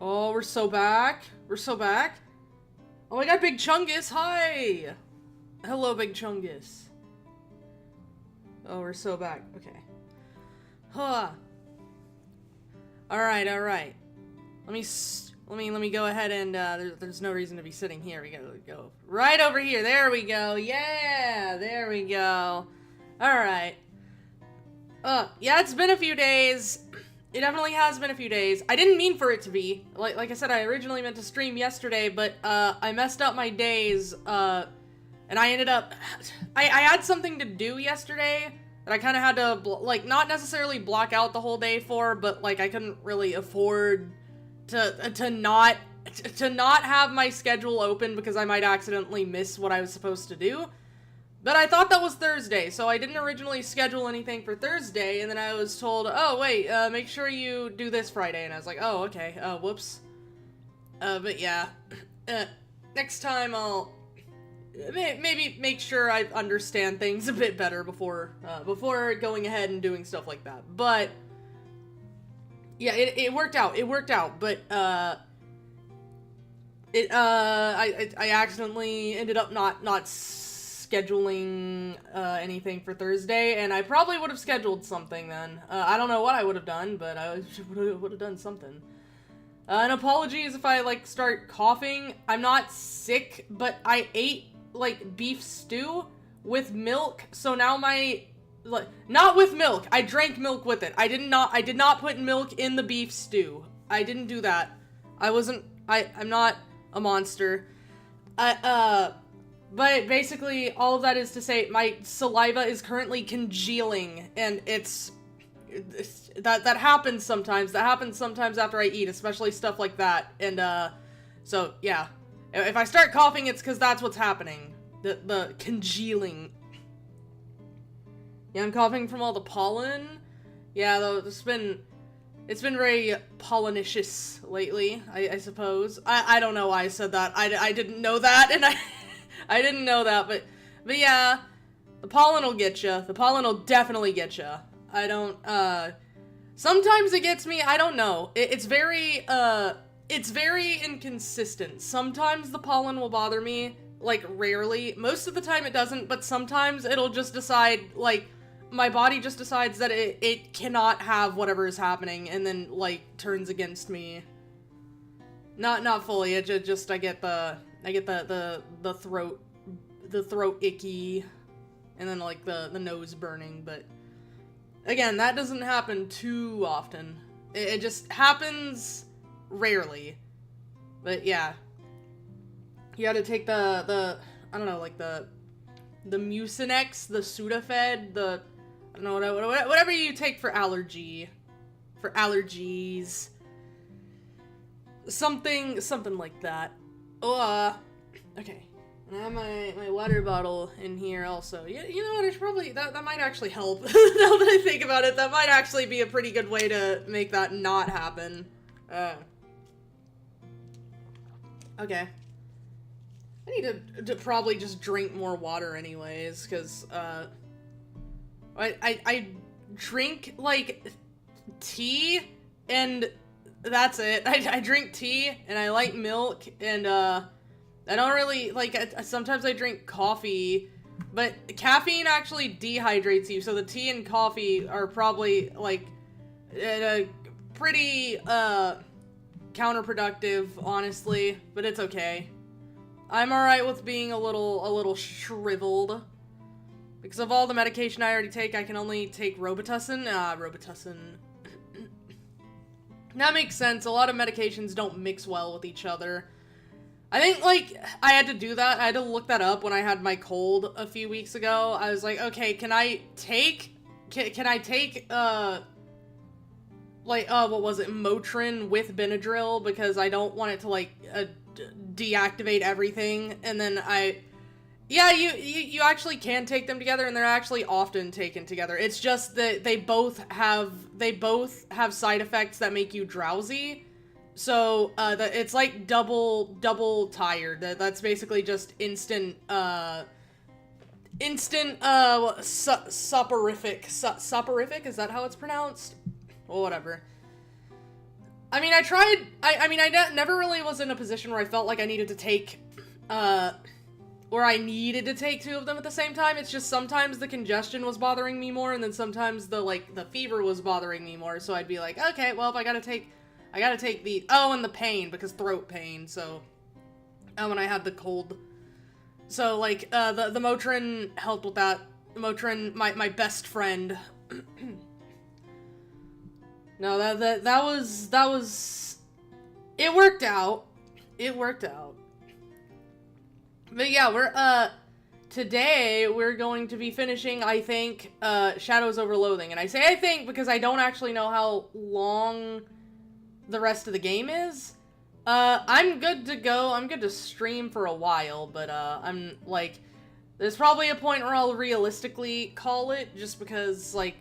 Oh, we're so back. We're so back. Oh my god, Big Chungus, hi! Hello, Big Chungus. Oh, we're so back. Okay. Huh. Alright, alright. Let me go ahead and, there's no reason to be sitting here. We gotta go right over here. There we go. Yeah, there we go. Alright. Yeah, it's been a few days. It definitely has been a few days. I didn't mean for it to be. Like I said, I originally meant to stream yesterday, but, I messed up my days, and I ended up... I had something to do yesterday that I kind of had to, like, not necessarily block out the whole day for, but, like, I couldn't really afford to not have my schedule open because I might accidentally miss what I was supposed to do. But I thought that was Thursday, so I didn't originally schedule anything for Thursday, and then I was told, oh, wait, make sure you do this Friday, and I was like, oh, okay, whoops. But yeah, next time I'll maybe make sure I understand things a bit better before going ahead and doing stuff like that. But yeah, it worked out, but, I accidentally ended up not scheduling anything for Thursday, and I probably would have scheduled something then. I don't know what I would have done, but I would have done something. And apologies if I, like, start coughing. I'm not sick, but I ate, like, beef stew with milk, so now my... Like, not with milk. I drank milk with it. I did not put milk in the beef stew. I didn't do that. I'm not a monster. But basically, all of that is to say, my saliva is currently congealing, and that happens sometimes. That happens sometimes after I eat, especially stuff like that. And, so, yeah. If I start coughing, it's because that's what's happening. The congealing. Yeah, I'm coughing from all the pollen. Yeah, though, it's been very pollenicious lately, I suppose. I don't know why I said that. I didn't know that, and I didn't know that, but yeah, the pollen will get you. The pollen will definitely get you. I don't, sometimes it gets me, I don't know. It's very inconsistent. Sometimes the pollen will bother me, like, rarely. Most of the time it doesn't, but sometimes it'll just decide, like, my body just decides that it cannot have whatever is happening, and then, like, turns against me. Not fully, it just, I get the throat icky, and then, like, the nose burning, but again, that doesn't happen too often. It just happens rarely. But yeah. You gotta take the I don't know, like, the Mucinex, the Sudafed, I don't know, whatever you take for allergies. Something like that. Oh, okay. And I have my water bottle in here also. You know what, I should probably, that might actually help. Now that I think about it, that might actually be a pretty good way to make that not happen. Okay. I need to probably just drink more water anyways, because, I drink, like, tea, and that's it. I drink tea, and I like milk, and, I don't really, like, sometimes I drink coffee, but caffeine actually dehydrates you, so the tea and coffee are probably, like, pretty, counterproductive, honestly, but it's okay. I'm alright with being a little shriveled. Because of all the medication I already take, I can only take Robitussin. Robitussin. That makes sense. A lot of medications don't mix well with each other. I think, like, I had to do that. I had to look that up when I had my cold a few weeks ago. I was like, okay, can I take, what was it, Motrin with Benadryl? Because I don't want it to, like, deactivate everything. And then yeah, you actually can take them together, and they're actually often taken together. It's just that they both have side effects that make you drowsy. So, it's like double tired. That's basically just instant soporific. Soporific? Is that how it's pronounced? Well, whatever. I mean, I tried, I never really was in a position where I felt like I needed to take, where I needed to take 2 of them at the same time. It's just sometimes the congestion was bothering me more, and then sometimes the fever was bothering me more, so I'd be like, okay, well, if I gotta take the, oh, and the pain, because throat pain, so, when I had the cold. So, like, the Motrin helped with that. Motrin, my best friend. No, that was, it worked out. It worked out. But yeah, today we're going to be finishing, I think, Shadows over Loathing. And I say I think because I don't actually know how long the rest of the game is. I'm good to go. I'm good to stream for a while, but, I'm, like, there's probably a point where I'll realistically call it, just because, like,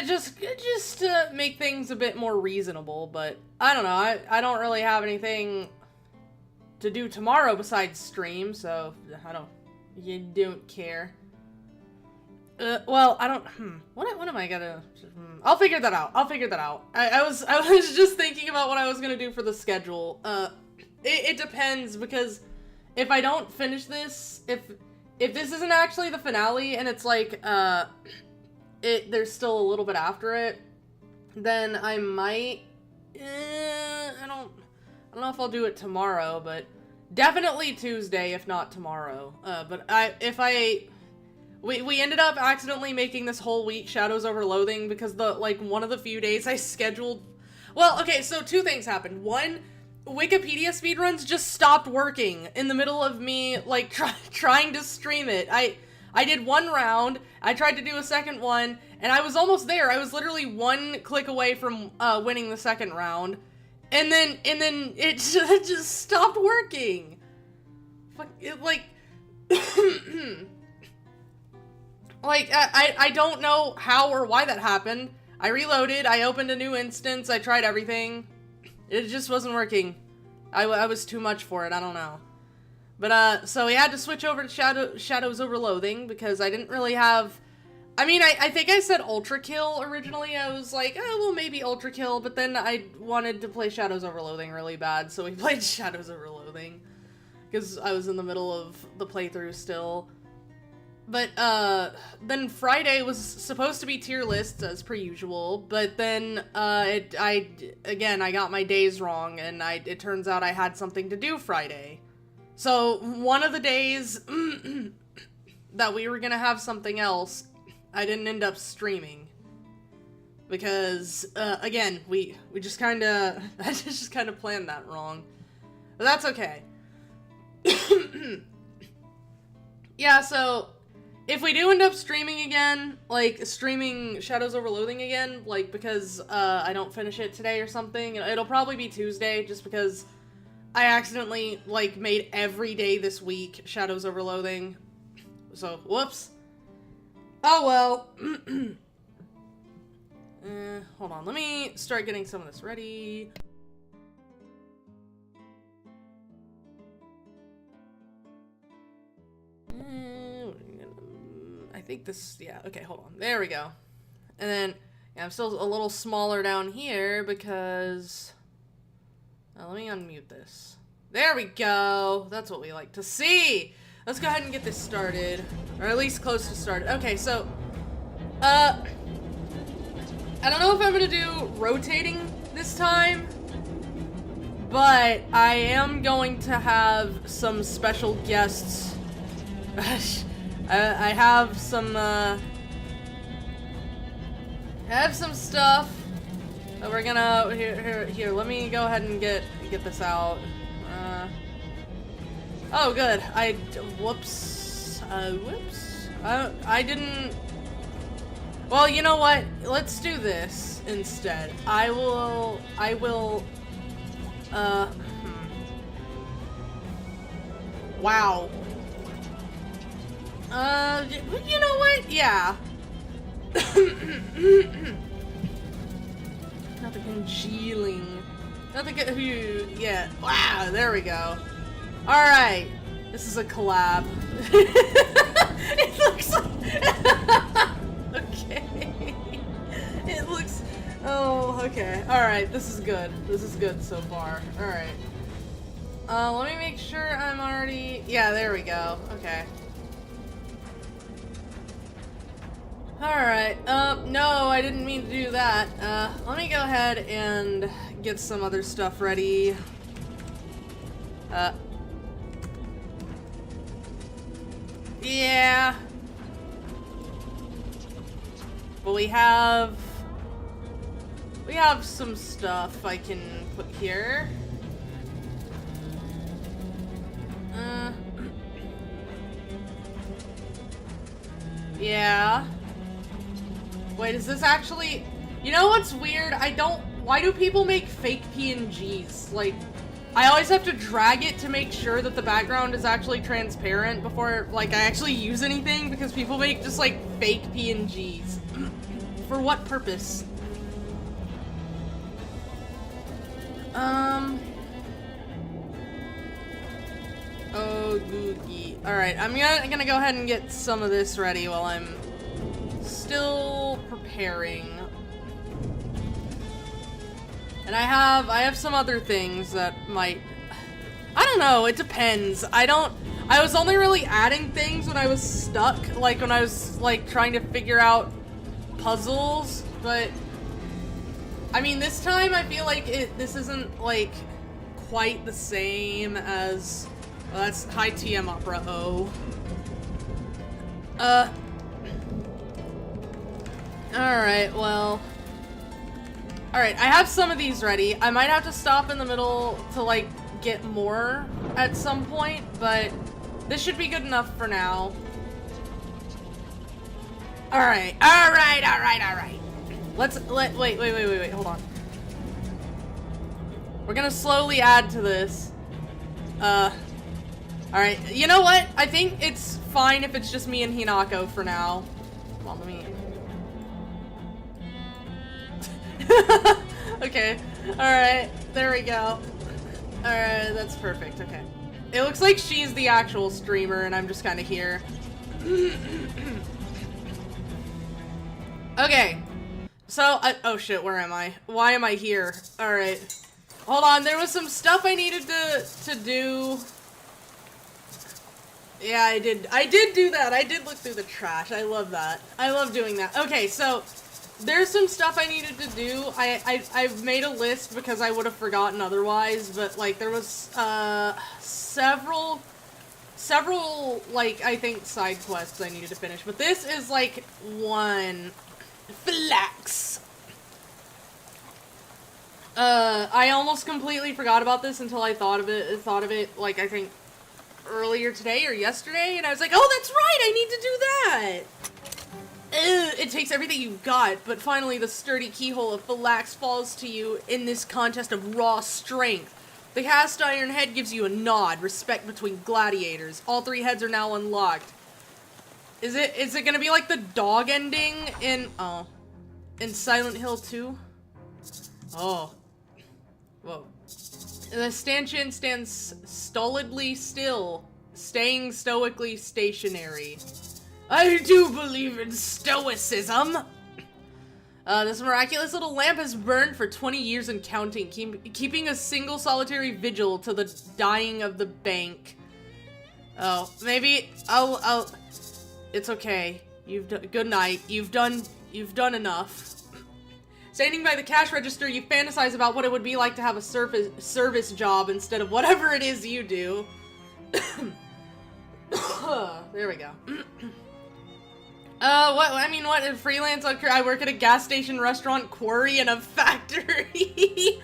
just to make things a bit more reasonable, but I don't know. I don't really have anything to do tomorrow besides stream, so you don't care. Well, I don't, what am I gonna, I'll figure that out. I was just thinking about what I was gonna do for the schedule. It depends, because if I don't finish this, if this isn't actually the finale, and it's like, there's still a little bit after it, then I might, I don't know if I'll do it tomorrow, but definitely Tuesday, if not tomorrow. But we ended up accidentally making this whole week Shadows over Loathing because one of the few days I scheduled, well, okay, so 2 things happened. One, Wikipedia speedruns just stopped working in the middle of me, like, trying to stream it. I did 1 round, I tried to do a second one, and I was almost there. I was literally 1 click away from, winning the second round, and then it just stopped working. Fuck, it, like, like, I don't know how or why that happened. I reloaded, I opened a new instance, I tried everything. It just wasn't working. I was too much for it, I don't know. But, so we had to switch over to Shadows over Loathing, because I didn't really have... I mean, I think I said Ultra Kill originally. I was like, oh, well, maybe Ultra Kill, but then I wanted to play Shadows over Loathing really bad, so we played Shadows over Loathing. Because I was in the middle of the playthrough still. But, then Friday was supposed to be tier lists, as per usual, but then, again, I got my days wrong, and it turns out I had something to do Friday. So, one of the days that we were gonna have something else, I didn't end up streaming. Because, again, we just kinda, I just kinda planned that wrong. But that's okay. Yeah, so, if we do end up streaming again, like, streaming Shadows over Loathing again, like, because, I don't finish it today or something, it'll probably be Tuesday, just because I accidentally, like, made every day this week Shadows over Loathing. So, whoops. Oh, well. Hold on, let me start getting some of this ready. I think this, yeah, okay, hold on. There we go. And then, yeah, I'm still a little smaller down here because... let me unmute this. There we go. That's what we like to see. Let's go ahead and get this started. Or at least close to started. Okay, so, I don't know if I'm gonna do rotating this time, but I am going to have some special guests. I have some stuff that we're gonna, here, let me go ahead and get this out. Oh, good. Whoops. I didn't... Well, you know what? Let's do this instead. I will, wow. You know what? Yeah. Not the congealing. Not the yeah. Wow, there we go. Alright. This is a collab. It looks like... Okay. It looks... Oh, okay. Alright. Alright, this is good. This is good so far. Alright. Let me make sure I'm already... Yeah, there we go. Okay. Alright, no, I didn't mean to do that. Let me go ahead and get some other stuff ready. Yeah. But we have some stuff I can put here. Yeah. Wait, is this actually... You know what's weird? Why do people make fake PNGs? Like, I always have to drag it to make sure that the background is actually transparent before, like, I actually use anything, because people make just, like, fake PNGs. For what purpose? Oh, googie. Alright, I'm gonna go ahead and get some of this ready while I'm still preparing. And I have some other things that might... I don't know, it depends. I was only really adding things when I was stuck, like when I was, like, trying to figure out puzzles, but... I mean, this time I feel like this isn't, like, quite the same as... Well, that's high TM opera, oh. Alright, well... Alright, I have some of these ready. I might have to stop in the middle to, like, get more at some point, but this should be good enough for now. Alright, alright. Wait, hold on. We're gonna slowly add to this. Alright, you know what? I think it's fine if it's just me and Hinako for now. Come on, let me... Okay, alright, there we go. Alright, that's perfect, okay. It looks like she's the actual streamer and I'm just kind of here. Okay, so, oh shit, where am I? Why am I here? Alright. Hold on, there was some stuff I needed to do. Yeah, I did do that. I did look through the trash. I love that. I love doing that. Okay, so there's some stuff I needed to do. I've made a list because I would have forgotten otherwise, but like there was several like I think side quests I needed to finish. But this is like one. Flax. I almost completely forgot about this until I thought of it like I think earlier today or yesterday, and I was like, oh, that's right, I need to do that! It takes everything you've got, but finally the sturdy keyhole of Phalanx falls to you in this contest of raw strength. The cast iron head gives you a nod, respect between gladiators. All three heads are now unlocked. Is it gonna be like the dog ending in Silent Hill 2? Oh. Whoa. The stanchion stands stolidly still, staying stoically stationary. I do believe in stoicism! This miraculous little lamp has burned for 20 years and counting, keeping a single solitary vigil to the dying of the bank. Oh, maybe I'll... It's okay. Good night. You've done enough. Standing by the cash register, you fantasize about what it would be like to have a service job instead of whatever it is you do. There we go. What, freelance, I work at a gas station, restaurant, quarry, and a factory.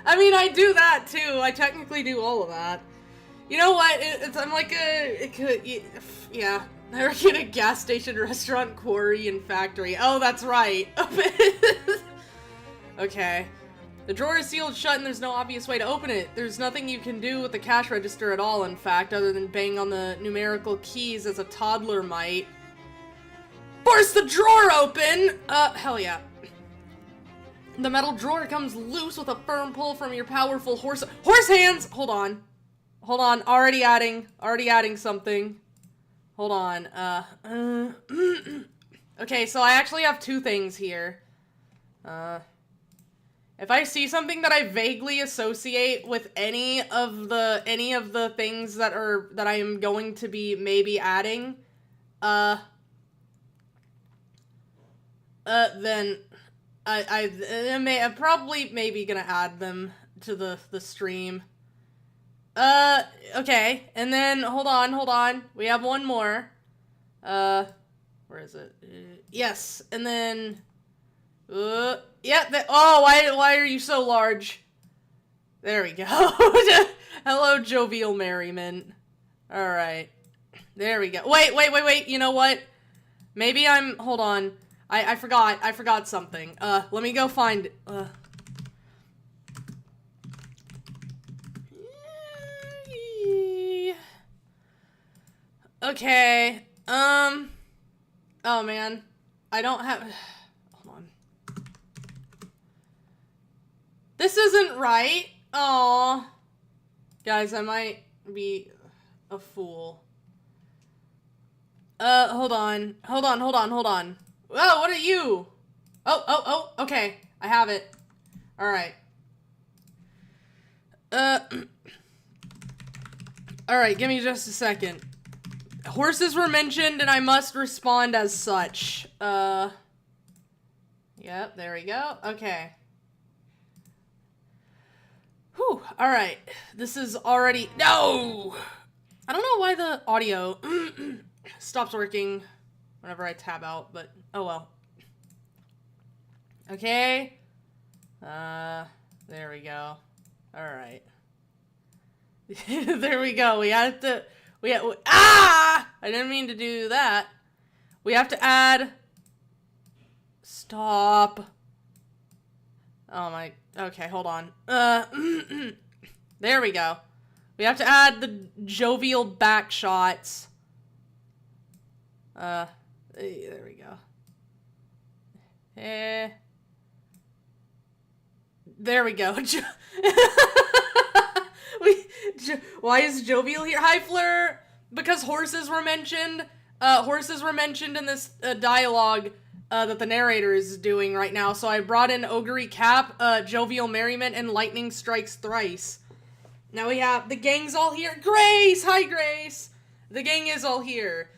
I mean, I do that too. I technically do all of that. You know what, I'm like yeah. I work at a gas station, restaurant, quarry, and factory. Oh, that's right. Okay. The drawer is sealed shut and there's no obvious way to open it. There's nothing you can do with the cash register at all, in fact, other than bang on the numerical keys as a toddler might. Force the drawer open! Hell yeah. The metal drawer comes loose with a firm pull from your powerful horse hands! Hold on. Already adding something. Hold on, okay, so I actually have two things here. If I see something that I vaguely associate with any of the things that I am going to be maybe adding, then I'm probably maybe gonna add them to the stream. Okay, and then hold on. We have one more. Where is it? Yes, and then yeah. Oh, why are you so large? There we go. Hello, jovial merriment. All right, there we go. Wait. You know what? Maybe hold on. I forgot something. Let me go find. Okay. Oh man, I don't have. Hold on. This isn't right. Aw. Guys, I might be a fool. Hold on. Oh, what are you? Oh, okay. I have it. Alright. Alright, give me just a second. Horses were mentioned, and I must respond as such. Yep, there we go. Okay. Whew, alright. This is already... No! I don't know why the audio stops working whenever I tab out, but oh well. Okay. There we go. Alright. There we go. Ah! I didn't mean to do that. We have to add... Stop. Oh my... Okay, hold on. There we go. We have to add the jovial back shots. There we go. There we go. Why is jovial here? Hi, Fleur! Because horses were mentioned. Horses were mentioned in this dialogue that the narrator is doing right now, so I brought in Ogre Cap, Jovial Merriment, and Lightning Strikes Thrice. Now we have the gang's all here. Grace! Hi, Grace! The gang is all here.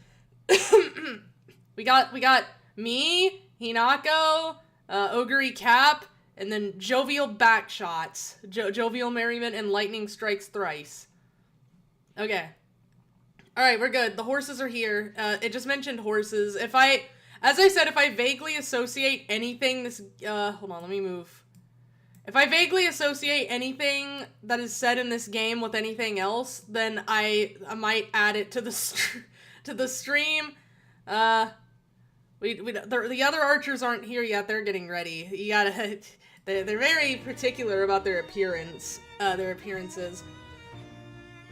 we got me, Hinako, Ogre Cap, and then Jovial Backshots. Jovial Merriment and Lightning Strikes Thrice. Okay. Alright, we're good. The horses are here. It just mentioned horses. As I said, if I vaguely associate anything, hold on, let me move. If I vaguely associate anything that is said in this game with anything else, then I might add it to the stream. The other archers aren't here yet. They're getting ready. You gotta. They're very particular about their appearances.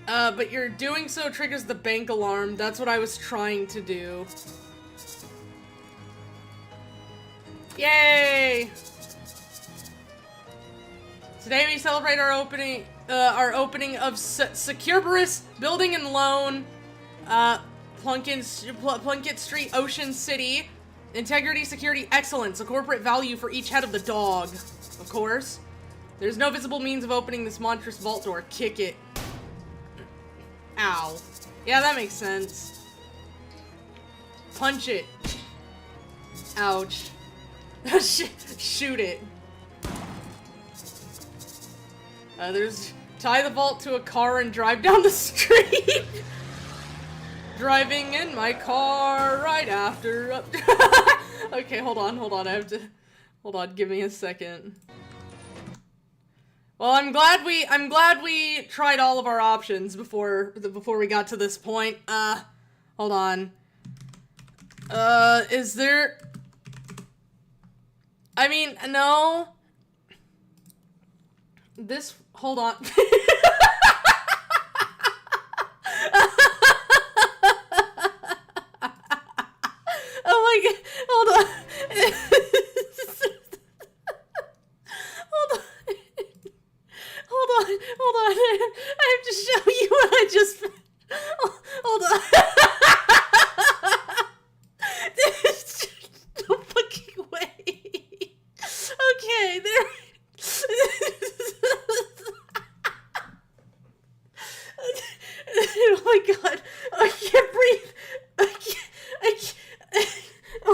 But your doing so triggers the bank alarm. That's what I was trying to do. Yay! Today we celebrate our opening of Secureburus Building and Loan, Plunkett Street, Ocean City. Integrity, security, excellence, a corporate value for each head of the dog. Of course. There's no visible means of opening this monstrous vault door. Kick it. Ow. Yeah, that makes sense. Punch it. Ouch. Shoot it. Tie the vault to a car and drive down the street. Driving in my car right after. Okay, hold on. I have to. Hold on. Give me a second. Well, I'm glad we tried all of our options before we got to this point. Hold on. Is there? I mean, no. This. Hold on. Oh my god. Hold on. Hold on. I have to show you what I just. Hold on. No fucking way. Okay, there.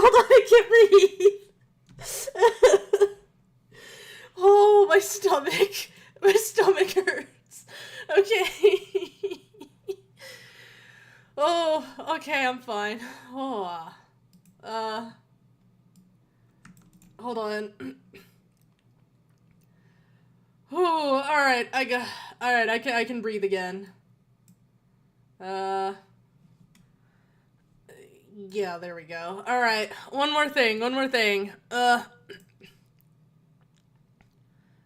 Hold on, I can't breathe. Oh, my stomach. My stomach hurts. Okay. Oh, okay, I'm fine. Oh, hold on. Oh, alright, alright, I can breathe again. Yeah, there we go. Alright, one more thing.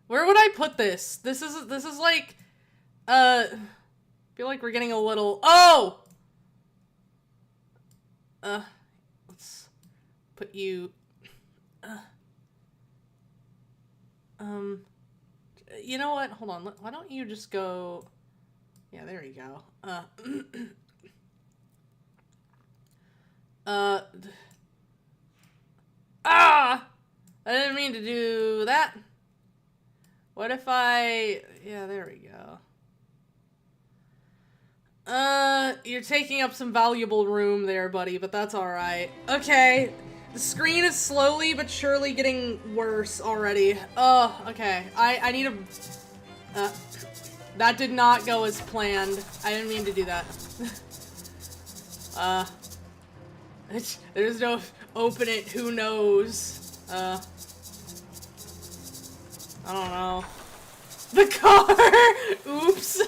Where would I put this? This is like, I feel like we're getting a little, oh! Let's put you, you know what? Hold on, why don't you just go, yeah, there you go. I didn't mean to do that. What if I... Yeah, there we go. You're taking up some valuable room there, buddy, but that's alright. Okay, the screen is slowly but surely getting worse already. Oh, okay. I need a... that did not go as planned. I didn't mean to do that. There's no open it, who knows. I don't know. The car! Oops.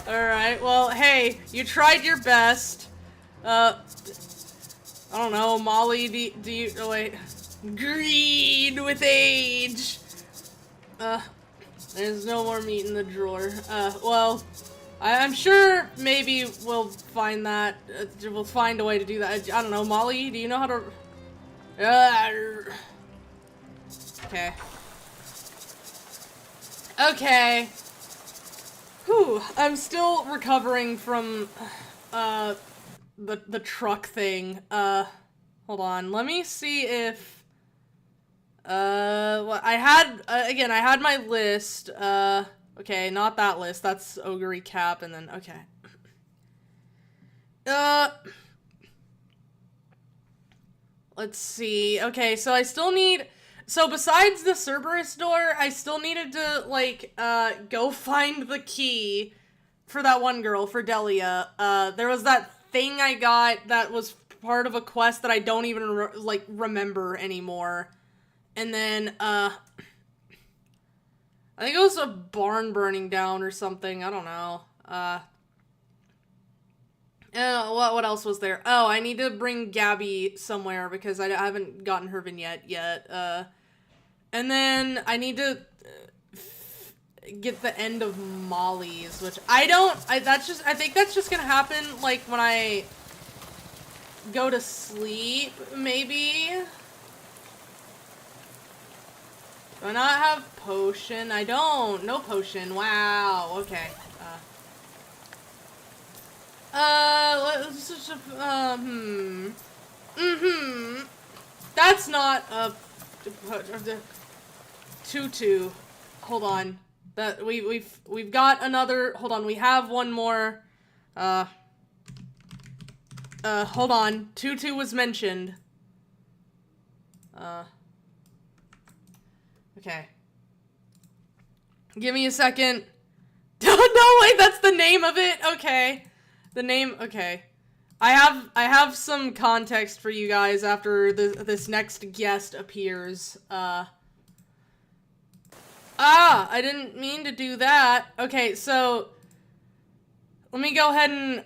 Alright, well, hey, you tried your best. I don't know, Molly, do you, oh wait. Green with age! There's no more meat in the drawer. Well, I'm sure maybe we'll find that, we'll find a way to do that. I don't know, Molly, do you know how to... Okay. Okay. Whew, I'm still recovering from, the truck thing. Hold on, let me see if, well, I had, again, I had my list, okay, not that list, that's Ogre Cap, and then, okay. Let's see, okay, so I still need... So besides the Cerberus door, I still needed to, like, go find the key for that one girl, for Delia. There was that thing I got that was part of a quest that I don't even, remember anymore. And then, I think it was a barn burning down or something, I don't know. What else was there? Oh, I need to bring Gabby somewhere because I haven't gotten her vignette yet. And then I need to get the end of Molly's, which I think that's just gonna happen, like, when I go to sleep, maybe? Do I not have potion? I don't. No potion. Wow. Okay. Let's just, That's not a... Tutu. Hold on. That we've got another, hold on, we have one more. Hold on. Tutu was mentioned. Okay. Give me a second. No, wait, that's the name of it. Okay. The name, okay. I have some context for you guys after this next guest appears. I didn't mean to do that. Okay, so let me go ahead and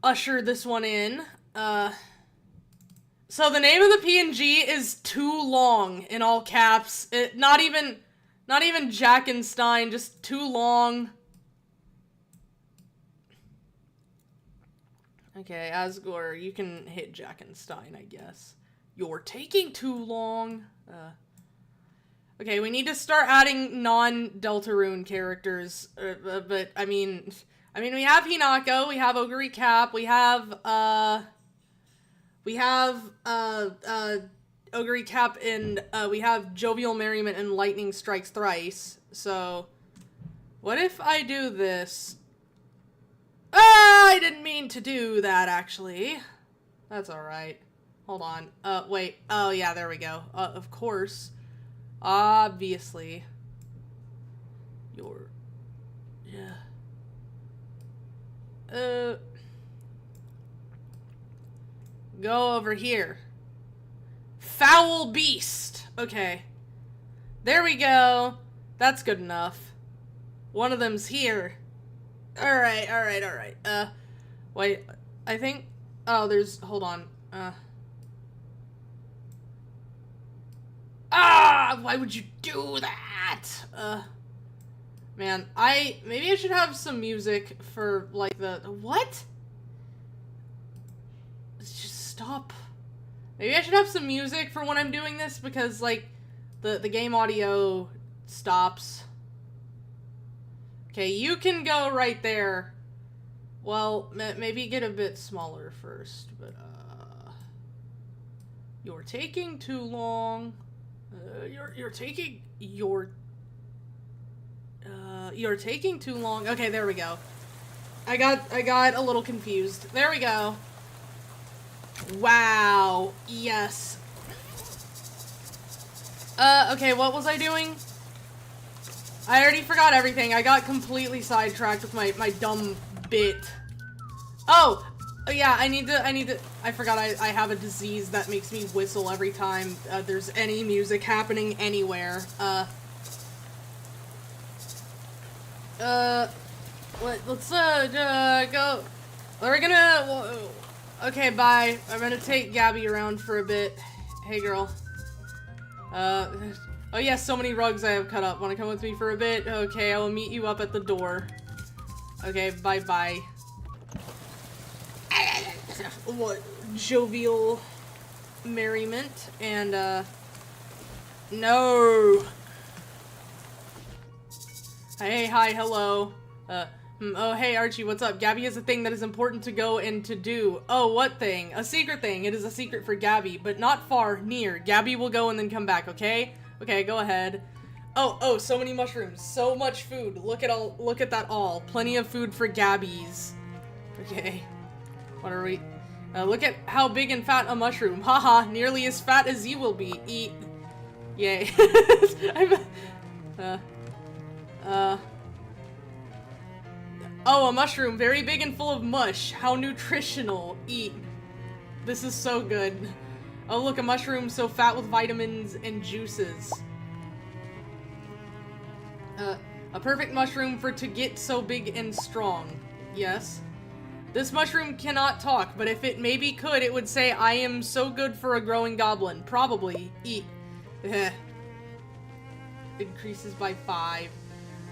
usher this one in. So the name of the PNG is too long in all caps. Not even Jackenstein, just too long. Okay, Asgore, you can hit Jackenstein, I guess. You're taking too long. Okay, we need to start adding non-Deltarune characters, but, I mean, we have Hinako, we have Ogre Cap, we have Ogre Cap, and, we have Jovial Merriment and Lightning Strikes Thrice, so, what if I do this? I didn't mean to do that, actually. That's alright. Hold on. Wait. Oh, yeah, there we go. Of course. Obviously. Yeah. Go over here. Foul beast. Okay. There we go. That's good enough. One of them's here. Alright, alright, alright. Wait. I think... Oh, there's... Hold on. Why would you do that? Man, maybe I should have some music for, like, what? Just stop. Maybe I should have some music for when I'm doing this, because, like, the game audio stops. Okay, you can go right there. Well, maybe get a bit smaller first, but, you're taking too long. You're taking too long. Okay, there we go. I got a little confused. There we go. Wow. Yes. Okay, what was I doing? I already forgot everything. I got completely sidetracked with my dumb bit. Oh! Yeah, I forgot I have a disease that makes me whistle every time there's any music happening anywhere. Let's go. We're gonna, okay, bye. I'm gonna take Gabby around for a bit. Hey, girl. Oh yeah, so many rugs I have cut up. Wanna come with me for a bit? Okay, I will meet you up at the door. Okay, bye-bye. What jovial merriment, and no. Hey, hi, hello. Oh, hey, Archie, what's up? Gabby has a thing that is important to go and to do. Oh, what thing? A secret thing. It is a secret for Gabby, but not far, near. Gabby will go and then come back, okay? Okay, go ahead. Oh, so many mushrooms. So much food. Look at that all. Plenty of food for Gabbies. Okay. What are we? Look at how big and fat a mushroom. Haha, nearly as fat as you will be. Eat. Yay. Oh, a mushroom. Very big and full of mush. How nutritional. Eat. This is so good. Oh, look, a mushroom so fat with vitamins and juices. A perfect mushroom for to get so big and strong. Yes. This mushroom cannot talk, but if it maybe could, it would say, I am so good for a growing goblin. Probably. Eat. Increases by 5.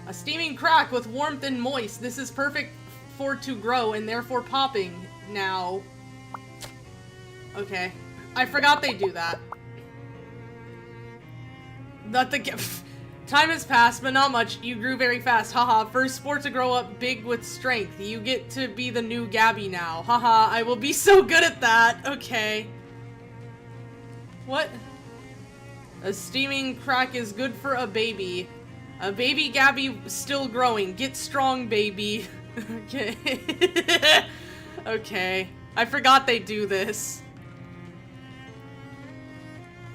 A steaming crack with warmth and moist. This is perfect for to grow and therefore popping. Now. Okay. I forgot they do that. Not the time has passed, but not much. You grew very fast. Haha. First sport to grow up big with strength. You get to be the new Gabby now. Haha. I will be so good at that. Okay. What? A steaming crack is good for a baby. A baby Gabby still growing. Get strong, baby. Okay. Okay. I forgot they do this.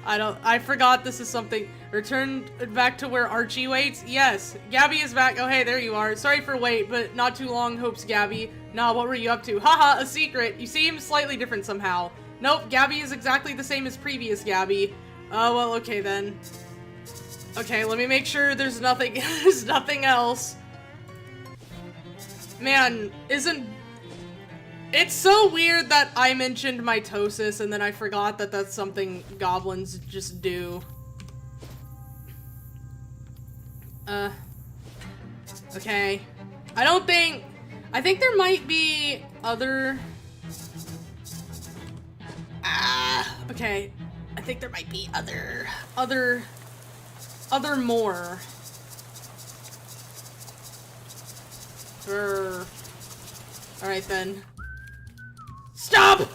I forgot this is something. Return back to where Archie waits? Yes. Gabby is back. Oh, hey, there you are. Sorry for wait, but not too long, hopes Gabby. Nah, what were you up to? Haha, a secret. You seem slightly different somehow. Nope, Gabby is exactly the same as previous Gabby. Oh, well, okay then. Okay, let me make sure there's nothing, there's nothing else. Man, it's so weird that I mentioned mitosis and then I forgot that that's something goblins just do. Okay. I think there might be other... okay. I think there might be other more. Alright then. Stop!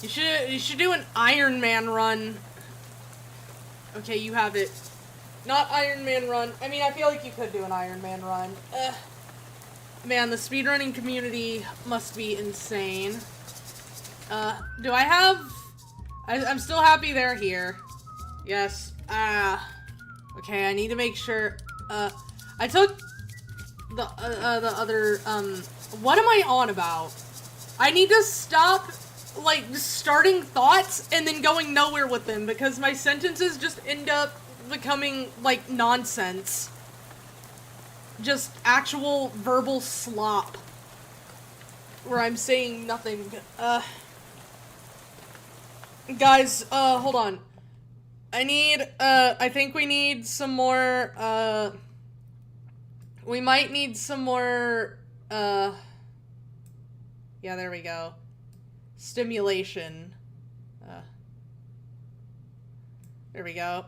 You should do an Iron Man run. Okay, you have it. Not Iron Man run. I mean, I feel like you could do an Iron Man run. Man, the speedrunning community must be insane. Do I have... I'm still happy they're here. Yes. Okay, I need to make sure, I took the other, what am I on about? I need to stop, like, starting thoughts and then going nowhere with them, because my sentences just end up becoming, like, nonsense. Just actual verbal slop. Where I'm saying nothing. Guys, hold on. I think we need some more, we might need some more, yeah, there we go. Stimulation. There we go.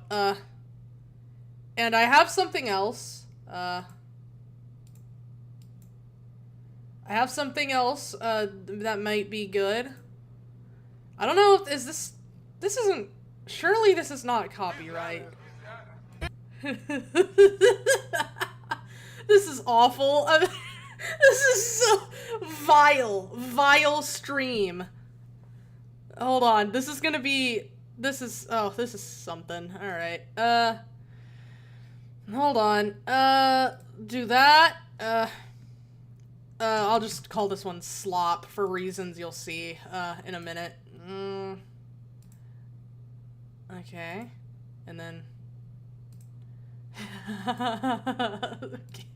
And I have something else. I have something else, that might be good. I don't know if, this isn't, surely this is not copyright. This is awful. This is so vile stream. Hold on, this is gonna be, this is something. Alright, hold on, do that, I'll just call this one slop for reasons you'll see, in a minute. Okay, and then... okay.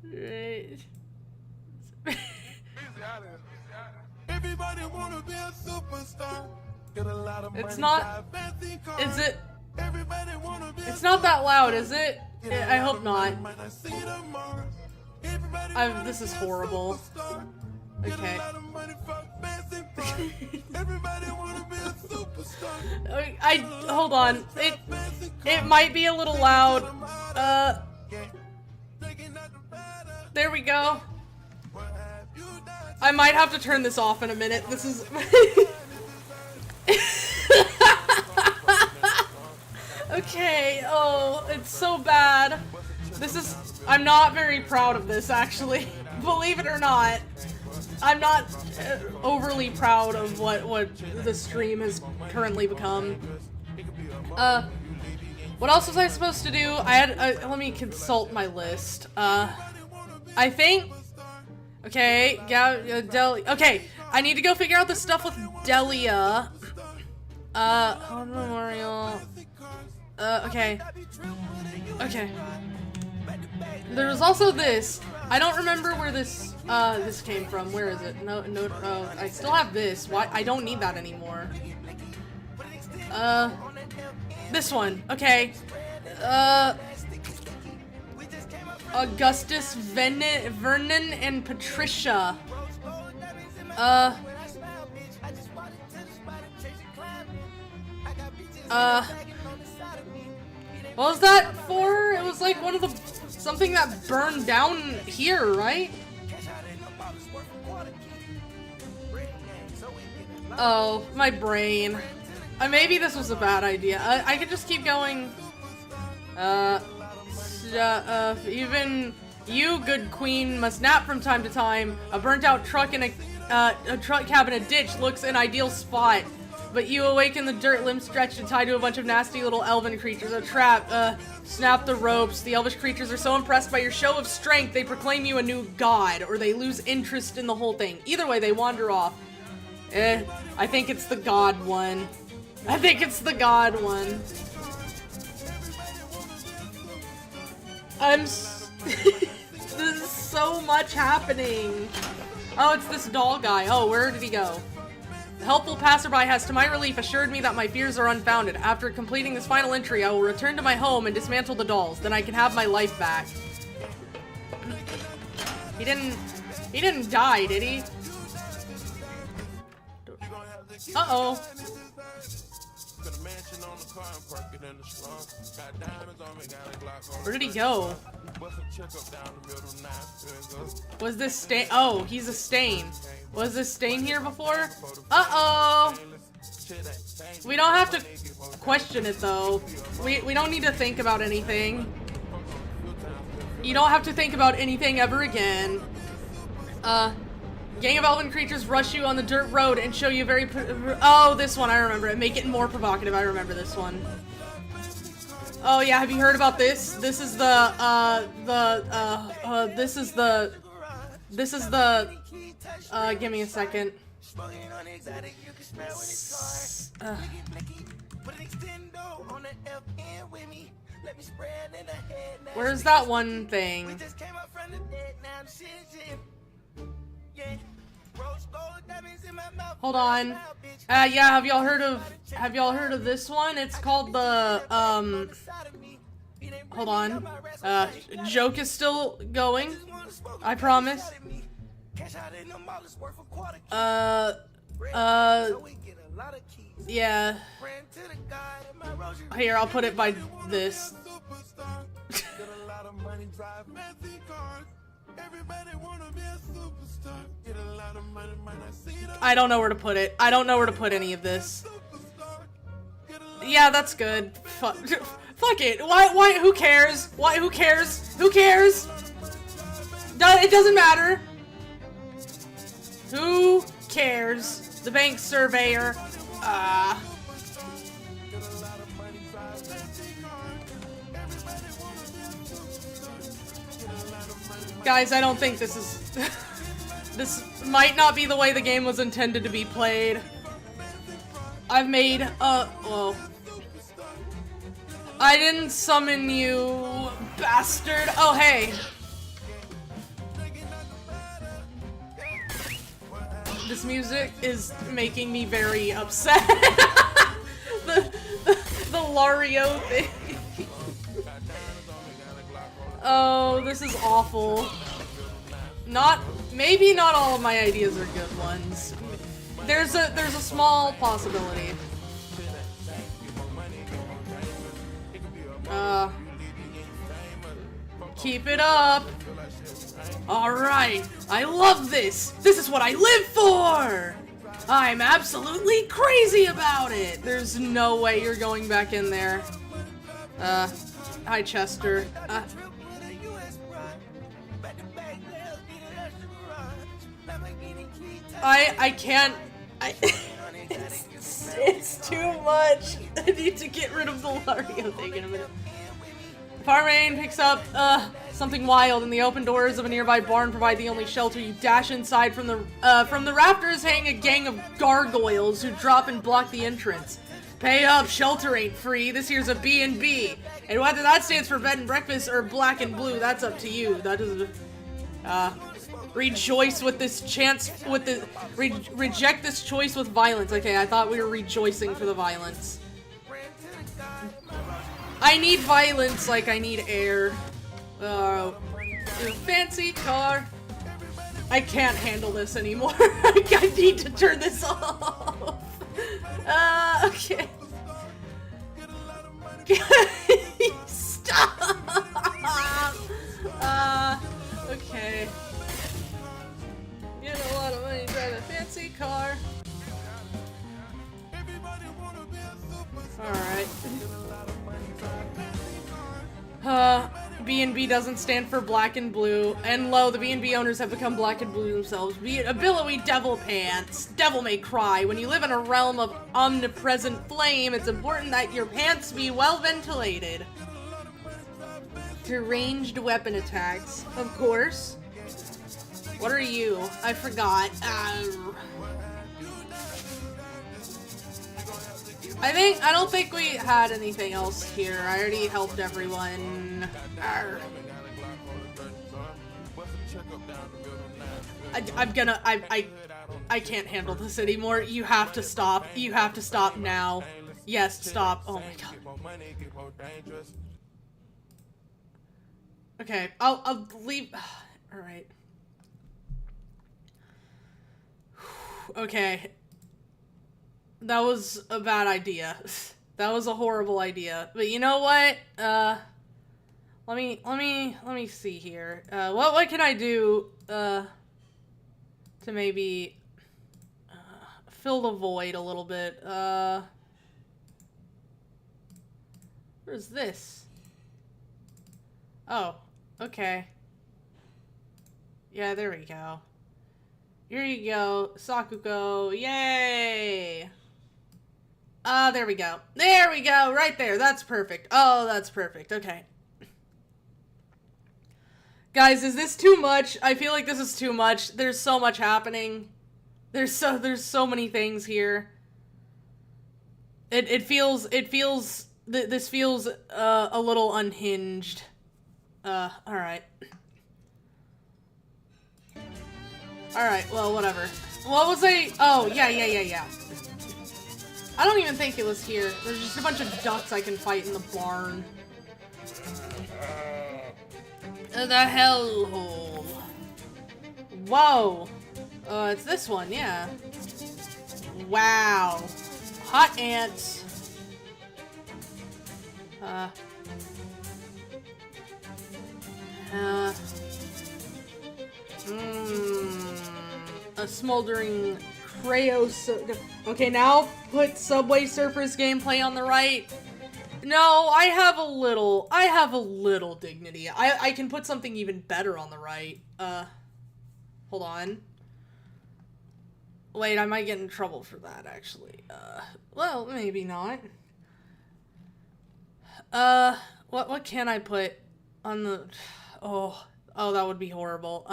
Right. Everybody wanna be a superstar. Get a lot of money. It's not... Is it... It's not that loud, is it? I hope not. This is horrible. Okay. Hold on. It might be a little loud. There we go. I might have to turn this off in a minute. This is... Okay, oh, it's so bad. This is... I'm not very proud of this, actually. Believe it or not. I'm not overly proud of what the stream has currently become. What else was I supposed to do? I had, let me consult my list. I think... Okay, okay, I need to go figure out the stuff with Delia. Home Memorial... okay. Okay. There was also this. I don't remember where this came from. Where is it? No, I still have this. Why? I don't need that anymore. This one. Okay. Augustus, Vernon, and Patricia. What was that for? It was like one of the... something that burned down here, right? Oh, my brain. Maybe this was a bad idea. I could just keep going. Even you, good queen, must nap from time to time. A burnt-out truck in a truck cab in a ditch looks an ideal spot. But you awake in the dirt, limbs stretched and tied to a bunch of nasty little elven creatures. A trap, snap the ropes. The elvish creatures are so impressed by your show of strength, they proclaim you a new god, or they lose interest in the whole thing. Either way, they wander off. I think it's the god one. I think it's the god one. There's so much happening. Oh, it's this doll guy. Oh, where did he go? The helpful passerby has, to my relief, assured me that my fears are unfounded. After completing this final entry, I will return to my home and dismantle the dolls. Then I can have my life back. He didn't die, did he? Uh-oh. Where did he go? Was this stain? Oh, he's a stain. Was this stain here before? Uh-oh. We don't have to question it, though. We don't need to think about anything. You don't have to think about anything ever again. Gang of elven creatures rush you on the dirt road and show you very... Oh, this one, I remember it. Make it more provocative. I remember this one. Oh, yeah, have you heard about this? This is give me a second. Where's that one thing? Hold on. Yeah, have y'all heard of this one? It's called the, hold on. Joke is still going. I promise. Yeah. Here, I'll put it by this. I don't know where to put it. I don't know where to put any of this. Yeah, that's good. Fuck it. Why, who cares? Who cares? Who cares? It doesn't matter. Who cares? The bank surveyor. Guys, I don't think this is... This might not be the way the game was intended to be played. I've made, well... I didn't summon you, bastard. Oh, hey. This music is making me very upset. the Lario thing. Oh, this is awful. Maybe not all of my ideas are good ones. There's a small possibility. Keep it up. Alright, I love this. This is what I live for. I'm absolutely crazy about it. There's no way you're going back in there. Hi, Chester. I can't. It's too much. I need to get rid of the Lario thing in a minute. Farmane picks up something wild, and the open doors of a nearby barn provide the only shelter. You dash inside. From the rafters hang a gang of gargoyles who drop and block the entrance. Pay up, shelter ain't free. This here's a B&B. And whether that stands for bed and breakfast or black and blue, that's up to you. That is rejoice with this chance, reject this choice with violence. Okay, I thought we were rejoicing for the violence. I need violence like I need air. Fancy car. I can't handle this anymore. I need to turn this off. Okay. Stop. Okay. Get a lot of money, drive a fancy car. Alright. B&B doesn't stand for black and blue. And lo, the B&B owners have become black and blue themselves. Be it a billowy devil pants. Devil may cry. When you live in a realm of omnipresent flame, it's important that your pants be well ventilated. To ranged weapon attacks, of course. What are you? I forgot. I don't think we had anything else here. I already helped everyone. I can't handle this anymore. You have to stop. You have to stop now. Yes, stop. Oh my god. Okay, I'll leave. Alright. Okay. That was a bad idea. That was a horrible idea. But you know what? Let me see here. What can I do, to maybe, fill the void a little bit? Where's this? Oh, okay. Yeah, there we go. Here you go. Sakuko. Yay! There we go. There we go. Right there. That's perfect. Oh, that's perfect. Okay. Guys, is this too much? I feel like this is too much. There's so much happening. There's so many things here. This feels a little unhinged. Alright. Alright, well, whatever. What was I? Oh, yeah. I don't even think it was here. There's just a bunch of ducks I can fight in the barn. The hellhole. Whoa. It's this one, yeah. Wow. Hot ants. A smoldering cryo. Okay, now put Subway Surfers gameplay on the right. No, I have a little dignity. I can put something even better on the right. Hold on. Wait, I might get in trouble for that, actually. Well, maybe not. What can I put on the... Oh, that would be horrible.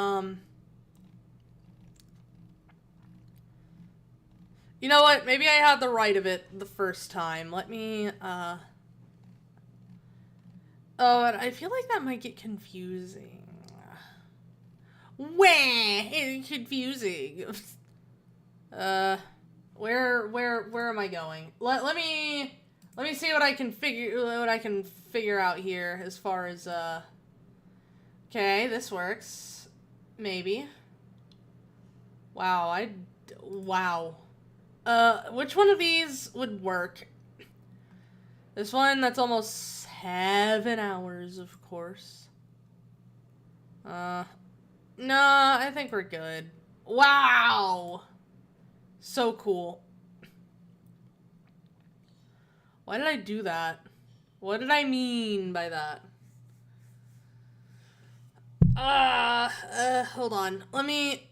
You know what? Maybe I had the right of it the first time. Let me, Oh, I feel like that might get confusing. Wah! It's confusing. Where am I going? Let me see what I can figure out here as far as okay, this works. Maybe. Wow, wow. Which one of these would work? This one, that's almost 7 hours, of course. No, I think we're good. Wow! So cool. Why did I do that? What did I mean by that? Hold on. Let me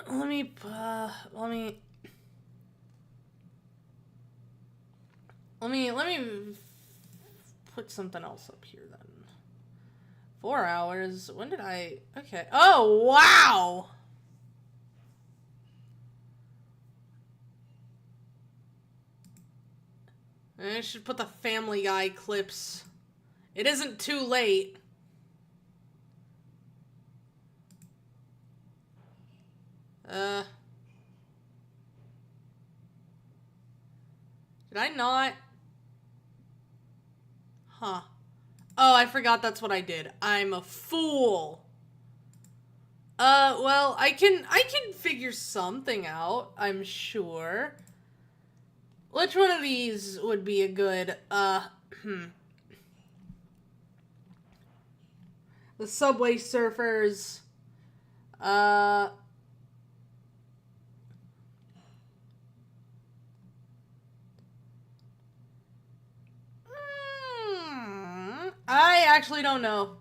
put something else up here then. 4 hours. When did I... Okay. Oh, wow! I should put the Family Guy clips. It isn't too late. Did I not? Huh. Oh, I forgot that's what I did. I'm a fool. Well, I can figure something out, I'm sure. Which one of these would be a good, The Subway Surfers, I actually don't know.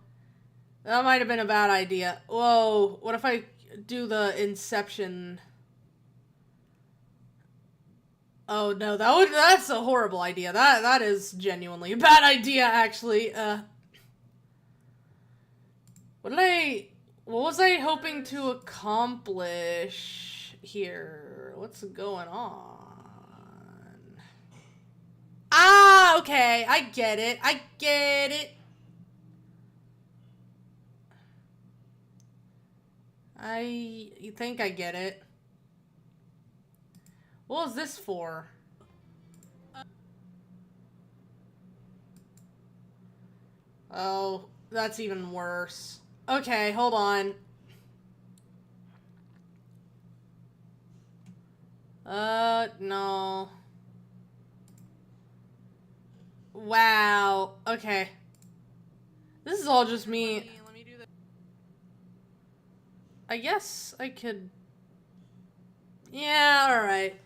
That might have been a bad idea. Whoa, what if I do the Inception? Oh no, that's a horrible idea. That is genuinely a bad idea, actually. What was I hoping to accomplish here? What's going on? Ah, okay, I get it. I think I get it. What was this for? Oh, that's even worse. Okay, hold on. No. Wow. Okay. This is all just me. Let me do this. I guess I could... Yeah, alright.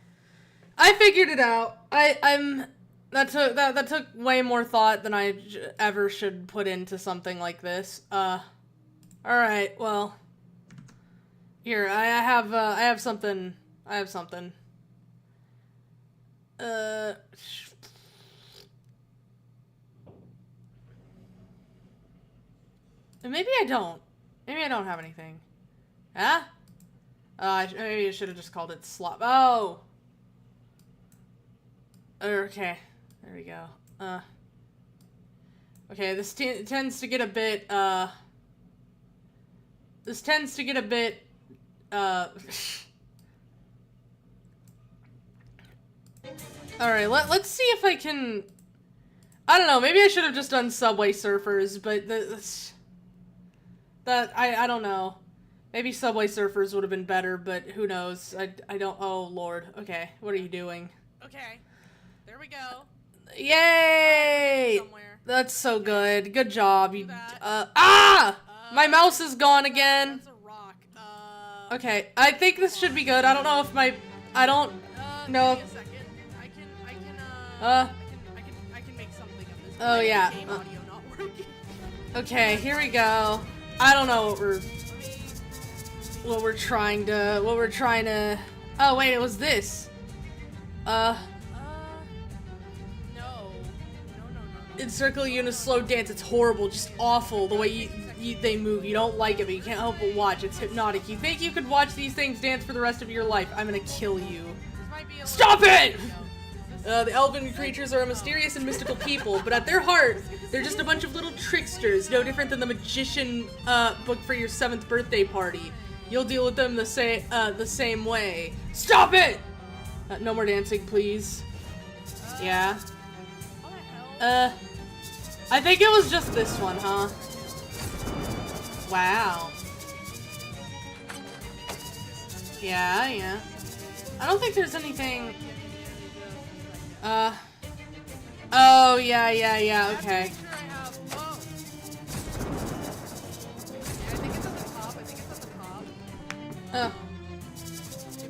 I figured it out. That took way more thought than I ever should put into something like this. Alright, well. Here, I have something I have something. Maybe I don't. Maybe I don't have anything. Huh? Maybe I should have just called it slop. Oh! Okay. There we go. Okay, this tends to get a bit, this tends to get a bit, Alright, let's see if I can... I don't know, maybe I should have just done Subway Surfers, but I don't know. Maybe Subway Surfers would have been better, but who knows. I don't... Oh, Lord. Okay, what are you doing? Okay, there we go. Yay! That's so good. Good job. You, my mouse is gone again. That's a rock. Okay, I think this should be good. I don't know if my... I don't know. Give me a second. I can make something of this. Oh, yeah. Game audio not working. Okay, here we go. I don't know what we're trying to... Oh, wait, it was this. No. Encircle you in a slow dance. It's horrible, just awful. The way they move. You don't like it, but you can't help but watch. It's hypnotic. You think you could watch these things dance for the rest of your life? I'm gonna kill you. Stop it! The elven creatures are a mysterious and mystical people, but at their heart, they're just a bunch of little tricksters, no different than the magician book for your 7th birthday party. You'll deal with them the same way. Stop it! No more dancing, please. Yeah. I think it was just this one, huh? Wow. Yeah. I don't think there's anything... Oh, yeah, okay.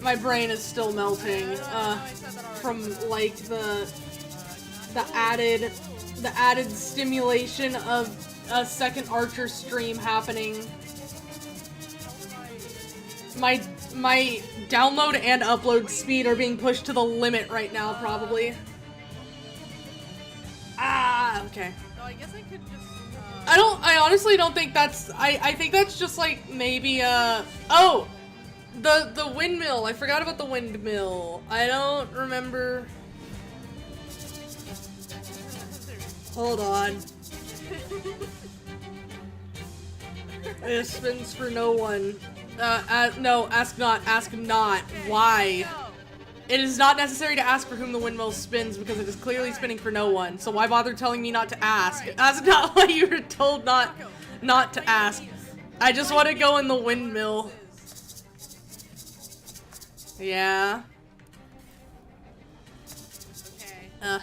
My brain is still melting, from, like, the added stimulation of a second Archer stream happening. My download and upload speed are being pushed to the limit right now, probably. Okay. No, I guess I could just, I honestly don't think that's, I think that's just like, maybe, oh! The windmill. I forgot about the windmill. I don't remember. Hold on. It spins for no one. No, ask not. Why? It is not necessary to ask for whom the windmill spins because it is clearly spinning for no one. So why bother telling me not to ask? Ask not what you were told not to ask. I just want to go in the windmill. Yeah. Okay. The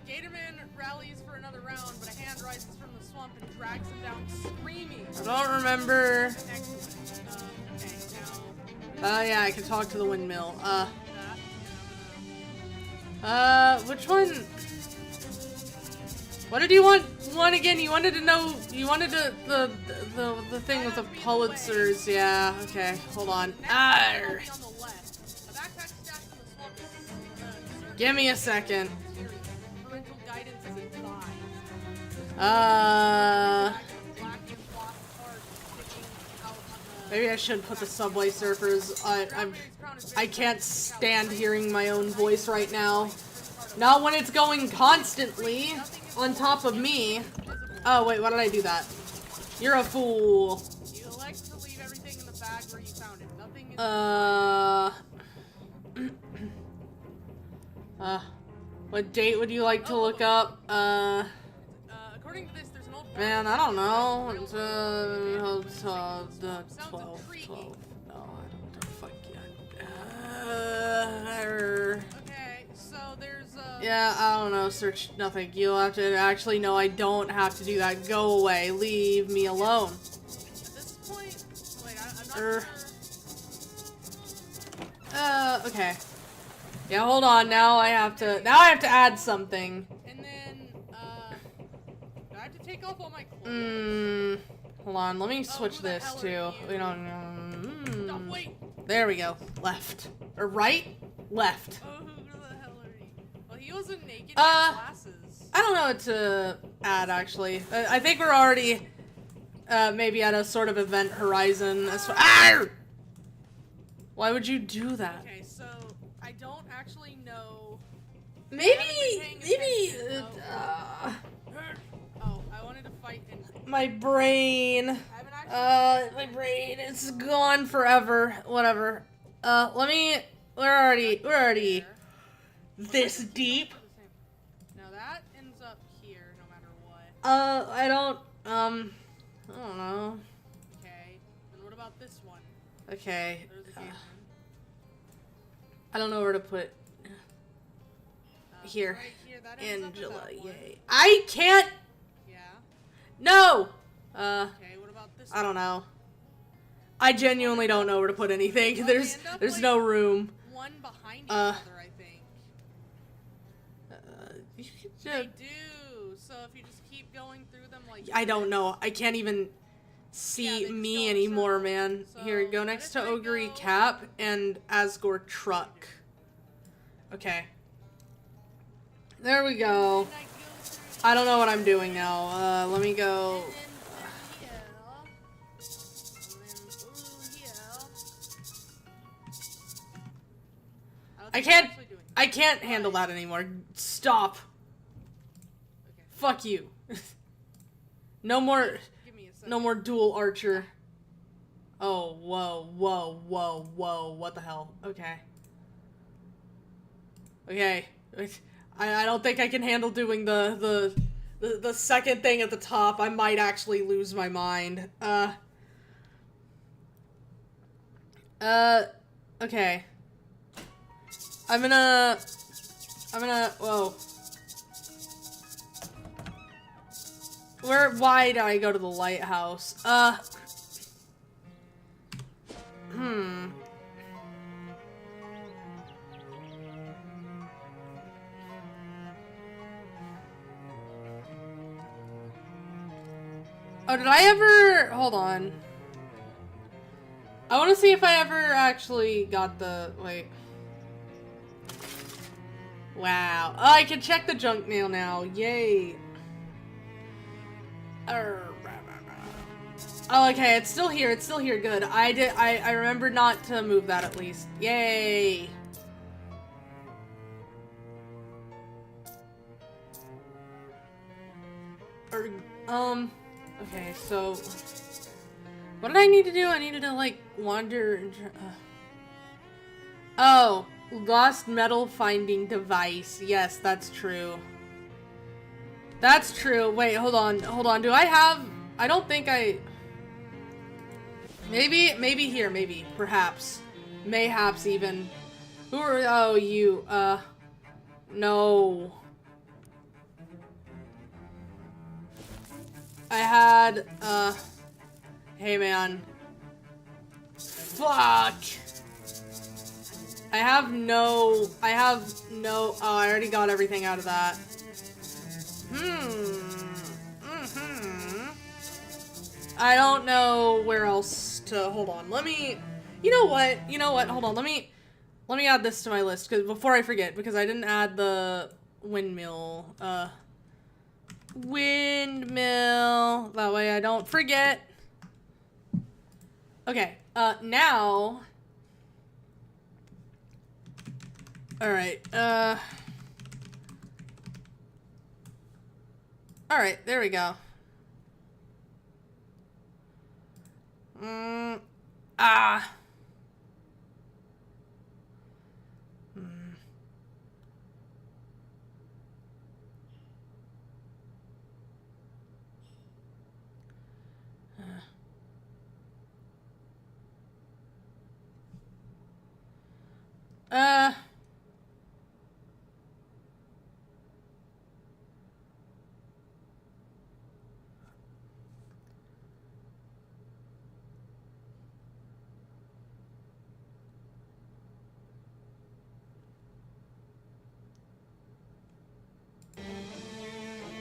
Gatorman rallies for another round, but a hand rises from the swamp and drags him down screaming. I don't remember. Excellent. Okay, now... Yeah, I can talk to the windmill. Which one? What did you want again? You wanted to know, you wanted the thing with the Pulitzers. Yeah, okay, hold on. Arr. Give me a second. Maybe I should put the Subway Surfers. I can't stand hearing my own voice right now. Not when it's going constantly on top of me. Oh wait, why did I do that? You're a fool. You elect to leave everything in the bag where you found it. Nothing is what date would you like to look up? according to this, there's an old Man, I don't know. It's, 12. No, I don't know. Fuck yeah. Okay, so there's Yeah, I don't know. Search nothing. You'll have to actually no. I don't have to do that. Go away. Leave me alone. At this point, wait, I'm not sure. Okay. Yeah, hold on. Now I have to add something. And then I have to take off all my clothes. Hold on. Let me switch this too. We don't. There we go. Left. Or right? Left. Oh, who the hell are you? Well, he wasn't naked. He had glasses. I don't know what to add, actually. I think we're already, maybe at a sort of event horizon. As far Arr! Why would you do that? Okay, so I don't actually know. Maybe. Oh, I wanted to fight and. My brain. I haven't actually. My brain. It's gone forever. Whatever. Let me. We're already this deep. Now that ends up here, no matter what. I don't know. Okay. And what about this one? Okay. There's a gamer. I don't know where to put. Here. Right here. That ends Angela, up with that one. yay. I can't. Yeah. No. Okay. What about this? I don't know. I genuinely don't know where to put anything. Well, There's they end up, there's like, no room. One behind each other, I think. You could They just, do. So if you just keep going through them like. I don't know. I can't even Yeah, see they just me go anymore, circle. man. So, Here, go next to let it Ogre go. Cap and Asgore Truck. Okay. There we go. And I go through I don't know what I'm doing now. Let me go. I can't handle that anymore. Stop. Okay. Fuck you. No more. Give me a second. No more dual archer. Oh, whoa, whoa, whoa, whoa. What the hell? Okay. Okay. I don't think I can handle doing the second thing at the top. I might actually lose my mind. Okay. I'm gonna, whoa. Why did I go to the lighthouse? Oh, did I ever, hold on. I want to see if I ever actually got the, wait. Wow. Oh, I can check the junk mail now. Yay. Oh, okay. It's still here. It's still here. Good. I remembered not to move that at least. Yay. Okay, so what did I need to do? I needed to, like, wander and oh, lost metal finding device. Yes, that's true. That's true. Wait, hold on. Hold on. Do I have... I don't think I... Maybe here. Maybe. Perhaps. Mayhaps even. Who are... Oh, you. No. I had... Hey, man. Fuck! I have no... Oh, I already got everything out of that. I don't know where else to... Hold on. Let me... You know what? Hold on. Let me add this to my list, because before I forget, because I didn't add the windmill. Windmill. That way I don't forget. Okay. Now... Alright, Alright, there we go. Ah!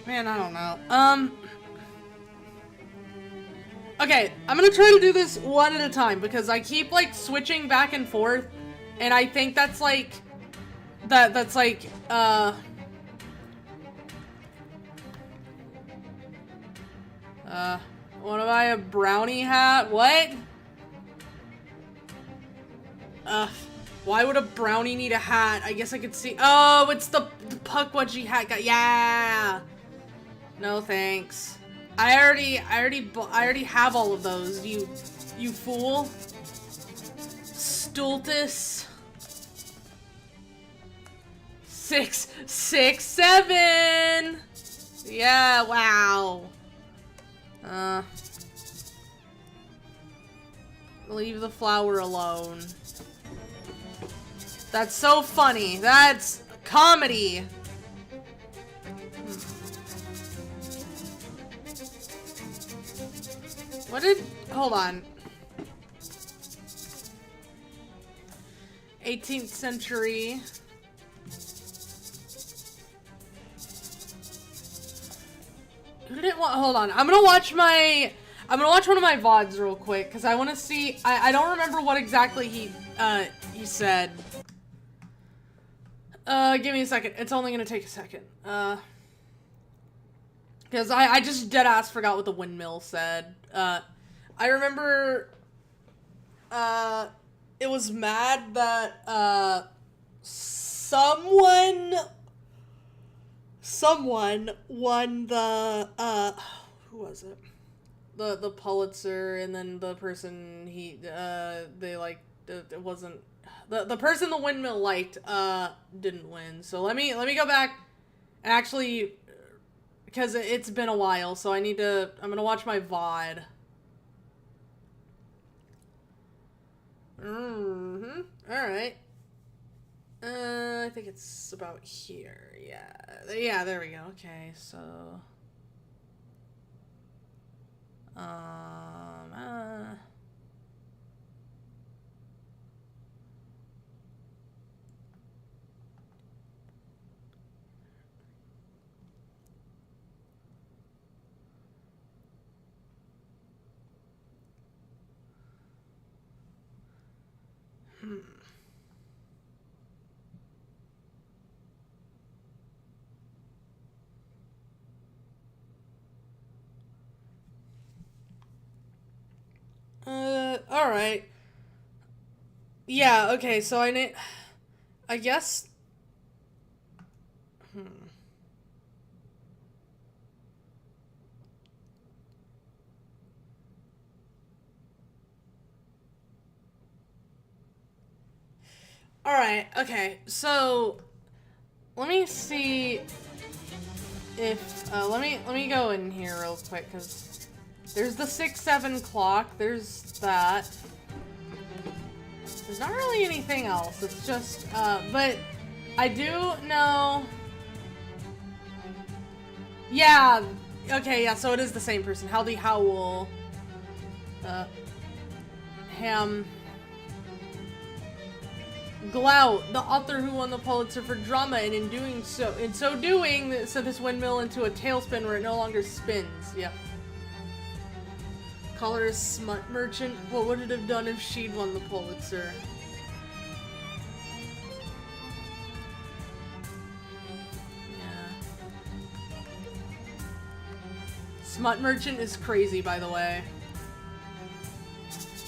Man, I don't know. Okay, I'm gonna try to do this one at a time because I keep like switching back and forth, and I think that's like that's like what am I, a brownie hat? What? Why would a brownie need a hat? I guess I could see. Oh, it's the Puckwudgie hat guy. Yeah. No thanks. I already have all of those. You fool. Stultus. 6, 6, 7. Yeah. Wow. Leave the flower alone. That's so funny. That's comedy. What did... Hold on. 18th century. Who did it want? Hold on. I'm gonna watch one of my VODs real quick, because I want to see... I don't remember what exactly he said. Give me a second. It's only gonna take a second. Because I just deadass forgot what the windmill said. I remember, it was mad that, someone won the, who was it? The Pulitzer, and then the person they like, it wasn't, the person the windmill liked, didn't win. So let me go back and actually, because it's been a while, so I'm gonna watch my VOD. Alright. I think it's about here. Yeah, there we go. Okay, so... Alright. Yeah, okay, so I guess... Alright, okay, so... Let me see if... let me go in here real quick, because... There's the 6, 7 clock. There's that. There's not really anything else. It's just, but I do know... Yeah. Okay, yeah, so it is the same person. Howdy Howell. Glout, the author who won the Pulitzer for drama, and in so doing, sent this windmill into a tailspin where it no longer spins. Yep. Call her a smut merchant. What would it have done if she'd won the Pulitzer? Yeah. Smut merchant is crazy, by the way.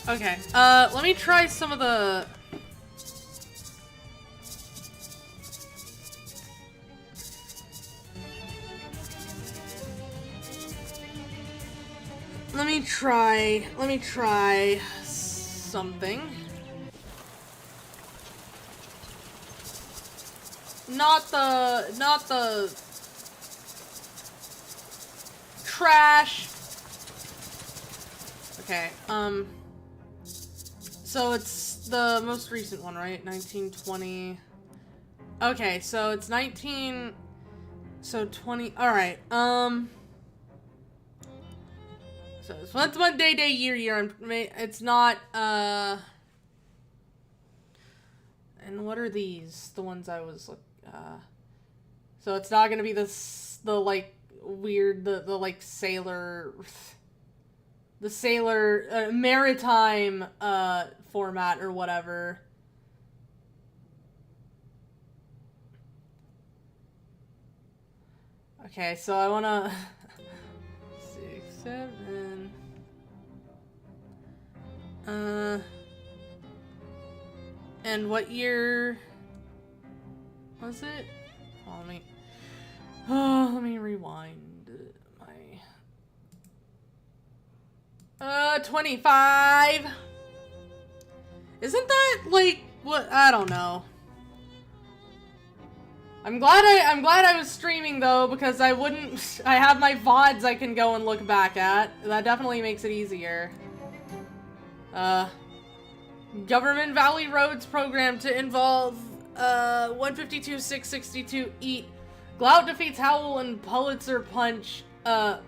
Okay, let me try some of the... Let me try something. Not the trash. Okay, so it's the most recent one, right? 1920. Okay, so it's 19, so 20, alright, so it's month, day, year, it's not, and what are these? The ones I was, so it's not gonna be the like, weird, the like, sailor, the sailor, maritime, format or whatever. Okay, so I wanna... 6, 7... And what year... was it? Oh, let me rewind my... 25! Isn't that, like, what? I don't know. I'm glad I was streaming though, because I have my VODs I can go and look back at. That definitely makes it easier. Government Valley Roads program to involve 152-662 eat. Glout defeats Howl and Pulitzer punch up.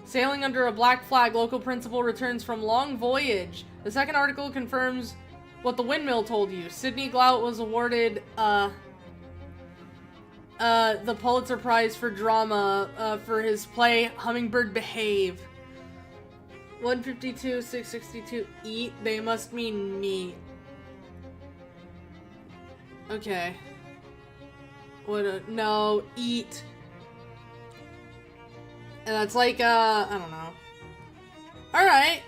Sailing under a black flag, local principal returns from long voyage. The second article confirms what the windmill told you. Sidney Glout was awarded the Pulitzer Prize for drama for his play Hummingbird Behave. 152-662 eat. They must mean meat. Okay. No, eat. And that's like, I don't know. Alright,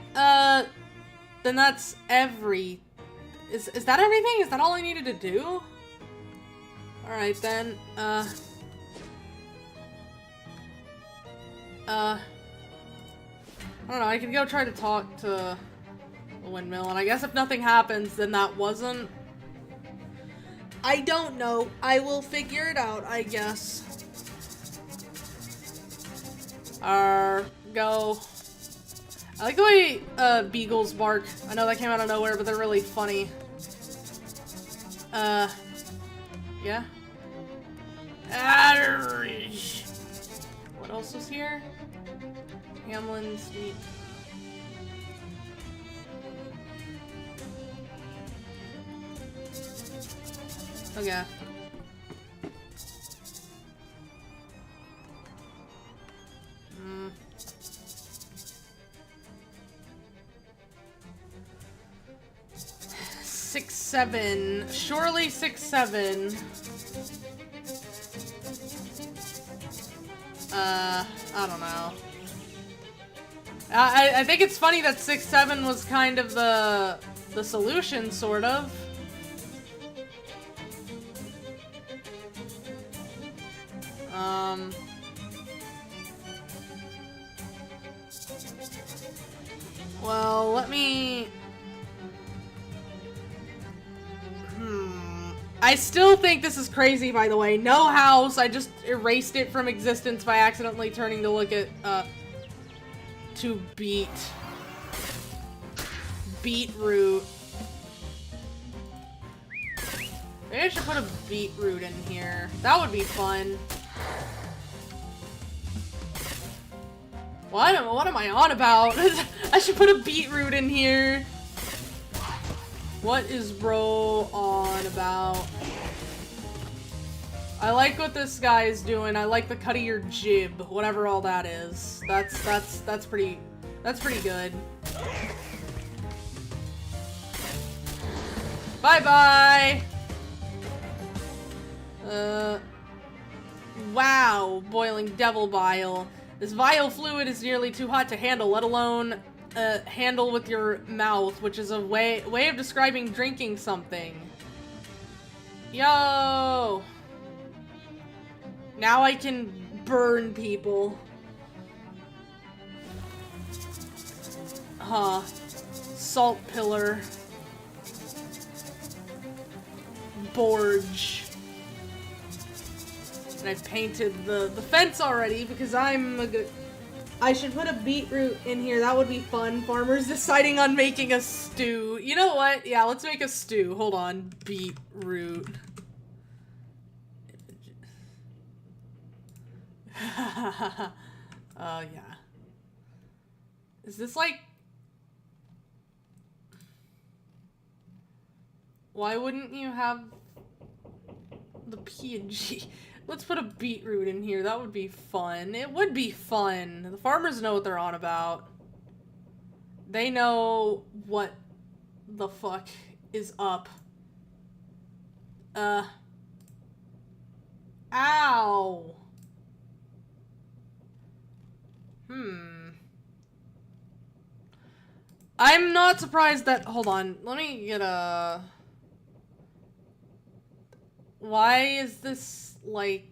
then that's is that everything? Is that all I needed to do? Alright then, I don't know, I could go try to talk to the windmill, and I guess if nothing happens, then that wasn't... I don't know. I will figure it out, I guess. Go. I like the way, beagles bark. I know that came out of nowhere, but they're really funny. Yeah? What else is here? Hamlin Street. Okay. Hmm. 6-7. Surely 6-7. I don't know. I think it's funny that 6-7 was kind of the solution, sort of. Well, let me... I still think this is crazy, by the way. No house. I just erased it from existence by accidentally turning to look at, to beetroot. Maybe I should put a beetroot in here. That would be fun. What am I on about? I should put a beetroot in here. What is bro on about? I like what this guy is doing. I like the cut of your jib, whatever all that is. That's pretty good. Bye-bye! Wow, boiling devil bile. This vile fluid is nearly too hot to handle, let alone handle with your mouth, which is a way of describing drinking something. Yo! Now I can burn people. Huh. Salt pillar. Borge. And I painted the fence already because I'm a good... I should put a beetroot in here. That would be fun. Farmers deciding on making a stew. You know what? Yeah, let's make a stew. Hold on. Beetroot. Yeah. Is this like... Why wouldn't you have the PNG? Let's put a beetroot in here. That would be fun. It would be fun. The farmers know what they're on about. They know what the fuck is up. Ow. I'm not surprised that... Hold on. Let me get a... Why is this, like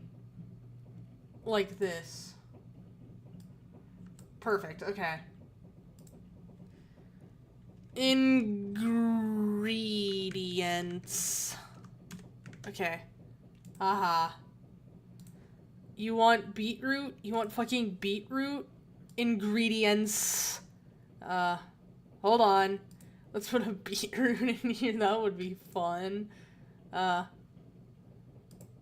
this? Perfect. Okay. Ingredients. Okay. Haha. You want beetroot? You want fucking beetroot? Ingredients. Hold on. Let's put a beetroot in here. That would be fun.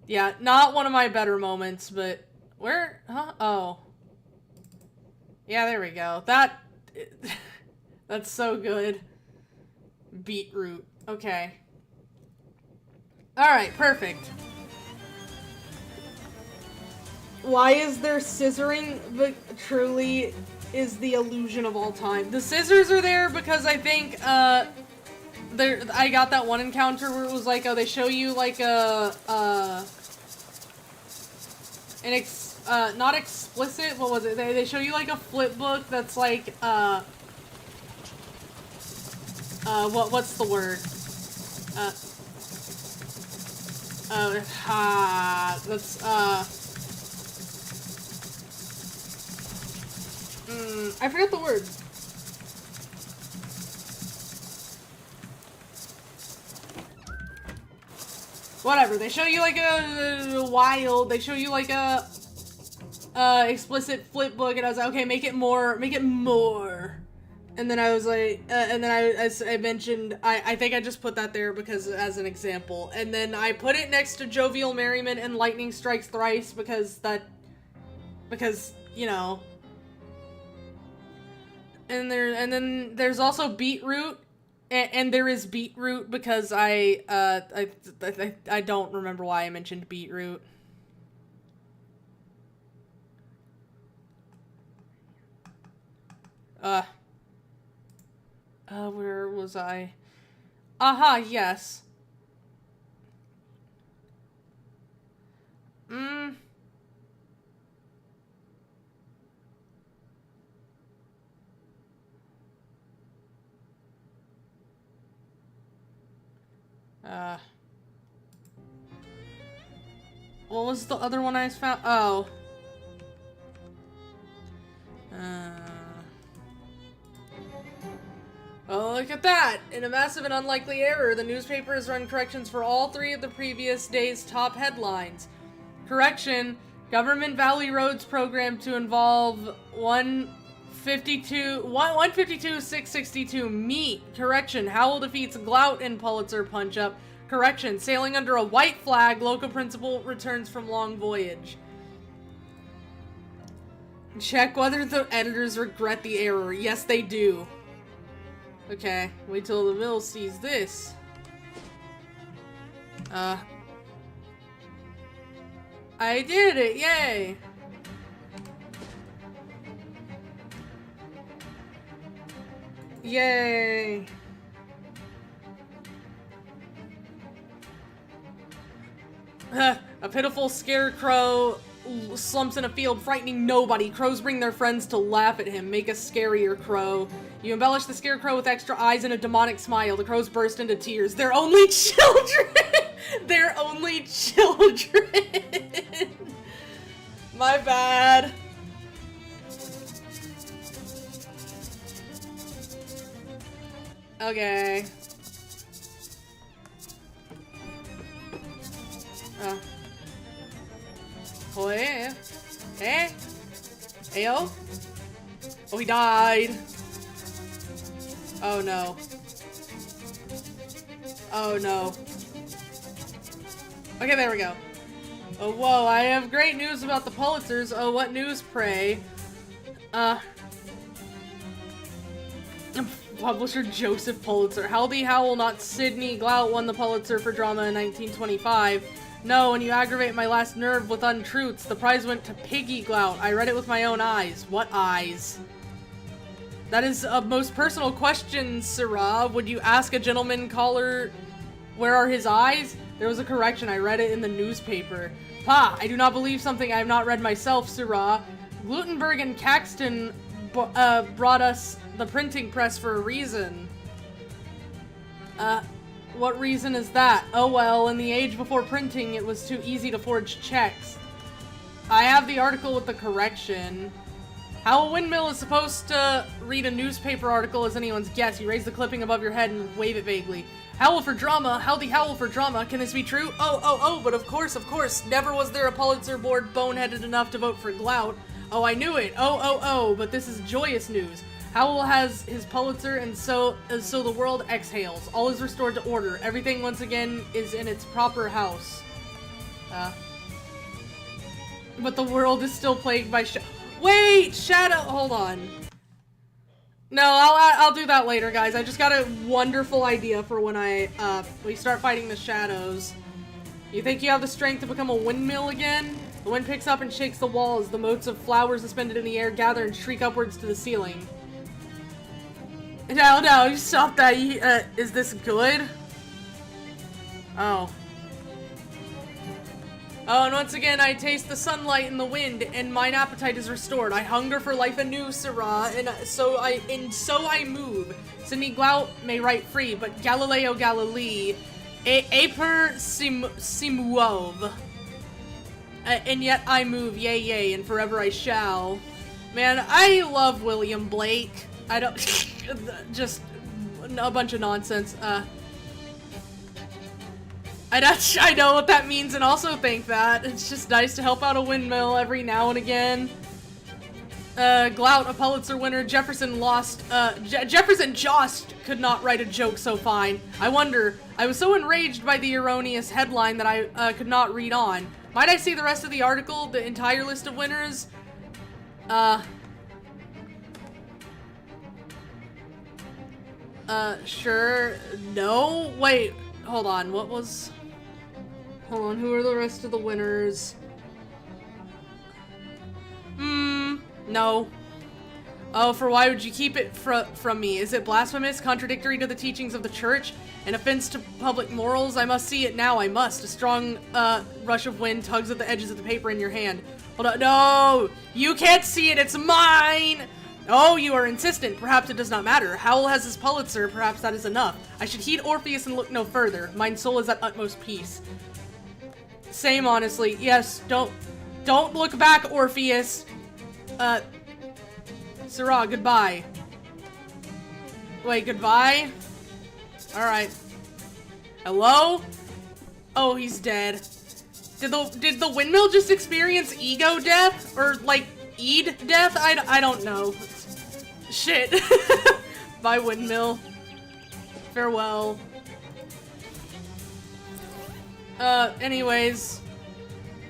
Yeah, not one of my better moments, but where? Huh? Oh. Yeah, there we go. That's so good. Beetroot. Okay. Alright, perfect. Why is there scissoring? But truly is the illusion of all time. The scissors are there because I think, I got that one encounter where it was like, oh, they show you like not explicit, what was it? They show you like a flip book that's like, what's the word? I forgot the word. Whatever, they show you like they show you like a, explicit flip book, and I was like, okay, make it more. And then I was like, as I mentioned, I think I just put that there because, as an example. And then I put it next to Jovial Merriment and Lightning Strikes Thrice because, you know. And then there's also beetroot, and there is beetroot because I don't remember why I mentioned beetroot. Where was I? Aha, yes. What was the other one I found? Oh. Oh, look at that! In a massive and unlikely error, the newspaper has run corrections for all 3 of the previous day's top headlines. Correction, Government Valley Roads program to involve 152-662 meat. Correction, Howell defeats Glout in Pulitzer punch-up. Correction, sailing under a white flag, local principal returns from long voyage. Check whether the editors regret the error. Yes, they do. Okay, wait till the mill sees this. I did it! Yay! Yay! A pitiful scarecrow slumps in a field, frightening nobody. Crows bring their friends to laugh at him. Make a scarier crow. You embellish the scarecrow with extra eyes and a demonic smile. The crows burst into tears. They're only children! They're only children! My bad. Okay. Hey. Eh? Ayo? Oh, he died. Oh, no. Oh, no. Okay, there we go. Oh, whoa, I have great news about the Pulitzers. Oh, what news, pray? Publisher Joseph Pulitzer. Howdy Howell, not Sidney Glout, won the Pulitzer for drama in 1925. No, and you aggravate my last nerve with untruths. The prize went to Piggy Glout. I read it with my own eyes. What eyes? That is a most personal question, Syrah. Would you ask a gentleman caller where are his eyes? There was a correction. I read it in the newspaper. Pa, I do not believe something I have not read myself, Syrah. Glutenberg and Caxton brought us the printing press for a reason. What reason is that? Oh well, in the age before printing, it was too easy to forge checks. I have the article with the correction. How a windmill is supposed to read a newspaper article is anyone's guess. You raise the clipping above your head and wave it vaguely. Howl for drama, howdy howl for drama, can this be true? Oh, but of course, never was there a Pulitzer board boneheaded enough to vote for Glout. Oh, I knew it, but this is joyous news. Howell has his Pulitzer, and so the world exhales. All is restored to order. Everything once again is in its proper house. But the world is still plagued by Wait! Shadow! Hold on. No, I'll do that later, guys. I just got a wonderful idea for when we start fighting the shadows. You think you have the strength to become a windmill again? The wind picks up and shakes the walls. The motes of flowers suspended in the air gather and shriek upwards to the ceiling. No, you stop that. Is this good? Oh. Oh, and once again, I taste the sunlight and the wind, and mine appetite is restored. I hunger for life anew, Syrah, and so I move. Sidney Glout may write free, but Galileo Galilei, aper simuove. And yet I move, yay, and forever I shall. Man, I love William Blake. I don't, just a bunch of nonsense. I know what that means and also think that. It's just nice to help out a windmill every now and again. Glout, a Pulitzer winner. Jefferson Jost could not write a joke so fine. I wonder, I was so enraged by the erroneous headline that I could not read on. Might I see the rest of the article, the entire list of winners? Sure. No? Wait, hold on, what was... Hold on, who are the rest of the winners? No. Oh, for why would you keep it from me? Is it blasphemous, contradictory to the teachings of the church, an offense to public morals? I must see it now, I must. A strong, rush of wind tugs at the edges of the paper in your hand. Hold on, no! You can't see it, it's mine! Oh, you are insistent. Perhaps it does not matter. Howell has his Pulitzer, perhaps that is enough. I should heed Orpheus and look no further. Mine soul is at utmost peace. Same, honestly. Yes, don't look back, Orpheus. Syrah, goodbye. Wait, goodbye? Alright. Hello? Oh, he's dead. Did the windmill just experience ego death? Or, like, Eid death? I don't know. Shit. Bye, windmill. Farewell. Anyways,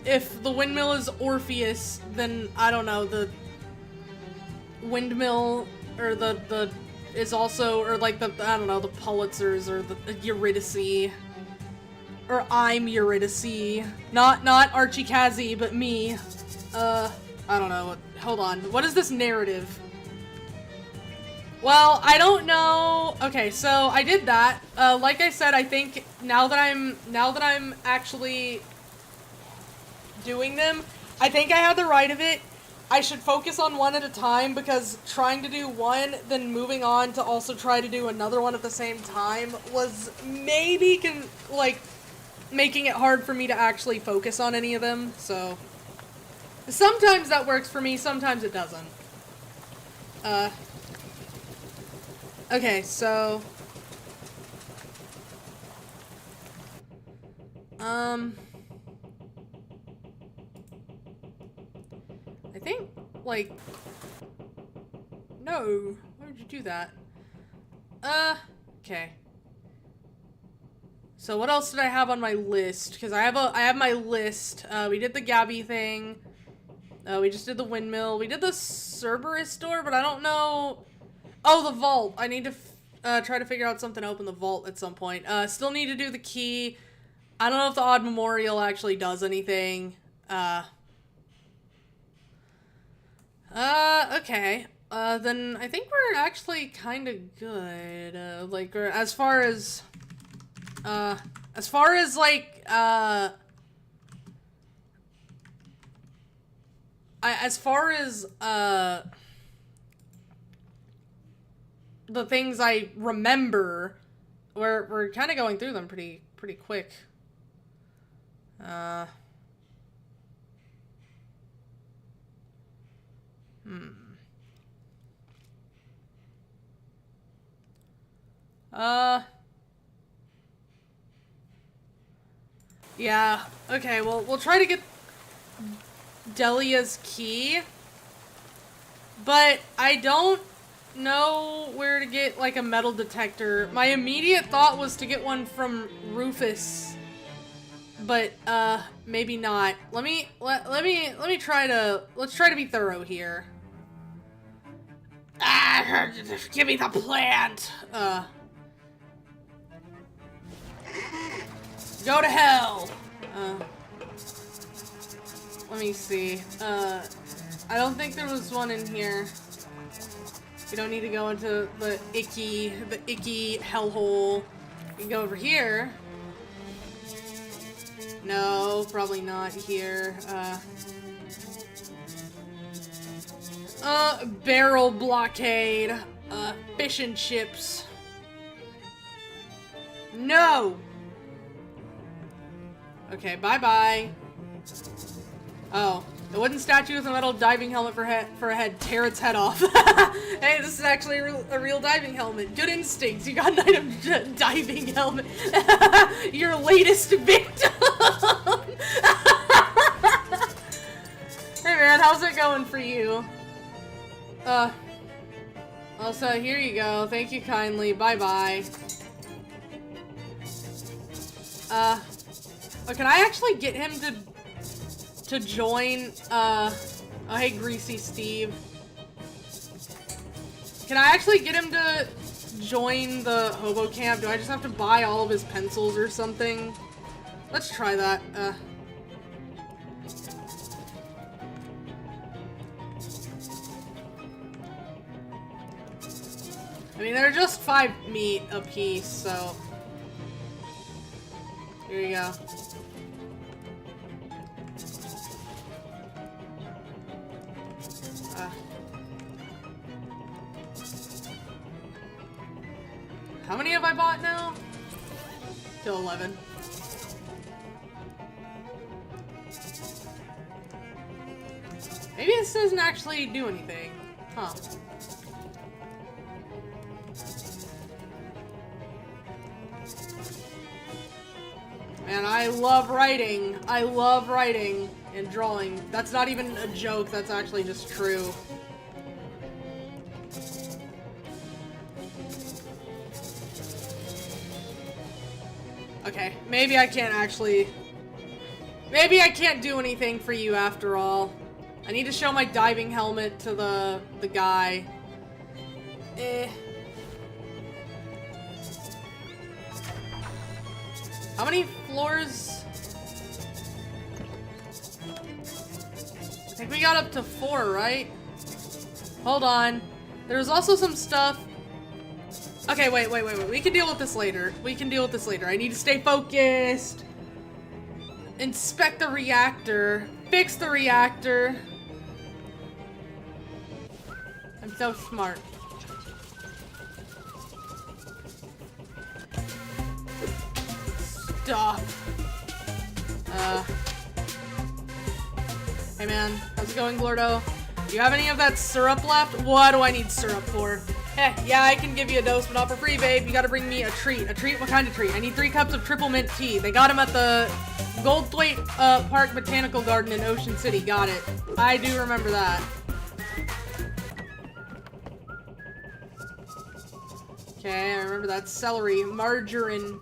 if the windmill is Orpheus, then I don't know, the windmill, or the is also, or like the, I don't know, the Pulitzers, or the Eurydice, or I'm Eurydice, not Archie Kazzie, but me. I don't know, hold on, what is this narrative? Well, I don't know. Okay, so I did that. Like I said, I think now that I'm actually doing them, I think I have the right of it. I should focus on one at a time, because trying to do one, then moving on to also try to do another one at the same time was maybe making it hard for me to actually focus on any of them. So sometimes that works for me, sometimes it doesn't. Okay, so... I think, like... No! Why would you do that? Okay. So what else did I have on my list? Because I have my list. We did the Gabby thing. We just did the windmill. We did the Cerberus door, but I don't know... Oh, the vault. I need to try to figure out something to open the vault at some point. Still need to do the key. I don't know if the odd memorial actually does anything. Okay. Then I think we're actually kind of good. Like, as far as like, as far as, the things I remember, we're kind of going through them pretty quick. Yeah, okay, well, we'll try to get Delia's key, but I don't know where to get, like, a metal detector. My immediate thought was to get one from Rufus, but, maybe not. Let's try to be thorough here. Ah, give me the plant! Go to hell! Let me see. I don't think there was one in here. We don't need to go into the icky hellhole. We can go over here. No, probably not here. Barrel blockade. Fish and chips. No! Okay, bye-bye. Oh, the wooden statue with a metal diving helmet for a head. Tear its head off. Hey, this is actually a real diving helmet. Good instincts. You got an item diving helmet. Your latest victim. Hey man, how's it going for you? Also, here you go. Thank you kindly. Bye-bye. Oh, can I actually get him to join, oh hey Greasy Steve. Can I actually get him to join the hobo camp? Do I just have to buy all of his pencils or something? Let's try that. I mean, they're just 5 meat a piece, so... Here you go. How many have I bought now? Till 11. Maybe this doesn't actually do anything. Huh. Man, I love writing. I love writing and drawing. That's not even a joke, that's actually just true. Okay, maybe I can't actually... Maybe I can't do anything for you after all. I need to show my diving helmet to the guy. How many floors? I think we got up to 4, right? Hold on. There's also some stuff. Okay, wait. We can deal with this later. I need to stay focused. Inspect the reactor. Fix the reactor. I'm so smart. Stop. Hey man, how's it going, Glordo? Do you have any of that syrup left? What do I need syrup for? Eh, yeah, I can give you a dose, but not for free, babe. You gotta bring me a treat. A treat? What kind of treat? I need 3 cups of triple mint tea. They got them at the Goldthwait Park Botanical Garden in Ocean City. Got it. I do remember that. Okay, I remember that. Celery. Margarine.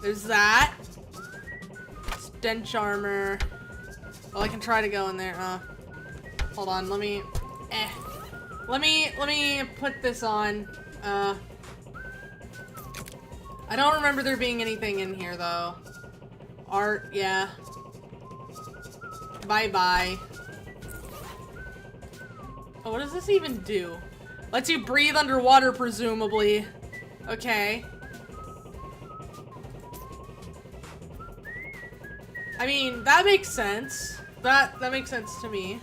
There's that. Stench armor. Well, I can try to go in there. Hold on, let me Let me put this on. I don't remember there being anything in here, though. Art, yeah. Bye-bye. Oh, what does this even do? Lets you breathe underwater, presumably. Okay. I mean, that makes sense. That makes sense to me.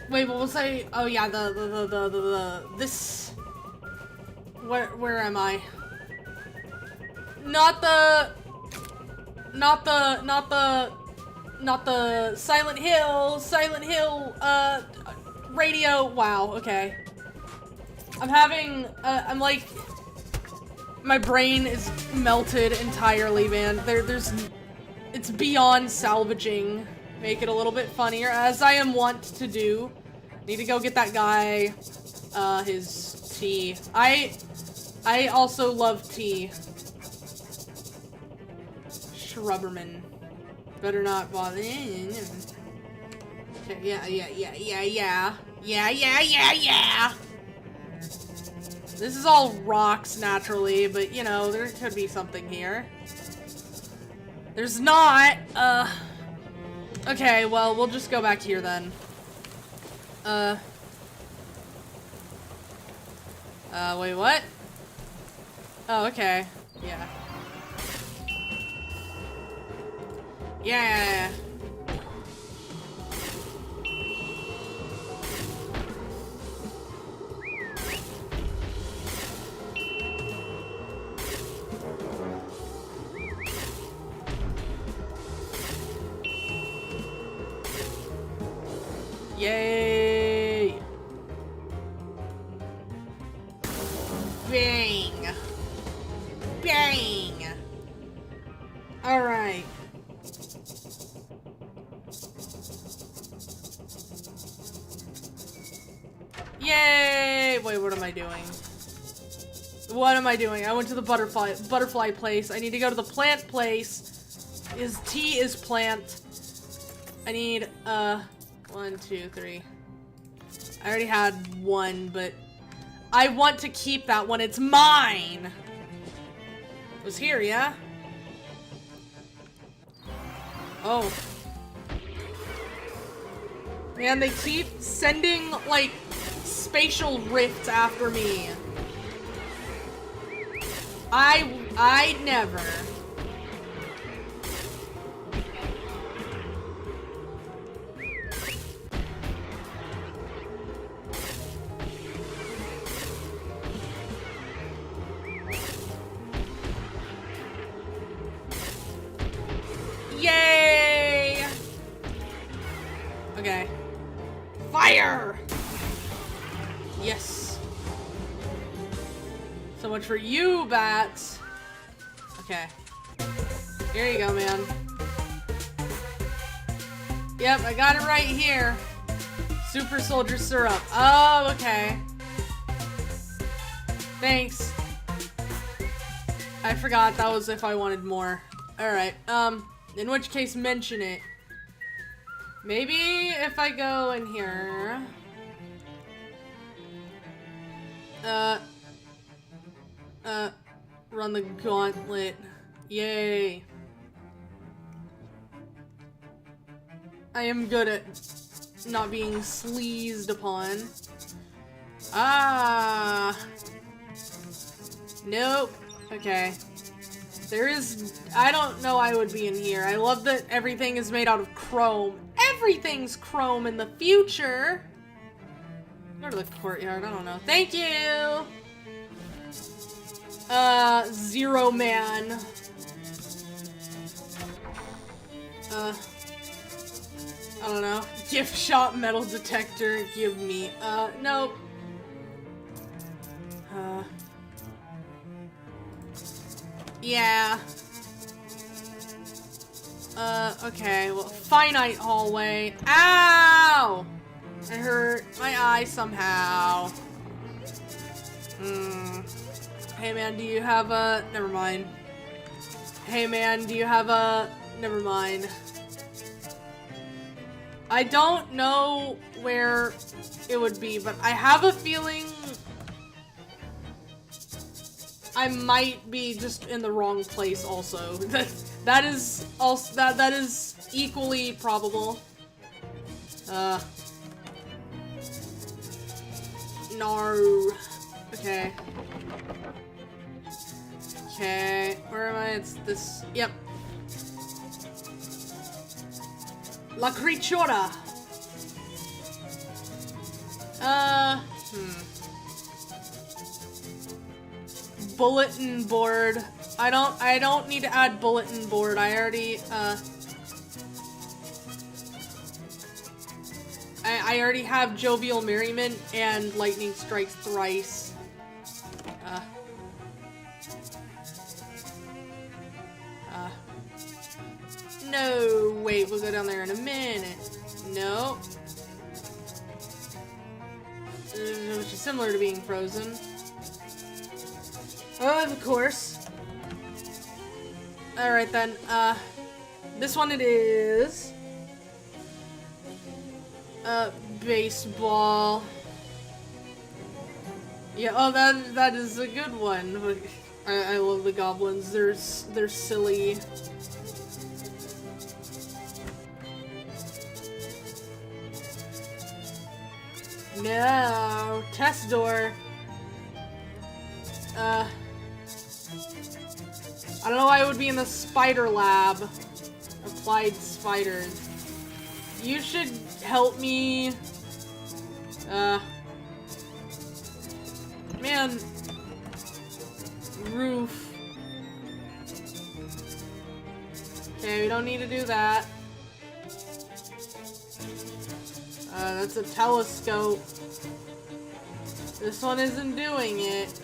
Wait, what was I? Oh yeah, this. Where am I? Not the Silent Hill, radio. Wow, okay. I'm having, I'm like, my brain is melted entirely, man. It's beyond salvaging. Make it a little bit funnier, as I am wont to do. Need to go get that guy, his tea. I also love tea. Shrubberman. Better not bother. Yeah. This is all rocks, naturally, but, you know, there could be something here. There's not, okay, well, we'll just go back here then. Wait, what? Oh, okay. Yeah. Yeah. Yay! Bang! Bang! Alright. Yay! Wait, what am I doing? What am I doing? I went to the butterfly place. I need to go to the plant place. Tea is plant. I need, 1, 2, 3. I already had one, but I want to keep that one. It's mine! It was here, yeah? Oh. Man, they keep sending, like, spatial rifts after me. I never. Yay! Okay. Fire! Yes. So much for you, bats. Okay. Here you go, man. Yep, I got it right here. Super Soldier Syrup. Oh, okay. Thanks. I forgot that was if I wanted more. Alright, in which case mention it. Maybe if I go in here. Run the gauntlet. Yay. I am good at not being sleazed upon. Ah. Nope. Okay. There is... I don't know I would be in here. I love that everything is made out of chrome. Everything's chrome in the future! Go to the courtyard, I don't know. Thank you! Zero Man. I don't know. Gift shop metal detector, give me. Nope. Yeah. Okay, well, finite hallway. Ow! I hurt my eye somehow. Hey man, do you have a... Never mind. Hey man, do you have a never mind. I don't know where it would be, but I have a feeling I might be just in the wrong place also. That is also that is equally probable. No. Okay. Okay, where am I? It's this. Yep. La Criatura. Bulletin board. I don't need to add bulletin board. I already, I already have Jovial Merriment and Lightning Strikes Thrice. No, wait, we'll go down there in a minute. No. Which is similar to being frozen. Of course. Alright then, this one it is. Baseball. Yeah, oh, that is a good one. I love the goblins. They're silly. No, test door. I don't know why it would be in the spider lab. Applied spiders. You should help me. Man. Roof. Okay, we don't need to do that. That's a telescope. This one isn't doing it.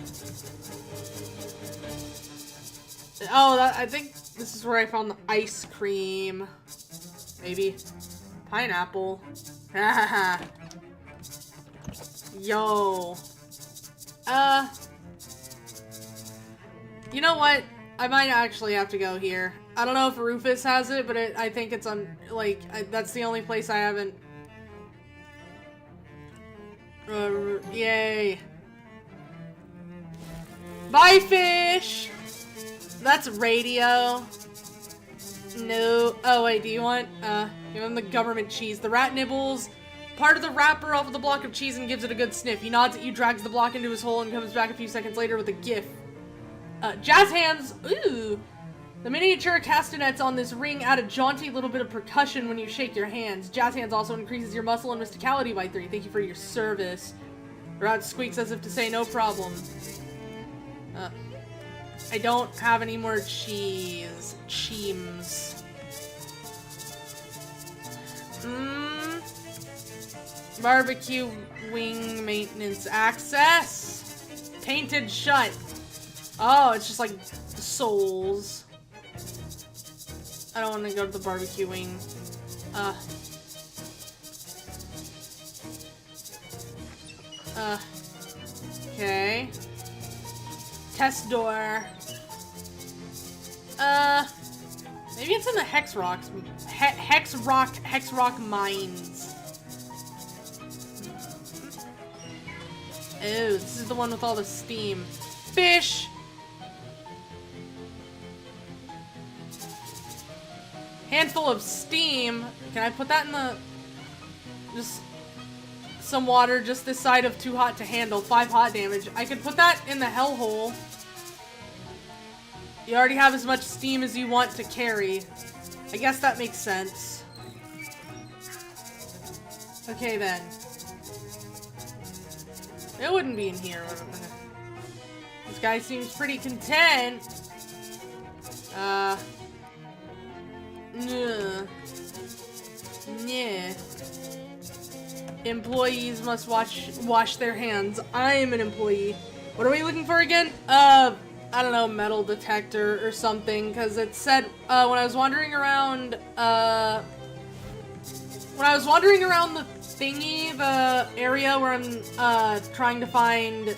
Oh, I think this is where I found the ice cream. Maybe. Pineapple. Yo. You know what? I might actually have to go here. I don't know if Rufus has it, but I think it's on, like, that's the only place I haven't. Yay. Bye, fish! That's radio. No. Oh, wait, do you want, give him the government cheese. The rat nibbles part of the wrapper off of the block of cheese and gives it a good sniff. He nods at you, drags the block into his hole, and comes back a few seconds later with a gift. Jazz hands. Ooh. The miniature castanets on this ring add a jaunty little bit of percussion when you shake your hands. Jazz hands also increases your muscle and mysticality by 3. Thank you for your service. The rat squeaks as if to say no problem. I don't have any more cheese. Cheems. Barbecue wing maintenance access. Painted shut. Oh, it's just like souls. I don't want to go to the barbecue wing. Okay. Test door. Maybe it's in the Hex Rocks. Hex Rock Mines. Oh, this is the one with all the steam. Fish! Handful of steam. Can I put that in the... Just... Some water just this side of too hot to handle. 5 hot damage. I could put that in the hellhole. You already have as much steam as you want to carry. I guess that makes sense. Okay then. It wouldn't be in here. This guy seems pretty content. Yeah. Employees must wash their hands. I am an employee. What are we looking for again? I don't know, metal detector or something, because it said, when I was wandering around, the thingy, the area where I'm, trying to find,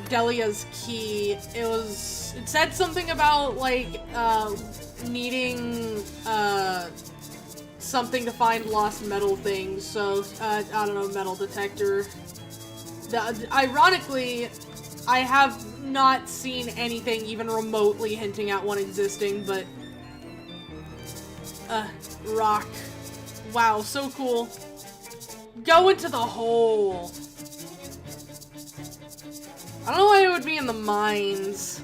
Delia's key. It said something about, like, needing, something to find lost metal things, so, I don't know, metal detector. Ironically, I have not seen anything even remotely hinting at one existing, but, rock. Wow, so cool. Go into the hole. I don't know why it would be in the mines.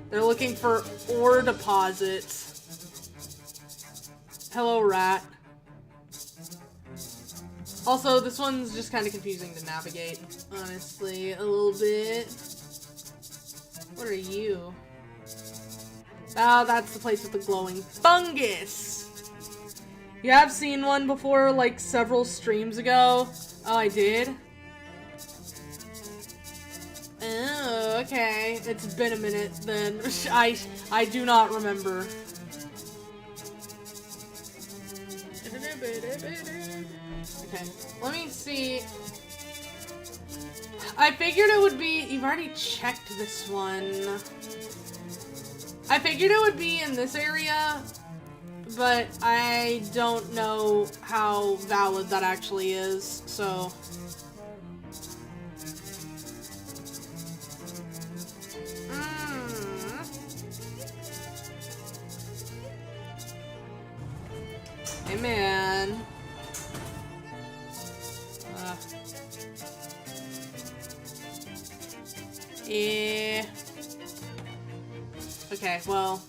They're looking for ore deposits. Hello, rat. Also, this one's just kind of confusing to navigate, honestly, a little bit. What are you? Oh, that's the place with the glowing fungus. You have seen one before, like, several streams ago. Oh, I did? Oh, okay. It's been a minute, then. I do not remember. Okay, let me see. I figured it would be... You've already checked this one. I figured it would be in this area, but I don't know how valid that actually is, so... Hey, man. Yeah. Okay, well.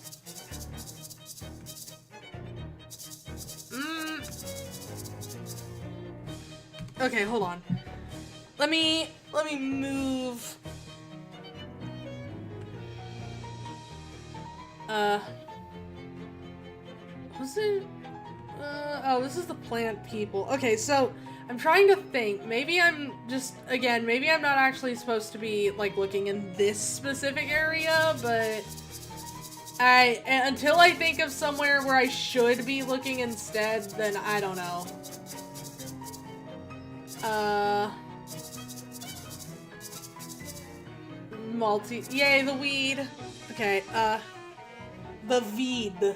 Okay, hold on. Let me move. Was it? Oh, this is the plant people. Okay, so I'm trying to think. Maybe I'm just, again, maybe I'm not actually supposed to be, like, looking in this specific area, but until I think of somewhere where I should be looking instead, then I don't know. Yay, the weed. Okay, the weed.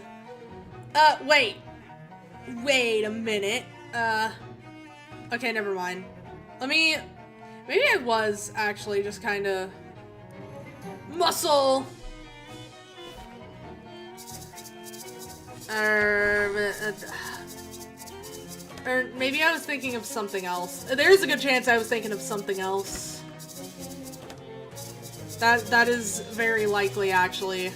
Wait a minute. Okay, never mind. Maybe I was actually just kind of muscle. Or maybe I was thinking of something else. There's a good chance I was thinking of something else. That is very likely, actually.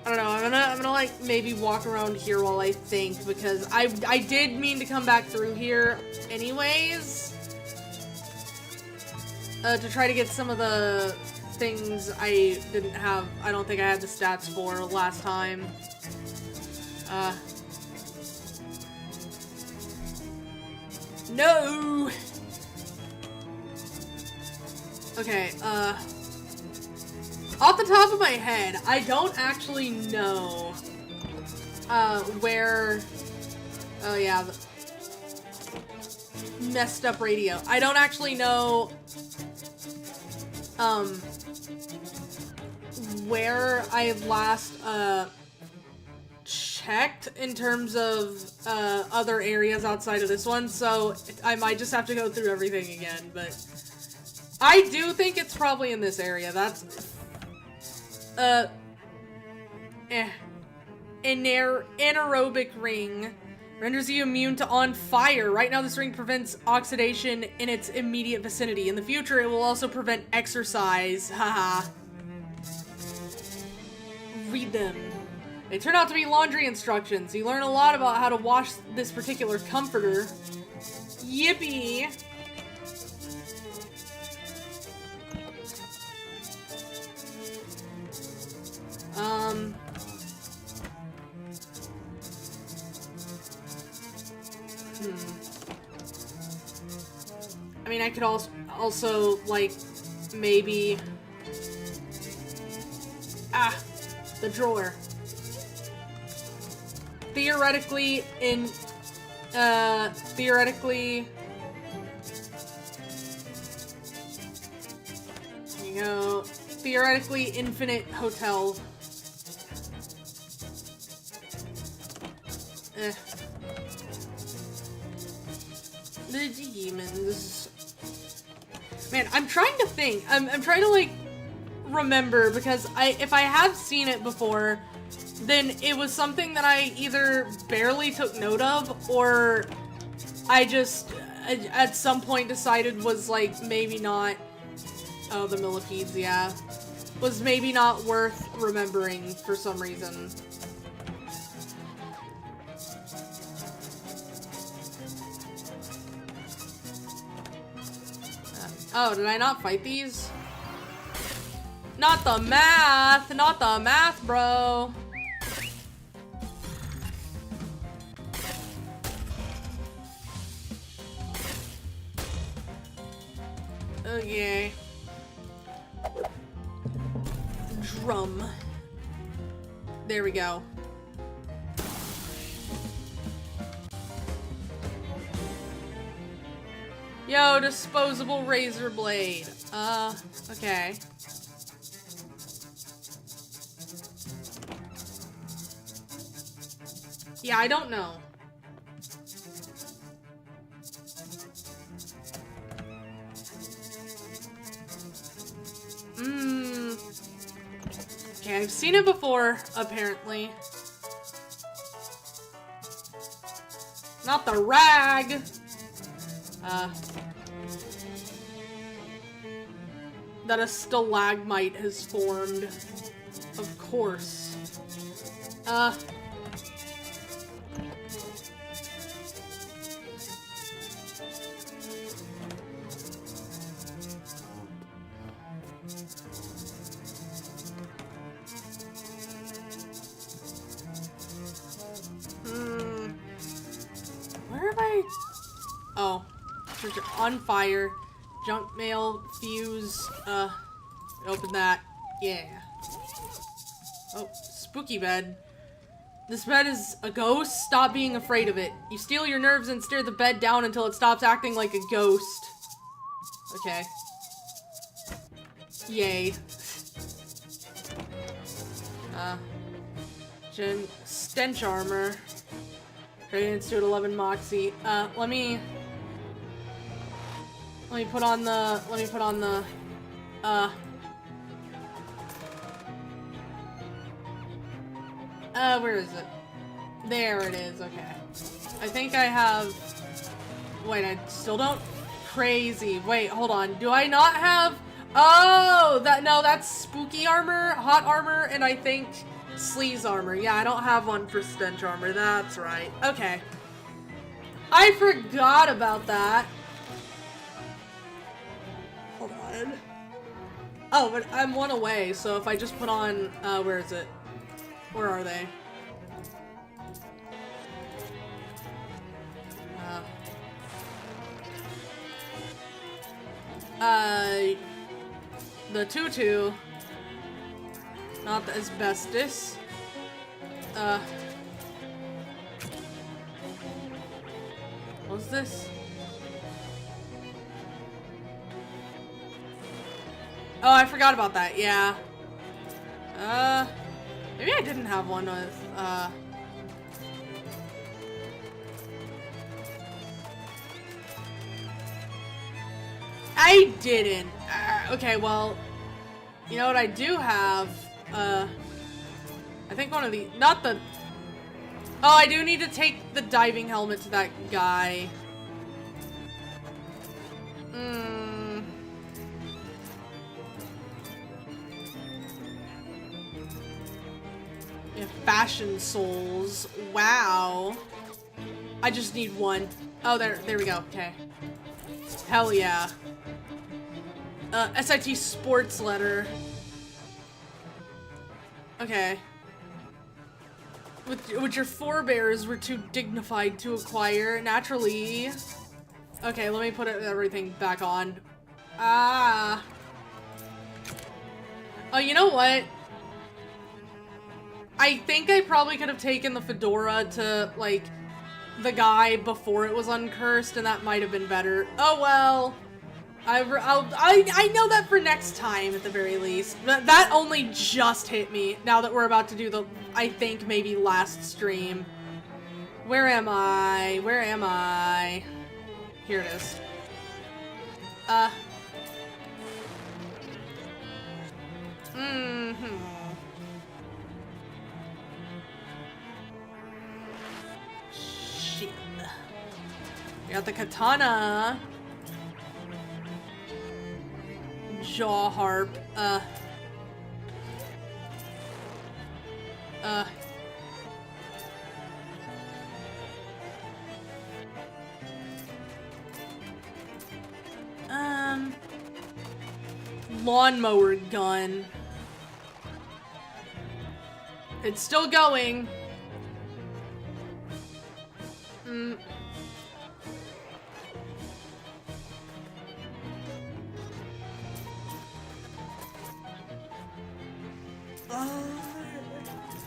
I don't know, I'm gonna like maybe walk around here while I think, because I did mean to come back through here anyways. To try to get some of the things I didn't have, I don't think I had the stats for last time. No! Okay, off the top of my head, I don't actually know, where, oh yeah, messed up radio. I don't actually know, where I last, checked in terms of, other areas outside of this one, so I might just have to go through everything again, but I do think it's probably in this area. That's, anaerobic ring renders you immune to on fire. Right now, this ring prevents oxidation in its immediate vicinity. In the future, it will also prevent exercise. Haha. Read them. They turn out to be laundry instructions. You learn a lot about how to wash this particular comforter. Yippee! I mean, I could also, like, maybe... the drawer. Theoretically, you go. Theoretically infinite hotel. The demons. Man, I'm trying to think. I'm trying to, like, remember, because if I have seen it before, then it was something that I either barely took note of, or I just at some point decided was, like, maybe not. Oh, the millipedes, yeah. Was maybe not worth remembering for some reason. Oh, did I not fight these? Not the math! Not the math, bro! Okay. Drum. There we go. Yo, disposable razor blade. Okay. Yeah, I don't know. Okay, I've seen it before, apparently. Not the rag! That a stalagmite has formed. Of course. Where have I... Oh. On fire. Junk mail. Fuse. Open that. Yeah. Oh, spooky bed. This bed is a ghost? Stop being afraid of it. You steel your nerves and stare the bed down until it stops acting like a ghost. Okay. Yay. Stench armor. Radiant Suit 11 Moxie. Let me put on the, where is it? There it is, okay. I think I have, wait, I still don't, crazy, wait, hold on, do I not have, oh, no, that's spooky armor, hot armor, and I think sleaze armor. Yeah, I don't have one for stench armor, that's right. Okay. I forgot about that. Hold on. Oh, but I'm one away, so if I just put on, where is it? Where are they? The tutu. Not the asbestos. What's this? Oh, I forgot about that, yeah. Maybe I didn't have one with, I didn't. Okay, well, you know what I do have? I think one of the, not the, oh, I do need to take the diving helmet to that guy. Yeah, fashion souls. Wow. I just need one. Oh, there we go. Okay. Hell yeah. SIT sports letter. Okay. Which your forebears were too dignified to acquire, naturally. Okay, let me put everything back on. Ah. Oh, you know what? I think I probably could have taken the fedora to, like, the guy before it was uncursed, and that might have been better. Oh well. I know that for next time at the very least. That only just hit me now that we're about to do the, I think, maybe last stream. Where am I? Where am I? Here it is. Shit. We got the katana. Jaw harp. Lawnmower gun. It's still going.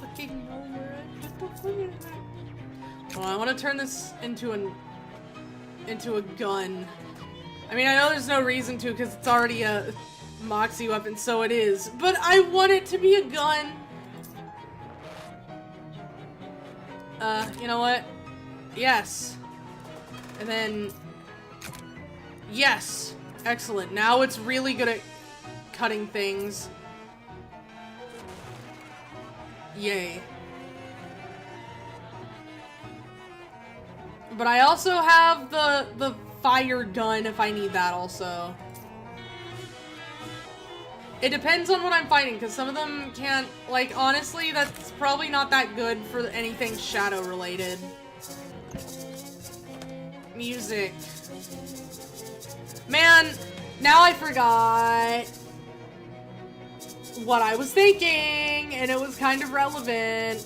Fucking know where I put the fucking... Well, I want to turn this into a gun. I mean, I know there's no reason to because it's already a Moxie weapon, so it is. But I want it to be a gun. You know what? Yes. And then... Yes! Excellent. Now it's really good at cutting things. Yay. But I also have the fire gun if I need that also. It depends on what I'm fighting, because some of them can't, like, honestly, that's probably not that good for anything shadow related. Music. Man, now I forgot what I was thinking, and it was kind of relevant.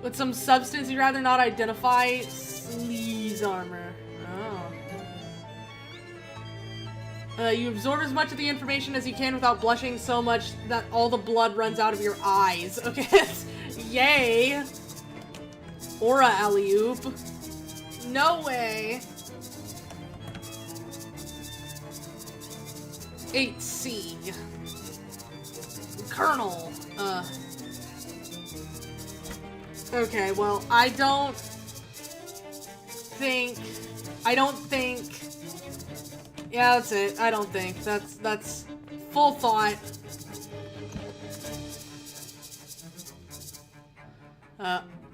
With some substance you'd rather not identify, sleaze armor. You absorb as much of the information as you can without blushing so much that all the blood runs out of your eyes. Okay, yay. Aura alley-oop. No way. 8C. Colonel. Okay, well, I don't think... Yeah, that's it. I don't think. That's full thought.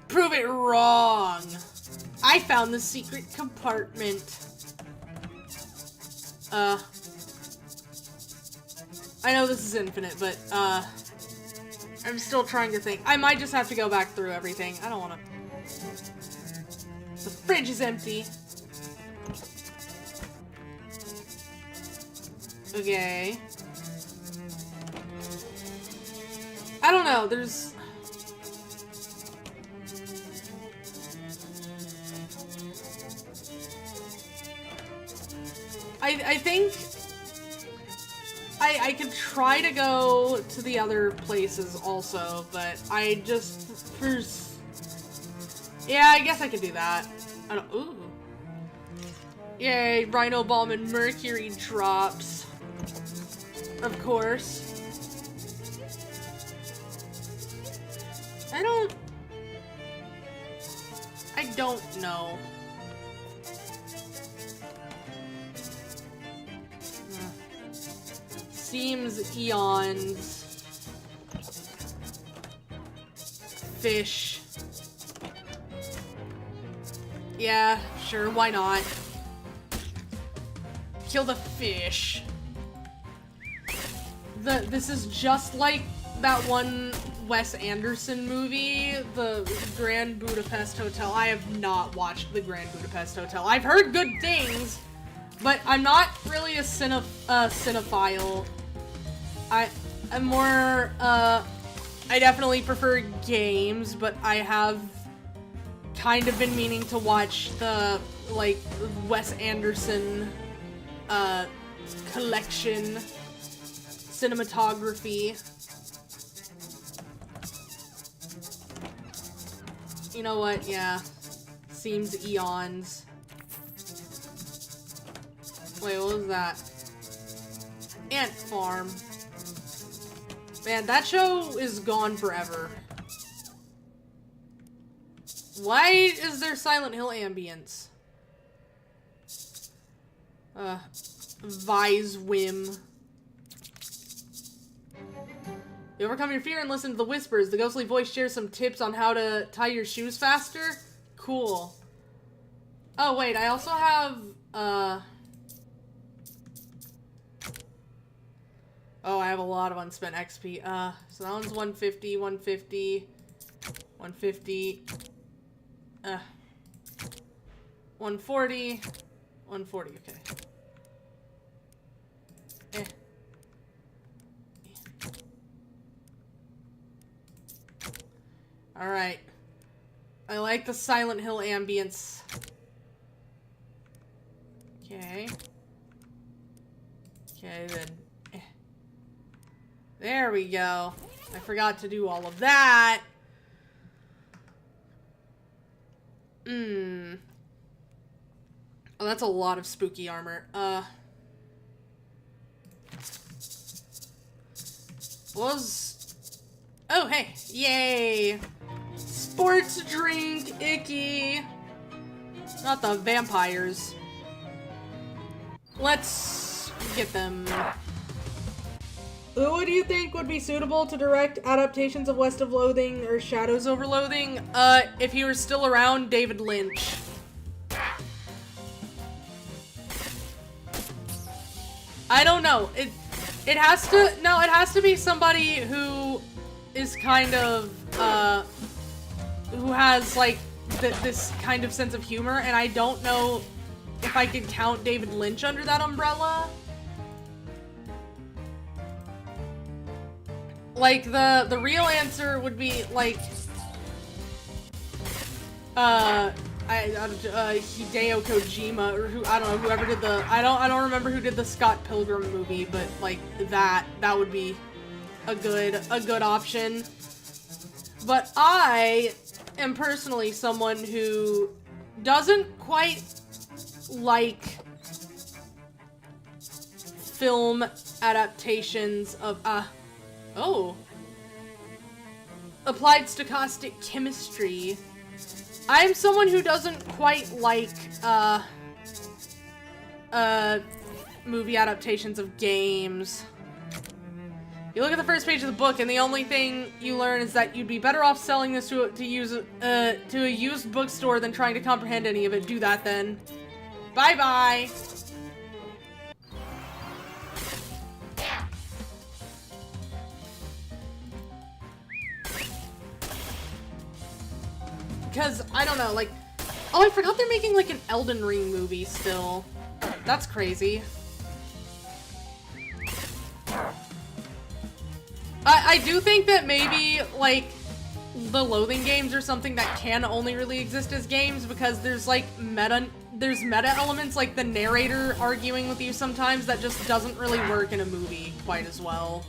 Prove it wrong. I found the secret compartment. I know this is infinite, but, I'm still trying to think. I might just have to go back through everything. I don't wanna... The fridge is empty. Okay. I don't know, there's... I think... I could try to go to the other places also, but I just... Yeah, I guess I could do that. I don't... Ooh. Yay, Rhino Balm and Mercury drops. Of course. I don't know. Seems eons. Fish. Yeah, sure, why not? Kill the fish. This is just like that one Wes Anderson movie, the Grand Budapest Hotel. I have not watched the Grand Budapest Hotel. I've heard good things, but I'm not really a cinephile. I'm more, I definitely prefer games, but I have kind of been meaning to watch the, like, Wes Anderson, collection, cinematography. You know what? Yeah. Seems eons. Wait, what was that? Ant Farm. Man, that show is gone forever. Why is there Silent Hill ambience? Viswim. You overcome your fear and listen to the whispers. The ghostly voice shares some tips on how to tie your shoes faster. Cool. Oh, wait, I also have, oh, I have a lot of unspent XP. So that one's 150, 150, 150, 140, 140, okay. Alright. I like the Silent Hill ambience. Okay. Okay, then. There we go. I forgot to do all of that. Oh, that's a lot of spooky armor. Oh, hey. Yay. Sports drink. Icky. Not the vampires. Let's get them. Who do you think would be suitable to direct adaptations of West of Loathing or Shadows over Loathing? If he were still around, David Lynch. I don't know. It has to be somebody who is kind of, who has, like, this kind of sense of humor, and I don't know if I could count David Lynch under that umbrella. Like, the real answer would be, like, Hideo Kojima, or who, I don't know, whoever did the, I don't remember who did the Scott Pilgrim movie, but, like, that would be a good option. But I am personally someone who doesn't quite like film adaptations of, applied stochastic chemistry. I'm someone who doesn't quite like, movie adaptations of games. You look at the first page of the book, and the only thing you learn is that you'd be better off selling this to a used bookstore than trying to comprehend any of it. Do that then. Bye-bye! Because, I don't know, like... Oh, I forgot they're making, like, an Elden Ring movie still. That's crazy. I do think that maybe, like, the Loathing games are something that can only really exist as games because there's, like, meta elements, like the narrator arguing with you sometimes that just doesn't really work in a movie quite as well.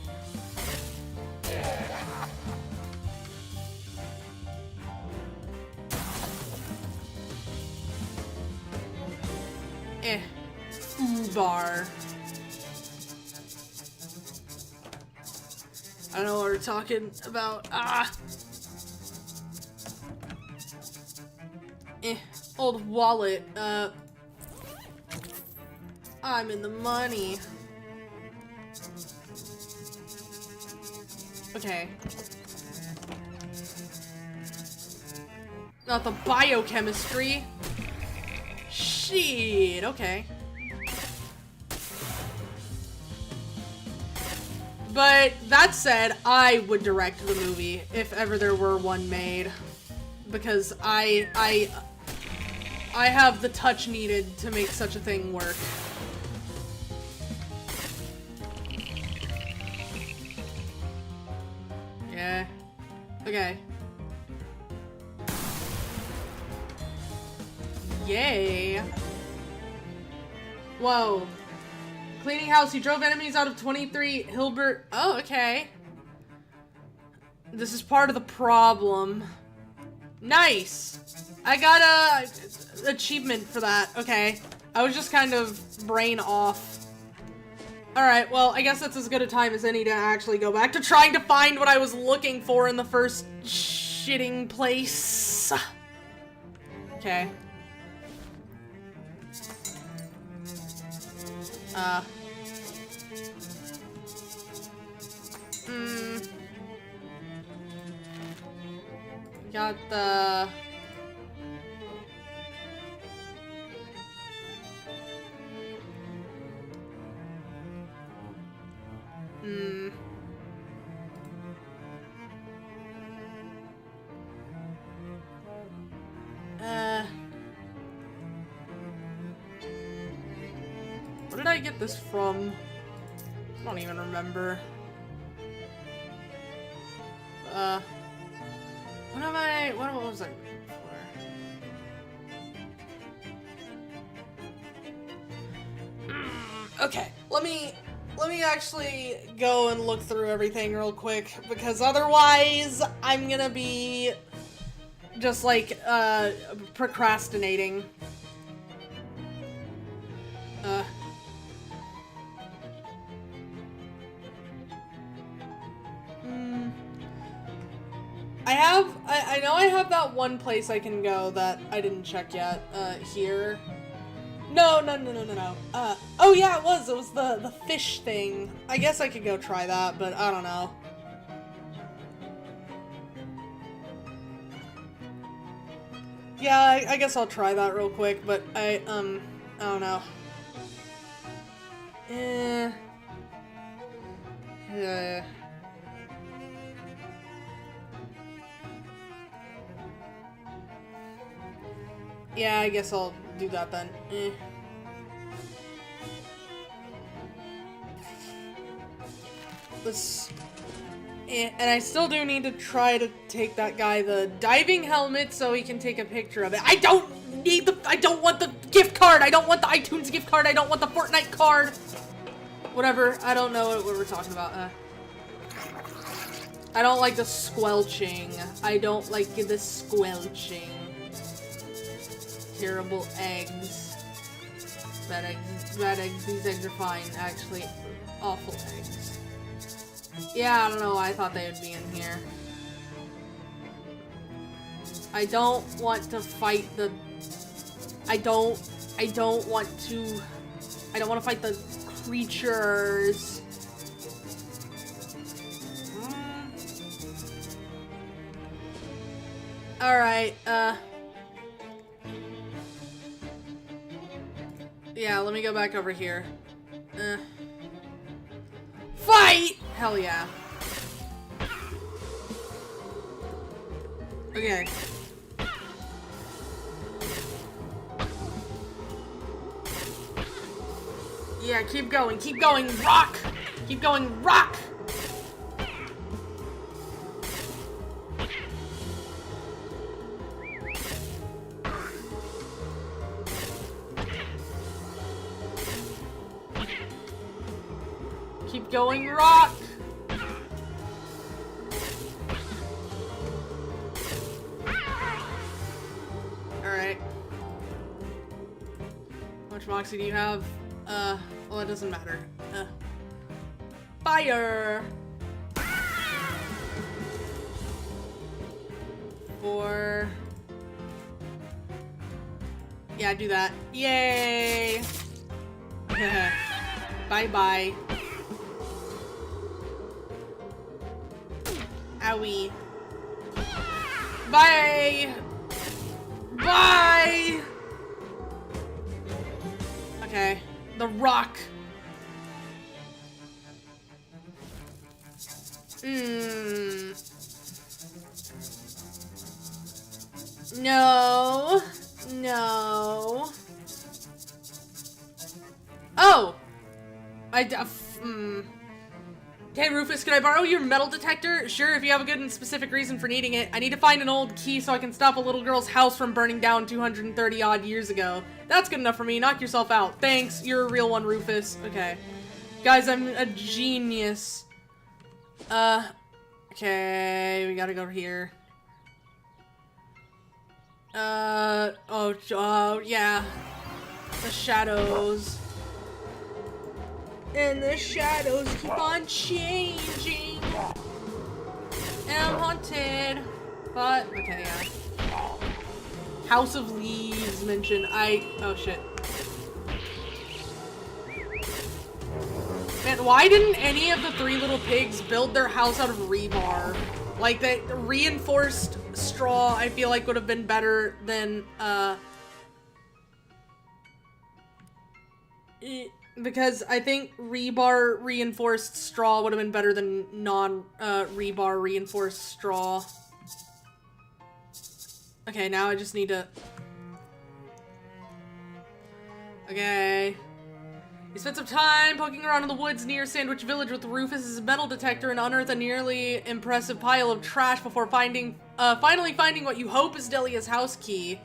Bar. I don't know what we're talking about. Old wallet. I'm in the money. Okay. Not the biochemistry. Shit, okay. But that said, I would direct the movie if ever there were one made, because I have the touch needed to make such a thing work. Yeah. Okay. Yay. Whoa. Cleaning house, you drove enemies out of 23 Hilbert. Oh, okay. This is part of the problem. Nice. I got a achievement for that. Okay. I was just kind of brain off. Alright, well, I guess that's as good a time as any to actually go back to trying to find what I was looking for in the first shitting place. Okay. Got the... Where did I get this from? I don't even remember. What was I looking for? Okay, let me actually go and look through everything real quick, because otherwise I'm gonna be just like procrastinating. I know I have that one place I can go that I didn't check yet, here. No. Oh yeah, it was the fish thing. I guess I could go try that, but I don't know. Yeah, I guess I'll try that real quick, but I don't know. Yeah. Yeah, I guess I'll do that then. And I still do need to try to take that guy the diving helmet so he can take a picture of it. I don't want the gift card! I don't want the iTunes gift card! I don't want the Fortnite card! Whatever, I don't know what we're talking about. I don't like the squelching. I don't like the squelching. Terrible eggs. Bad eggs. These eggs are fine, actually. Awful eggs. Yeah, I don't know why I thought they would be in here. I don't want to fight the... I don't want to fight the creatures. Alright, yeah, let me go back over here. Fight! Hell yeah. Okay. Yeah, keep going, rock! Keep going, rock! Keep going, rock! Alright. How much moxie do you have? Well, it doesn't matter. Fire! 4. Yeah, do that. Yay! Bye-bye. Owie. Bye! Bye! Okay. The rock. No. No. Oh! Hey Rufus, can I borrow your metal detector? Sure, if you have a good and specific reason for needing it. I need to find an old key so I can stop a little girl's house from burning down 230 odd years ago. That's good enough for me. Knock yourself out. Thanks. You're a real one, Rufus. Okay. Guys, I'm a genius. Okay, we gotta go over here. Yeah. The shadows. And the shadows keep on changing. And I'm haunted. But, okay, yeah. House of Leaves mentioned. Oh shit. Man, why didn't any of the Three Little Pigs build their house out of rebar? Like, that reinforced straw, I feel like would have been better than, because I think rebar reinforced straw would have been better than rebar reinforced straw. Okay, now I just need to... Okay. You spent some time poking around in the woods near Sandwich Village with Rufus's metal detector and unearthed a nearly impressive pile of trash before finally finding what you hope is Delia's house key.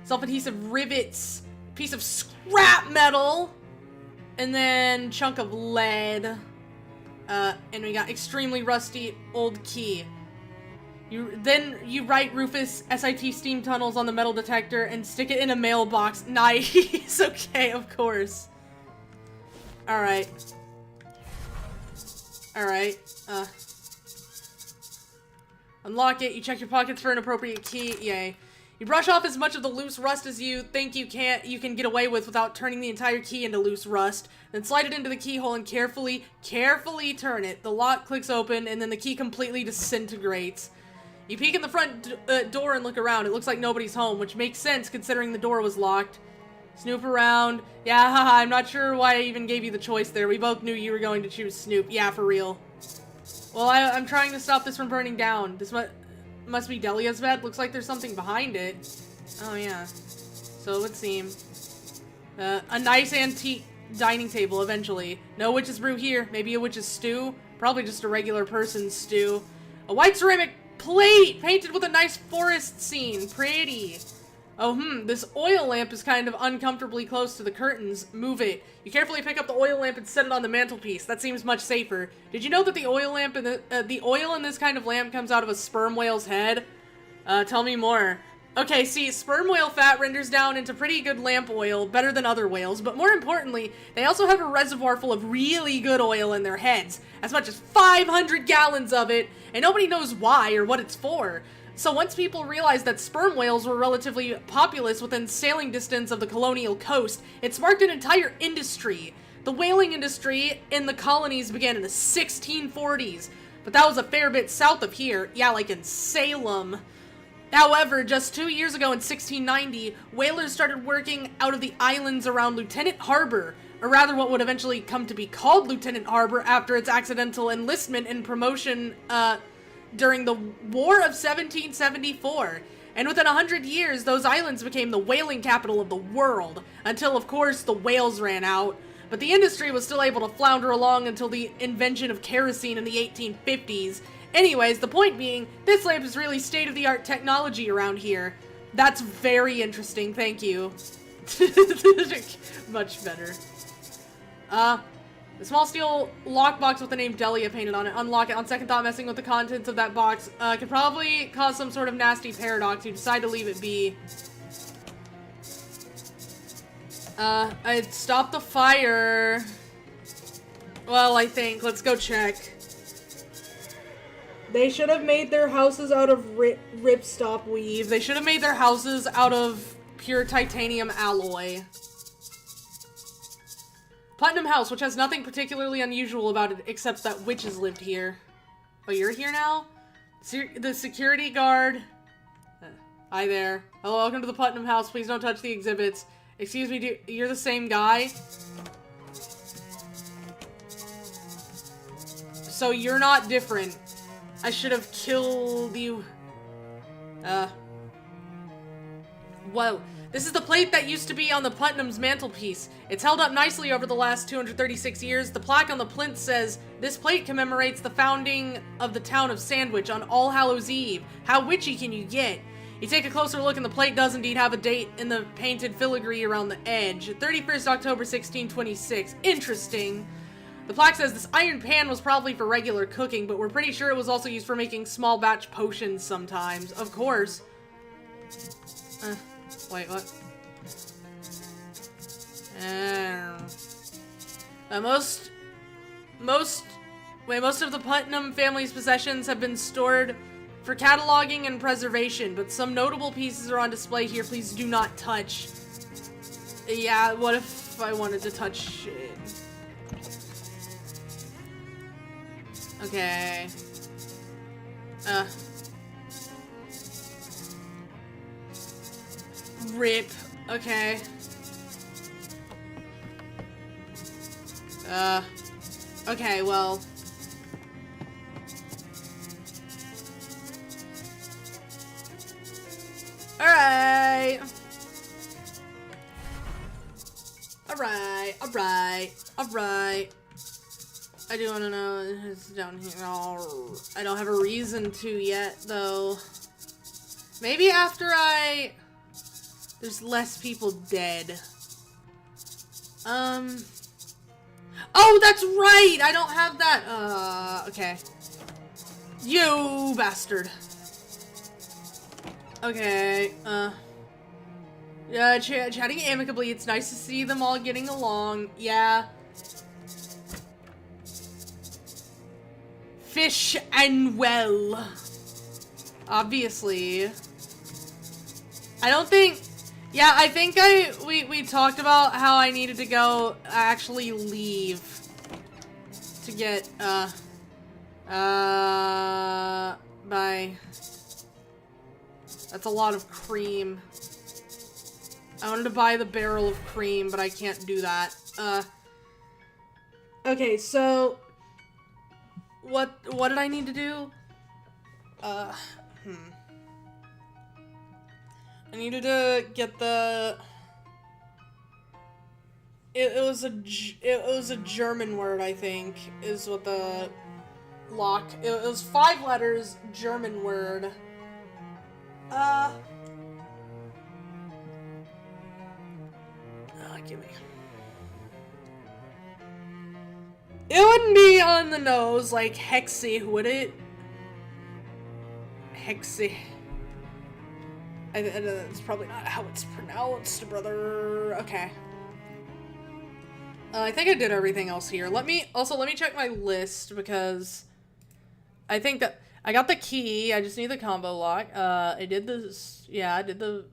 Self-adhesive rivets, piece of scrap metal, and then chunk of lead. And we got extremely rusty old key. Then you write Rufus SIT steam tunnels on the metal detector and stick it in a mailbox. Nice. Okay, of course. Alright. Alright. Unlock it. You check your pockets for an appropriate key. Yay. You brush off as much of the loose rust as you think you can get away with without turning the entire key into loose rust. Then slide it into the keyhole and carefully turn it. The lock clicks open and then the key completely disintegrates. You peek in the front door and look around. It looks like nobody's home, which makes sense considering the door was locked. Snoop around. Yeah, haha, I'm not sure why I even gave you the choice there. We both knew you were going to choose Snoop. Yeah, for real. Well, I'm trying to stop this from burning down. This must be Delia's bed. Looks like there's something behind it. Oh, yeah. So it would seem. A nice antique dining table, eventually. No witch's brew here. Maybe a witch's stew. Probably just a regular person's stew. A white ceramic plate painted with a nice forest scene. Pretty. Oh, this oil lamp is kind of uncomfortably close to the curtains. Move it. You carefully pick up the oil lamp and set it on the mantelpiece. That seems much safer. Did you know that the oil lamp in the oil in this kind of lamp comes out of a sperm whale's head? Tell me more. Okay, see, sperm whale fat renders down into pretty good lamp oil, better than other whales, but more importantly, they also have a reservoir full of really good oil in their heads, as much as 500 gallons of it, and nobody knows why or what it's for. So once people realized that sperm whales were relatively populous within sailing distance of the colonial coast, it sparked an entire industry. The whaling industry in the colonies began in the 1640s, but that was a fair bit south of here, yeah, like in Salem. However, just 2 years ago in 1690, whalers started working out of the islands around Lieutenant Harbor, or rather what would eventually come to be called Lieutenant Harbor after its accidental enlistment and promotion, during the War of 1774. And within 100 years, those islands became the whaling capital of the world, until of course the whales ran out. But the industry was still able to flounder along until the invention of kerosene in the 1850s. Anyways, the point being, this lamp is really state-of-the-art technology around here. That's very interesting, thank you. Much better. The small steel lockbox with the name Delia painted on it. Unlock it. On second thought, messing with the contents of that box could probably cause some sort of nasty paradox. You decide to leave it be. I'd stop the fire. Well, I think. Let's go check. They should have made their houses out of ripstop weave. They should have made their houses out of pure titanium alloy. Putnam House, which has nothing particularly unusual about it except that witches lived here. Oh, you're here now? The security guard. Hi there. Hello, welcome to the Putnam House. Please don't touch the exhibits. Excuse me, you're the same guy? So you're not different. I should have killed you. Whoa. This is the plate that used to be on the Putnam's mantelpiece. It's held up nicely over the last 236 years. The plaque on the plinth says, "This plate commemorates the founding of the town of Sandwich on All Hallows Eve. How witchy can you get?" You take a closer look and the plate does indeed have a date in the painted filigree around the edge. 31st October 1626. Interesting. The plaque says this iron pan was probably for regular cooking, but we're pretty sure it was also used for making small batch potions sometimes. Of course. Wait, what? Most of the Putnam family's possessions have been stored for cataloging and preservation, but some notable pieces are on display here. Please do not touch. Yeah, what if I wanted to touch it? Okay. Rip. Okay. Okay, well. Alright. Alright. I do want to know it's down here. Oh, I don't have a reason to yet, though. Maybe after there's less people dead. Oh, that's right! I don't have that. Okay. You bastard. Okay, yeah, chatting amicably. It's nice to see them all getting along. Yeah. Fish and well. Obviously. I don't think... Yeah, I think we talked about how I needed to go actually leave to get, bye. That's a lot of cream. I wanted to buy the barrel of cream, but I can't do that. Okay, so... What did I need to do? I needed to get the... It was a German word, I think, is what the lock... It was 5 letters, German word. Give me. It wouldn't be on the nose like hexy, would it? Hexy. That's probably not how it's pronounced, brother. Okay. I think I did everything else here. Let me check my list, because I think that I got the key. I just need the combo lock. I did this. Yeah, I did the...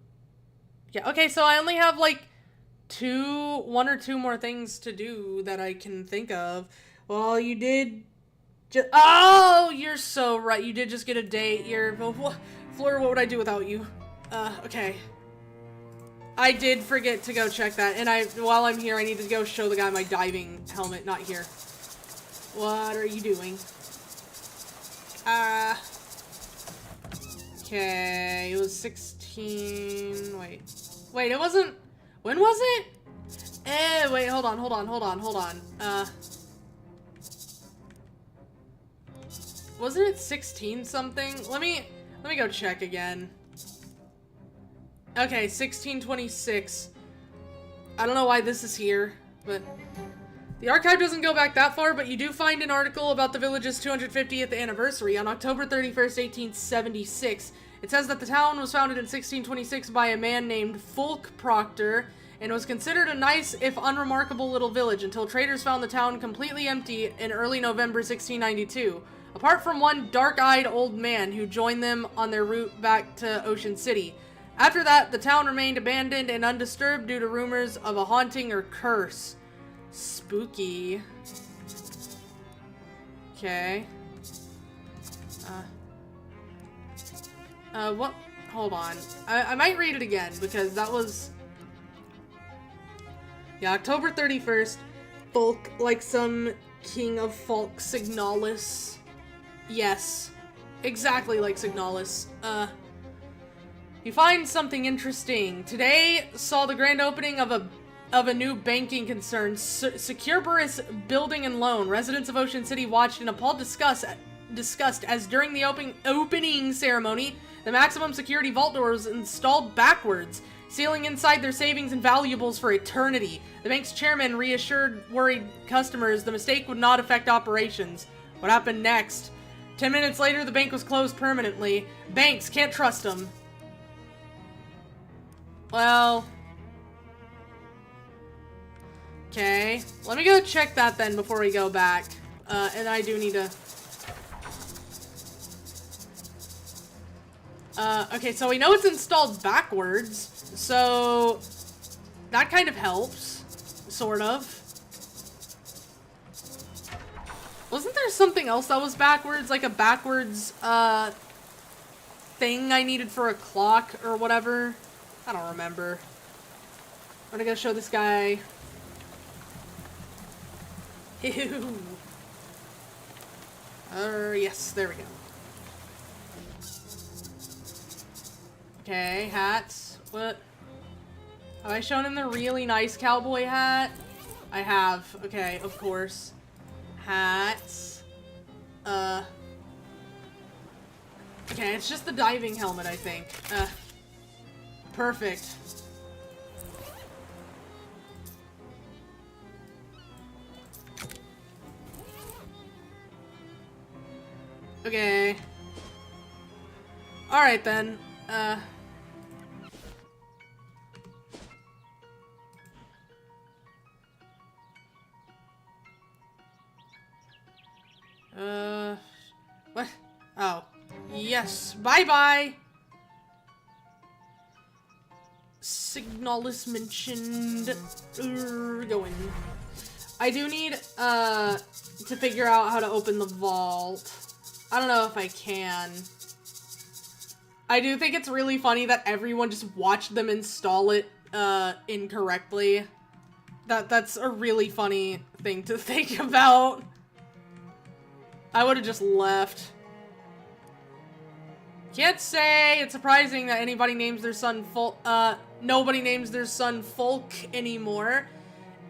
Yeah, okay, so I only have, like, 1 or 2 more things to do that I can think of. Well, you did just... Oh, you're so right. You did just get a date. Fleur, what would I do without you? Okay. I did forget to go check that, and while I'm here, I need to go show the guy my diving helmet. Not here. What are you doing? Okay, it was 16... Wait, it wasn't... When was it? Wait, hold on. Wasn't it 16 something? Let me go check again. Okay, 1626. I don't know why this is here, but the archive doesn't go back that far, but you do find an article about the village's 250th anniversary on October 31st, 1876. It says that the town was founded in 1626 by a man named Fulk Proctor, and was considered a nice, if unremarkable, little village until traders found the town completely empty in early November 1692. Apart from one dark-eyed old man who joined them on their route back to Ocean City. After that, the town remained abandoned and undisturbed due to rumors of a haunting or curse. Spooky. Okay. What? Hold on. I might read it again, because that was... Yeah, October 31st. Folk, like some king of folk, Signalis. Yes. Exactly like Signalis. You find something interesting. Today saw the grand opening of a new banking concern, Securiburus Building and Loan. Residents of Ocean City watched in appalled disgust as during the opening ceremony, the maximum security vault door was installed backwards, sealing inside their savings and valuables for eternity. The bank's chairman reassured worried customers the mistake would not affect operations. What happened next? 10 minutes later, the bank was closed permanently. Banks, can't trust them. Well... Okay, let me go check that then before we go back. And I do need to... okay, so we know it's installed backwards, so that kind of helps, sort of. Wasn't there something else that was backwards, like a backwards, thing I needed for a clock or whatever? I don't remember. I'm gonna show this guy. Ew. Yes, there we go. Okay, hats. What? Have I shown him the really nice cowboy hat? I have. Okay, of course. Hats. Okay, it's just the diving helmet, I think. Perfect. Okay. Alright then. What? Oh. Yes. Bye-bye! Signal is mentioned. Going. I do need, to figure out how to open the vault. I don't know if I can. I do think it's really funny that everyone just watched them install it, incorrectly. That's a really funny thing to think about. I would have just left. Can't say it's surprising that anybody names their son nobody names their son Folk anymore.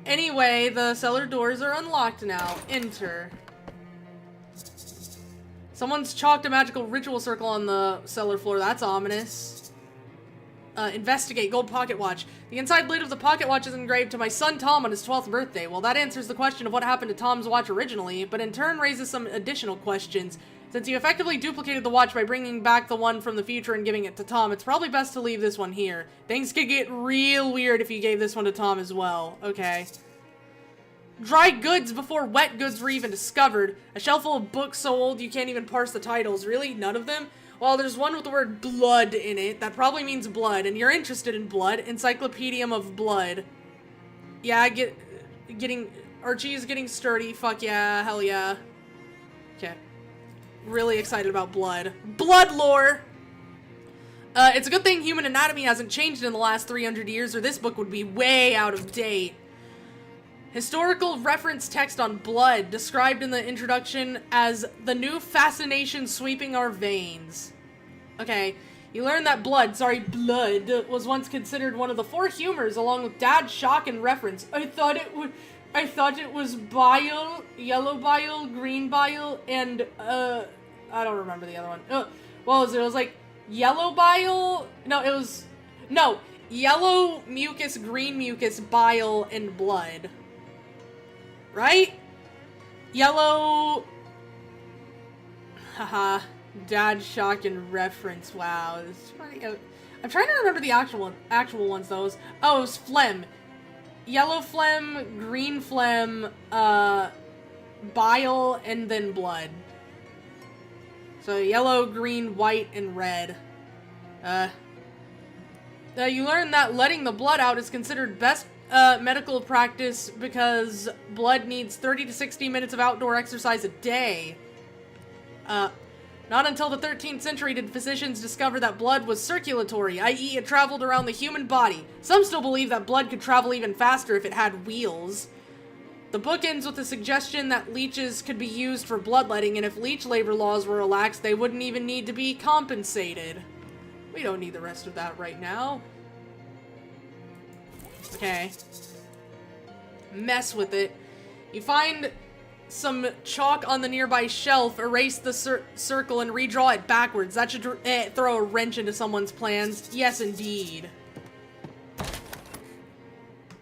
Anyway, the cellar doors are unlocked now. Enter. Someone's chalked a magical ritual circle on the cellar floor. That's ominous. Investigate. Gold pocket watch. The inside lid of the pocket watch is engraved to my son Tom on his 12th birthday. Well, that answers the question of what happened to Tom's watch originally, but in turn raises some additional questions. Since you effectively duplicated the watch by bringing back the one from the future and giving it to Tom, it's probably best to leave this one here. Things could get real weird if you gave this one to Tom as well. Okay. Dry goods before wet goods were even discovered. A shelf full of books so old you can't even parse the titles. Really? None of them? Well, there's one with the word blood in it. That probably means blood, and you're interested in blood. Encyclopedium of Blood. Yeah, Archie is getting sturdy. Fuck yeah, hell yeah. Okay. Really excited about blood. Blood lore! It's a good thing human anatomy hasn't changed in the last 300 years, or this book would be way out of date. Historical reference text on blood, described in the introduction as the new fascination sweeping our veins. Okay, you learn that blood was once considered one of the 4 humors, along with dad, shock, and reference. I thought it was bile, yellow bile, green bile, and, I don't remember the other one. What was it? It was like, yellow bile? No, yellow mucus, green mucus, bile, and blood. Right? Yellow... Haha. Dad, shock, and reference. Wow. I'm trying to remember the actual ones, though. Oh, it was phlegm. Yellow phlegm, green phlegm, bile, and then blood. So yellow, green, white, and red. You learn that letting the blood out is considered best medical practice because blood needs 30 to 60 minutes of outdoor exercise a day. Not until the 13th century did physicians discover that blood was circulatory, i.e. it traveled around the human body. Some still believe that blood could travel even faster if it had wheels. The book ends with the suggestion that leeches could be used for bloodletting, and if leech labor laws were relaxed, they wouldn't even need to be compensated. We don't need the rest of that right now. Okay. Mess with it. You find some chalk on the nearby shelf, erase the circle, and redraw it backwards. That should throw a wrench into someone's plans. Yes, indeed.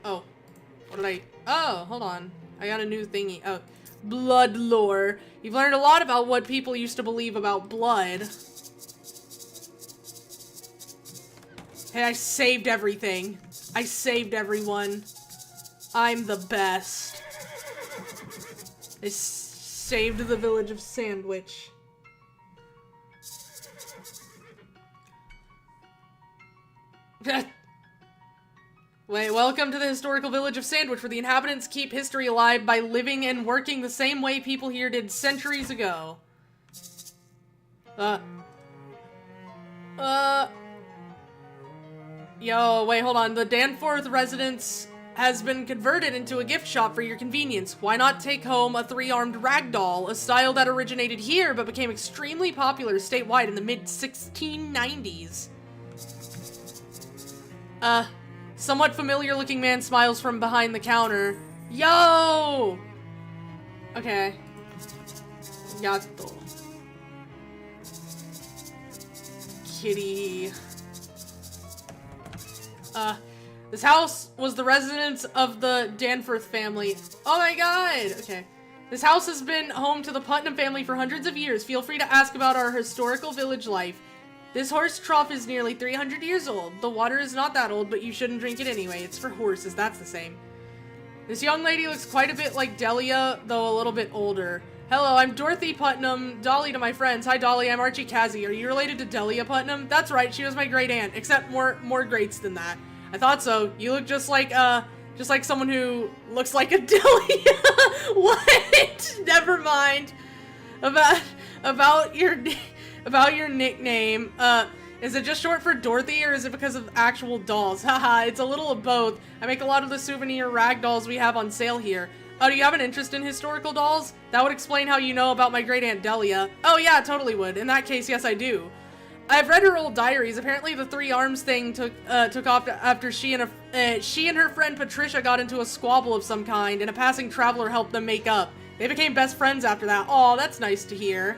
Oh. What did I... Oh, hold on. I got a new thingy. Oh. Blood lore. You've learned a lot about what people used to believe about blood. Hey, I saved everything. I saved everyone. I'm the best. I saved the village of Sandwich. Wait, welcome to the historical village of Sandwich, where the inhabitants keep history alive by living and working the same way people here did centuries ago. Yo, wait, hold on. The Danforth residence has been converted into a gift shop for your convenience. Why not take home a 3-armed ragdoll, a style that originated here but became extremely popular statewide in the mid-1690s? Somewhat familiar-looking man smiles from behind the counter. Yo! Okay. Gato. Kitty. This house was the residence of the Danforth family. Oh my god! Okay. This house has been home to the Putnam family for hundreds of years. Feel free to ask about our historical village life. This horse trough is nearly 300 years old. The water is not that old, but you shouldn't drink it anyway. It's for horses, that's the same. This young lady looks quite a bit like Delia, though a little bit older. Hello, I'm Dorothy Putnam, Dolly to my friends. Hi Dolly, I'm Archie Kazzie. Are you related to Delia Putnam? That's right, she was my great aunt, except more greats than that. I thought so. You look just like someone who looks like a Delia. What? Never mind. About your nickname. Is it just short for Dorothy, or is it because of actual dolls? Haha, it's a little of both. I make a lot of the souvenir rag dolls we have on sale here. Oh, do you have an interest in historical dolls? That would explain how you know about my great aunt Delia. Oh yeah, totally would. In that case, yes I do. I've read her old diaries. Apparently the 3 arms thing took off after she and her friend Patricia got into a squabble of some kind, and a passing traveler helped them make up. They became best friends after that. Aw, that's nice to hear.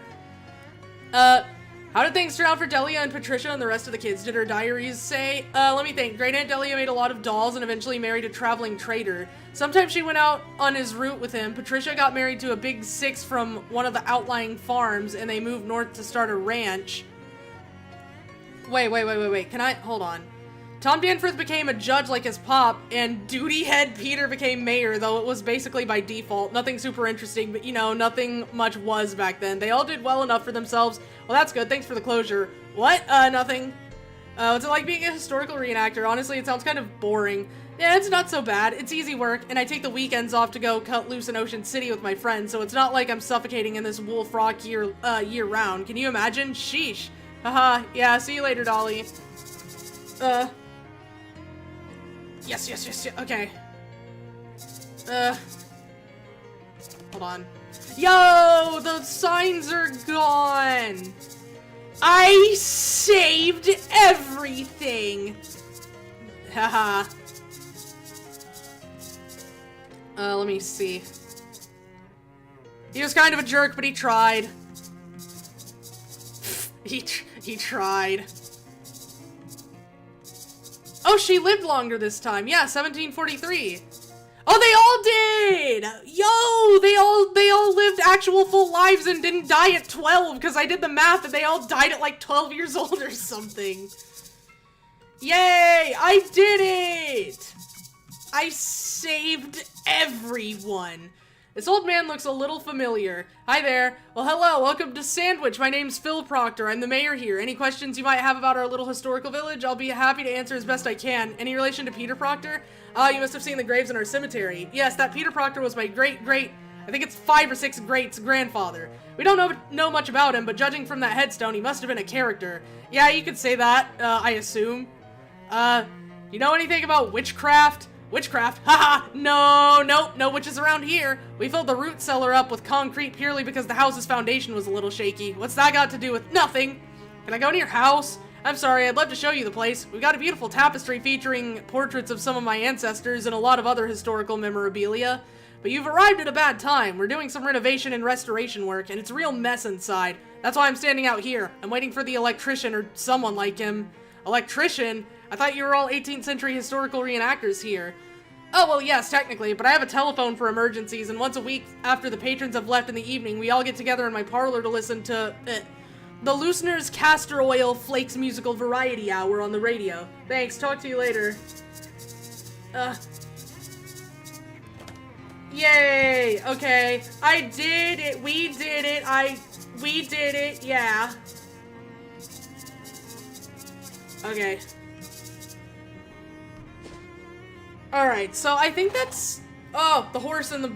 How did things turn out for Delia and Patricia and the rest of the kids? Did her diaries say? Let me think. Great Aunt Delia made a lot of dolls and eventually married a traveling trader. Sometimes she went out on his route with him. Patricia got married to a big 6 from one of the outlying farms, and they moved north to start a ranch. Wait. Can I? Hold on. Tom Danforth became a judge like his pop, and Duty Head Peter became mayor, though it was basically by default. Nothing super interesting, but you know, nothing much was back then. They all did well enough for themselves. Well, that's good. Thanks for the closure. What? Nothing. What's it like being a historical reenactor? Honestly, it sounds kind of boring. Yeah, it's not so bad. It's easy work, and I take the weekends off to go cut loose in Ocean City with my friends, so it's not like I'm suffocating in this wool frock year round. Can you imagine? Sheesh. Haha. Yeah, see you later, Dolly. Yes. Okay. Hold on. Yo, the signs are gone. I saved everything. Haha. Let me see. He was kind of a jerk, but he tried. He tried. Oh, she lived longer this time. Yeah, 1743. Oh, they all did! Yo, they all lived actual full lives and didn't die at 12, because I did the math and they all died at like 12 years old or something. Yay! I did it! I saved everyone. This old man looks a little familiar. Hi there. Well, hello. Welcome to Sandwich. My name's Phil Proctor. I'm the mayor here. Any questions you might have about our little historical village, I'll be happy to answer as best I can. Any relation to Peter Proctor? You must have seen the graves in our cemetery. Yes, that Peter Proctor was my great, I think it's 5 or 6 greats grandfather. We don't know much about him, but judging from that headstone, he must have been a character. Yeah, you could say that, I assume. You know anything about witchcraft? Witchcraft? Haha! No witches around here. We filled the root cellar up with concrete purely because the house's foundation was a little shaky. What's that got to do with nothing? Can I go to your house? I'm sorry, I'd love to show you the place. We've got a beautiful tapestry featuring portraits of some of my ancestors and a lot of other historical memorabilia. But you've arrived at a bad time. We're doing some renovation and restoration work, and it's a real mess inside. That's why I'm standing out here. I'm waiting for the electrician or someone like him. Electrician? I thought you were all 18th century historical reenactors here. Oh, well, yes, technically, but I have a telephone for emergencies, and once a week after the patrons have left in the evening, we all get together in my parlor to listen to, the Loosener's Castor Oil Flakes Musical Variety Hour on the radio. Thanks, talk to you later. Yay! Okay. I did it. We did it. We did it. Yeah. Okay. Alright, so I think that's... Oh, the horse in the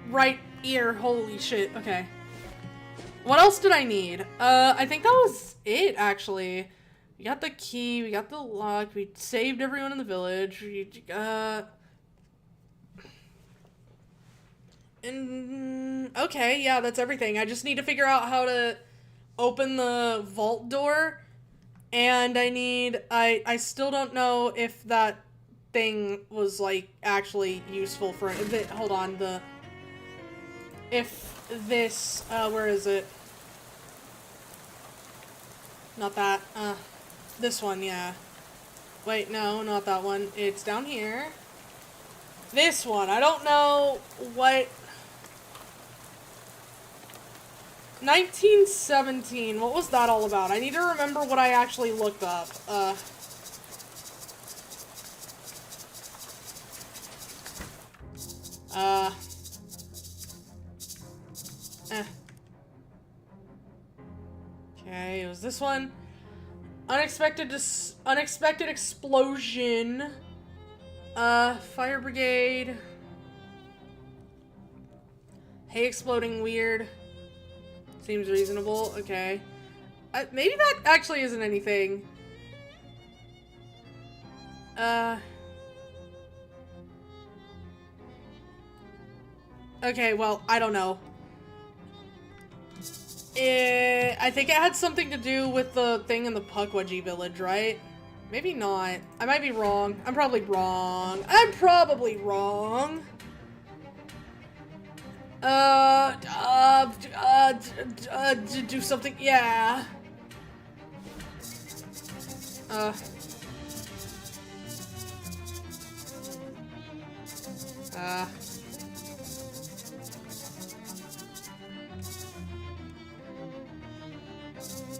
right ear. Holy shit. Okay. What else did I need? I think that was it, actually. We got the key, we got the lock, we saved everyone in the village, okay, yeah, that's everything. I just need to figure out how to open the vault door, and I still don't know if that thing was, like, actually useful for it. Hold on, if this, where is it? Not that, this one, yeah. Wait, no, not that one. It's down here. This one, I don't know what... 1917, what was that all about? I need to remember what I actually looked up. Okay, it was this one. Unexpected explosion. Fire brigade. Hay exploding weird. Seems reasonable. Okay. Maybe that actually isn't anything. Okay, well, I don't know. I think it had something to do with the thing in the Pukwudgie village, right? Maybe not. I might be wrong. I'm probably wrong. I'm probably wrong. Do something. Yeah.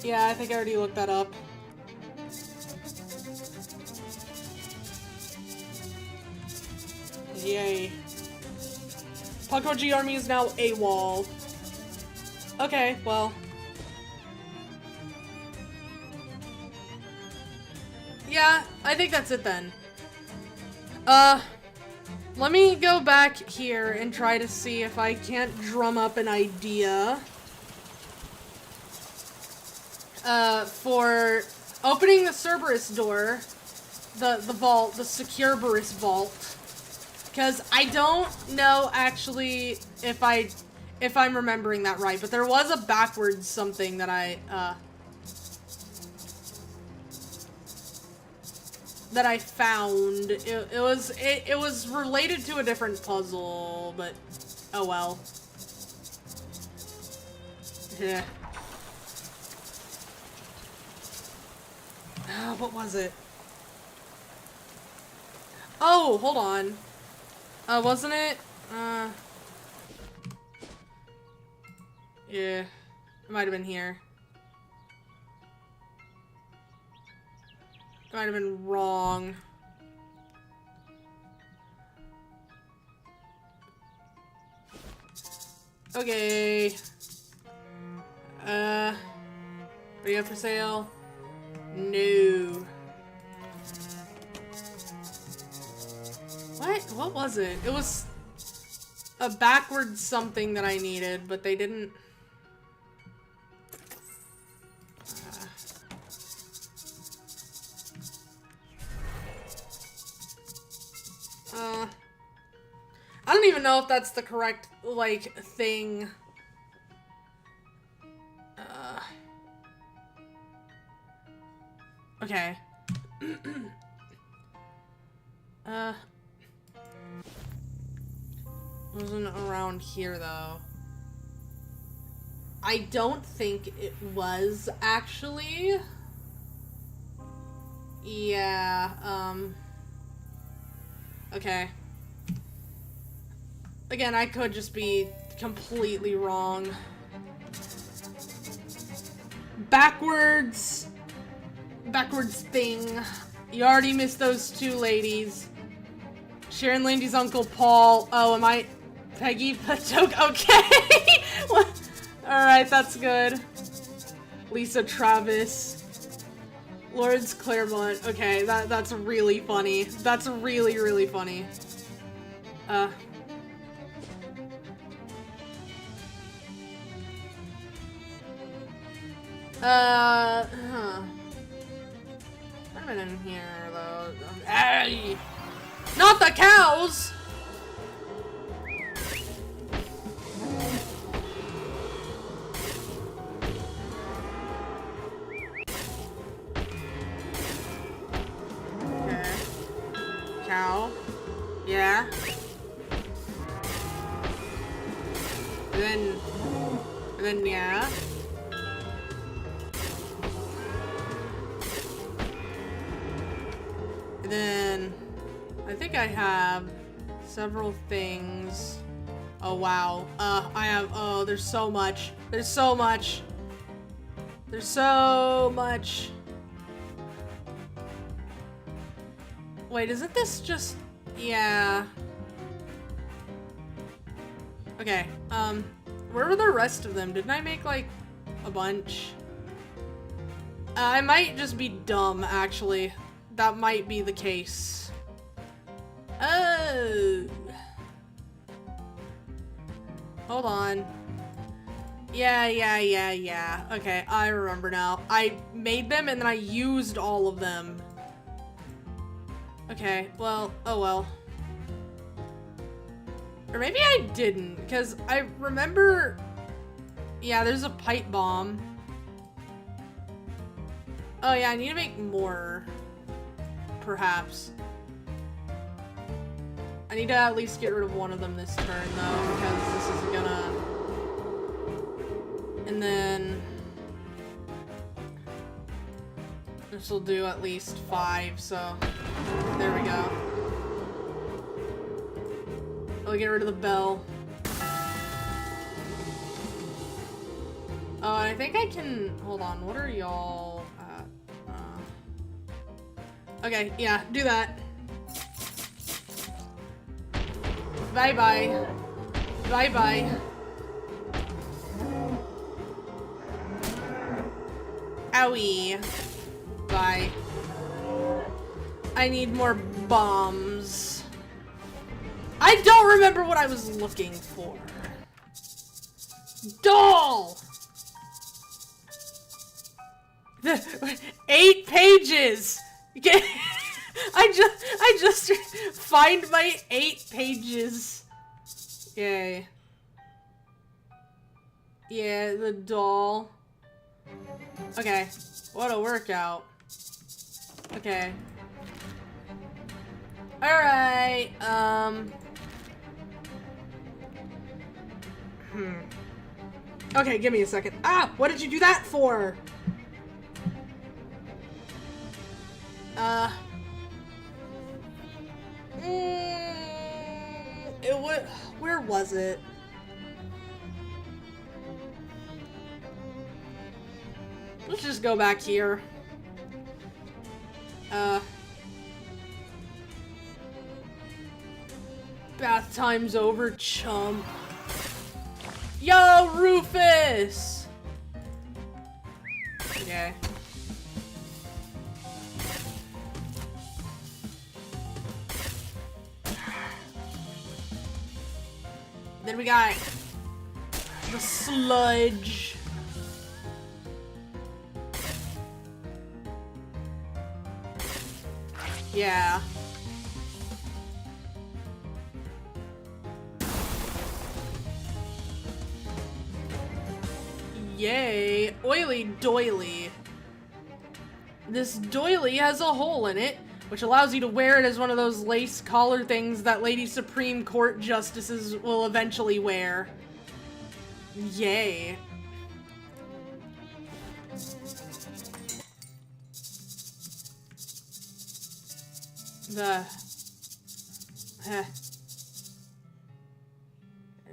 Yeah, I think I already looked that up. Yay. Pukwudgie army is now AWOL. Okay, well. Yeah, I think that's it then. Let me go back here and try to see if I can't drum up an idea. For opening the Cerberus door, the vault, the Securberus vault, because I don't know actually if I'm remembering that right, but there was a backwards something that I found. It was related to a different puzzle, but oh well. Yeah. What was it? Oh, hold on. Wasn't it? Yeah. It might have been here. It might have been wrong. Okay. Are you up for sale? No. What was it? It was a backwards something that I needed, but they didn't... I don't even know if that's the correct, like, thing. Okay. Wasn't around here, though. I don't think it was, actually. Yeah, okay. Again, I could just be completely wrong. Backwards thing. You already missed those two ladies. Sharon Landy's Uncle Paul. Oh, am I... Peggy Patok. Okay. Alright, that's good. Lisa Travis. Lawrence Claremont. Okay, that's really funny. That's really, really funny. Huh. What am I in here, though? Hey! Not the cows! Okay. Cow. Yeah. And then, yeah. And then, I think I have several things. Oh, wow. I have, oh, there's so much. There's so much. There's so much. Wait, isn't this just, yeah. Okay, where were the rest of them? Didn't I make, like, a bunch? I might just be dumb, actually. That might be the case. Oh. Hold on. Yeah. Okay, I remember now. I made them and then I used all of them. Okay, well, oh well. Or maybe I didn't, because I remember... Yeah, there's a pipe bomb. Oh yeah, I need to make more. Perhaps. I need to at least get rid of one of them this turn, though, because this is gonna... And then... This will do at least 5, so... There we go. I'll get rid of the bell. Oh, and I think I can... Hold on, what are y'all at? Okay, yeah, do that. Bye-bye. Bye-bye. Owie. Bye. I need more bombs. I don't remember what I was looking for. Doll! 8 pages! I just find my 8 pages. Yay. Yeah, the doll. Okay, what a workout. Okay. Alright, Okay, give me a second. Ah! What did you do that for? Where was it? Let's just go back here. Bath time's over, chump. Yo, Rufus! Okay. Then we got the sludge. Yeah. Yay, oily doily. This doily has a hole in it, which allows you to wear it as one of those lace collar things that Lady Supreme Court justices will eventually wear. Yay.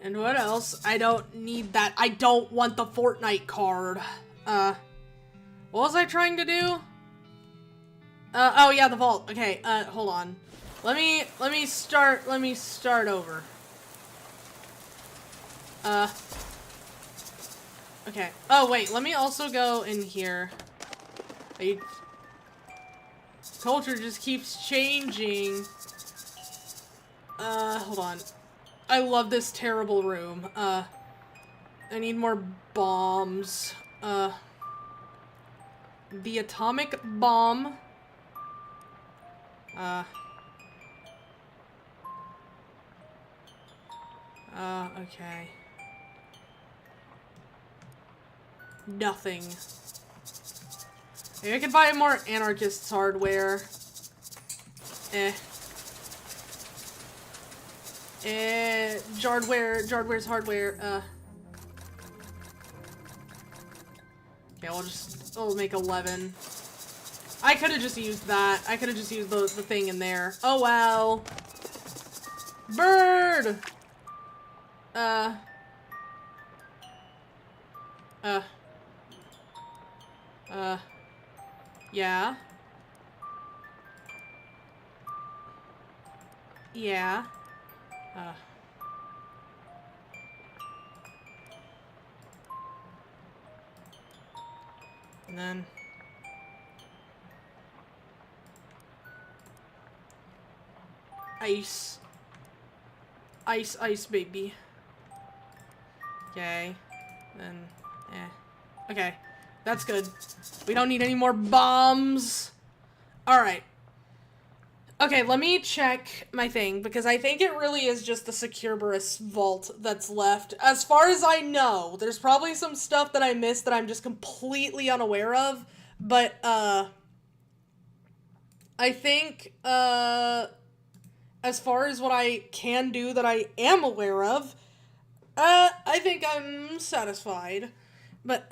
And what else? I don't need that. I don't want the Fortnite card. What was I trying to do? Oh yeah, the vault. Okay, hold on. Let me start over. Okay. Oh, wait, let me also go in here. Culture just keeps changing. Hold on. I love this terrible room. I need more bombs. The atomic bomb. Okay. Nothing. Maybe I could buy more anarchists hardware. Jardware's hardware, okay, we'll make 11. I could have just used that. I could have just used the thing in there. Oh, wow. Bird! Yeah. Yeah. And then... Ice. Ice, ice, baby. Okay. Then, okay. That's good. We don't need any more bombs. Alright. Okay, let me check my thing, because I think it really is just the Securberus vault that's left. As far as I know, there's probably some stuff that I missed that I'm just completely unaware of, but, I think, as far as what I can do that I am aware of, I think I'm satisfied. But,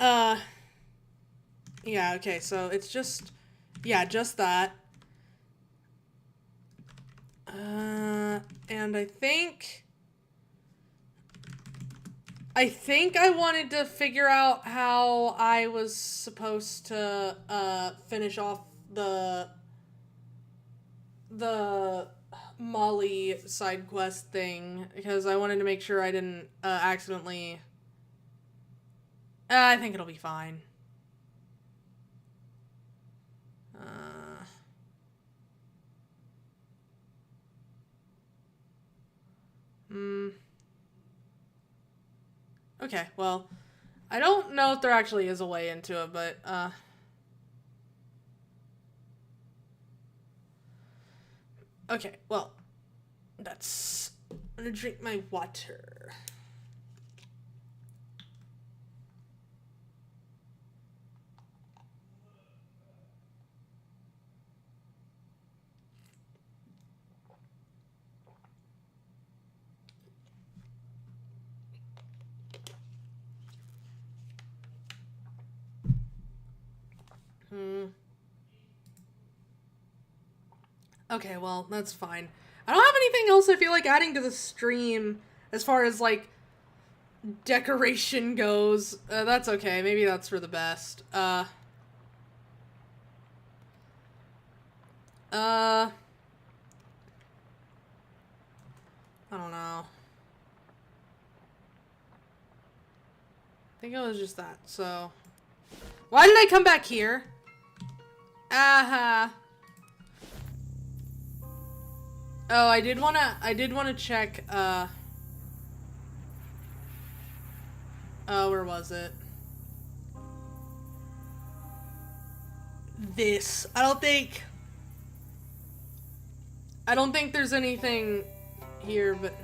yeah, okay, so it's just, yeah, just that. And I think I wanted to figure out how I was supposed to, finish off the Molly side quest thing, because I wanted to make sure I didn't, accidentally... I think it'll be fine. Okay, well, I don't know if there actually is a way into it, but, okay, well, I'm gonna drink my water. Okay, well, that's fine. I don't have anything else I feel like adding to the stream as far as, like, decoration goes. That's okay. Maybe that's for the best. I don't know. I think it was just that, so... Why did I come back here? Aha. Oh, I did wanna check, oh, where was it? This. I don't think there's anything here, but...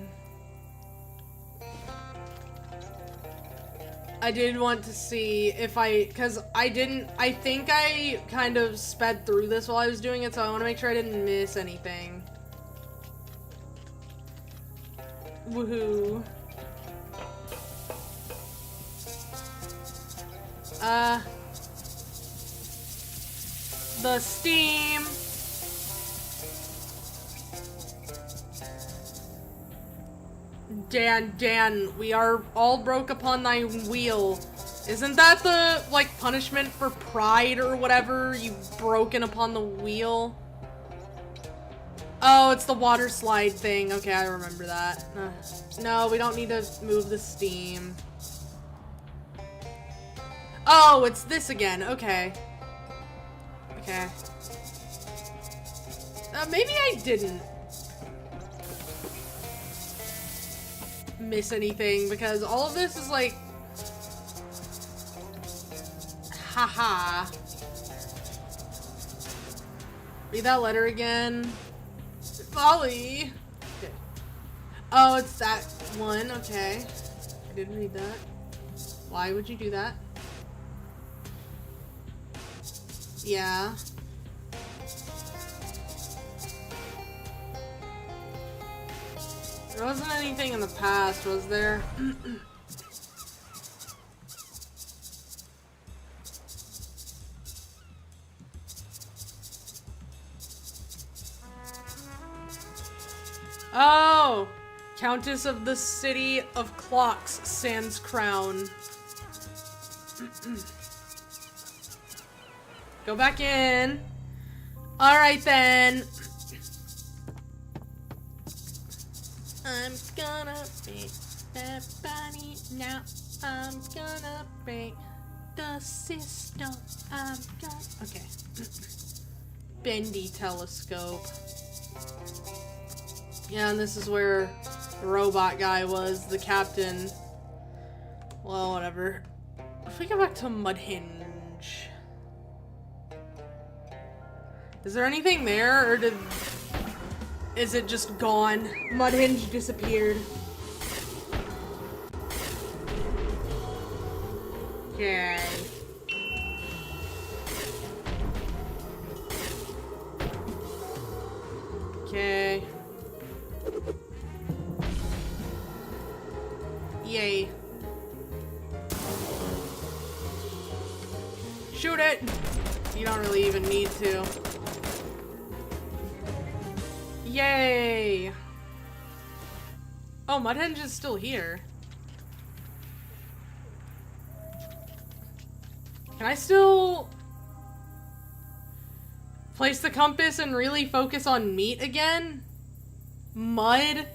I did want to see if because I think I kind of sped through this while I was doing it, so I want to make sure I didn't miss anything. Woohoo. The steam. Dan, we are all broke upon thy wheel. Isn't that the, like, punishment for pride or whatever? You've broken upon the wheel? Oh, it's the water slide thing. Okay, I remember that. No, we don't need to move the steam. Oh, it's this again. Okay. Okay. Maybe I didn't miss anything because all of this is like... Haha. Read that letter again. Folly. Okay. Oh, it's that one. Okay. I didn't read that. Why would you do that? Yeah. There wasn't anything in the past, was there? Oh! Countess of the City of Clocks, sans crown. Go back in. Alright then. I'm gonna be that bunny now. I'm gonna break the system. I'm gonna... Okay. Bendy telescope. Yeah, and this is where the robot guy was, the captain. Well, whatever. If we go back to Mudhinge... Is there anything there, or is it just gone? Mudhinge disappeared. Okay. Okay. Yay. Shoot it! You don't really even need to. Yay! Oh, Mudhinge is still here. Can I still place the compass and really focus on meat again? Mud?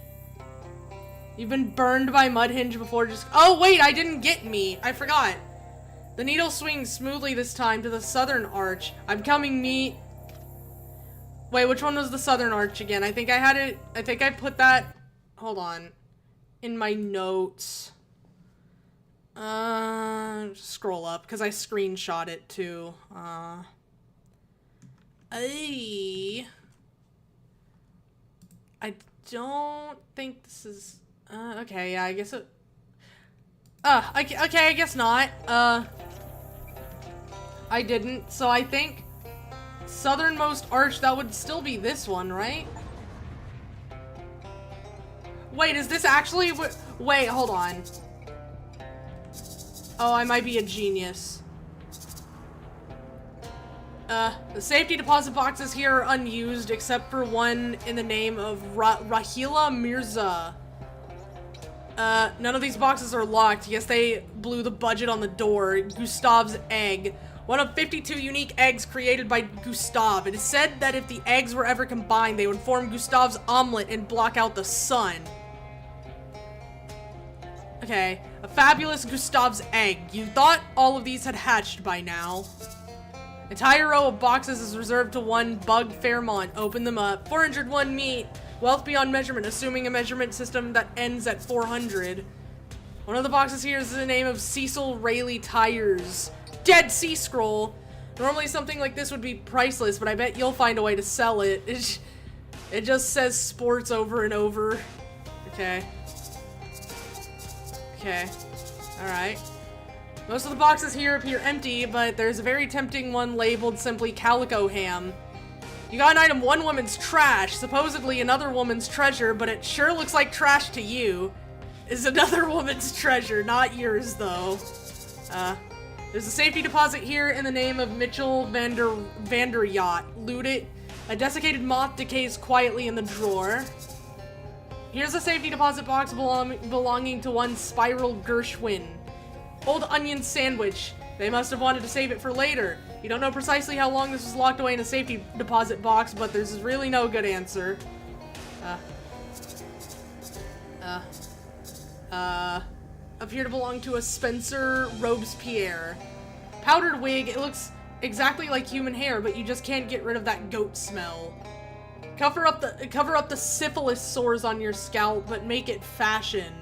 You've been burned by Mudhinge before, just— Oh wait, I didn't get meat. I forgot. The needle swings smoothly this time to the southern arch. I'm coming, meat. Wait, which one was the southern arch again? I think I had it— I think I put that— Hold on. In my notes. Scroll up, because I screenshot it too. I don't think this is... okay, yeah, I guess it... okay, I guess not. I didn't, so I think southernmost arch, that would still be this one, right? Wait, is this actually what— Wait, hold on. Oh, I might be a genius. The safety deposit boxes here are unused except for one in the name of Rahila Mirza. None of these boxes are locked. Yes, they blew the budget on the door. Gustav's egg. One of 52 unique eggs created by Gustav. It is said that if the eggs were ever combined, they would form Gustav's omelet and block out the sun. Okay, a fabulous Gustav's egg. You thought all of these had hatched by now. Entire row of boxes is reserved to one Bug Fairmont. Open them up. 401 meat. Wealth beyond measurement, assuming a measurement system that ends at 400. One of the boxes here is the name of Cecil Rayleigh Tires. Dead Sea Scroll. Normally something like this would be priceless, but I bet you'll find a way to sell it. It just says sports over and over. Okay. Okay. Alright. Most of the boxes here appear empty, but there's a very tempting one labeled simply Calico Ham. You got an item, one woman's trash, supposedly another woman's treasure, but it sure looks like trash to you. Is another woman's treasure, not yours though. There's a safety deposit here in the name of Mitchell Vander Yacht. Loot it. A desiccated moth decays quietly in the drawer. Here's a safety deposit box belonging to one Spiral Gershwin. Old onion sandwich. They must have wanted to save it for later. You don't know precisely how long this was locked away in a safety deposit box, but there's really no good answer. Appear to belong to a Spencer Robespierre. Powdered wig, it looks exactly like human hair, but you just can't get rid of that goat smell. Cover up the syphilis sores on your scalp, but make it fashion.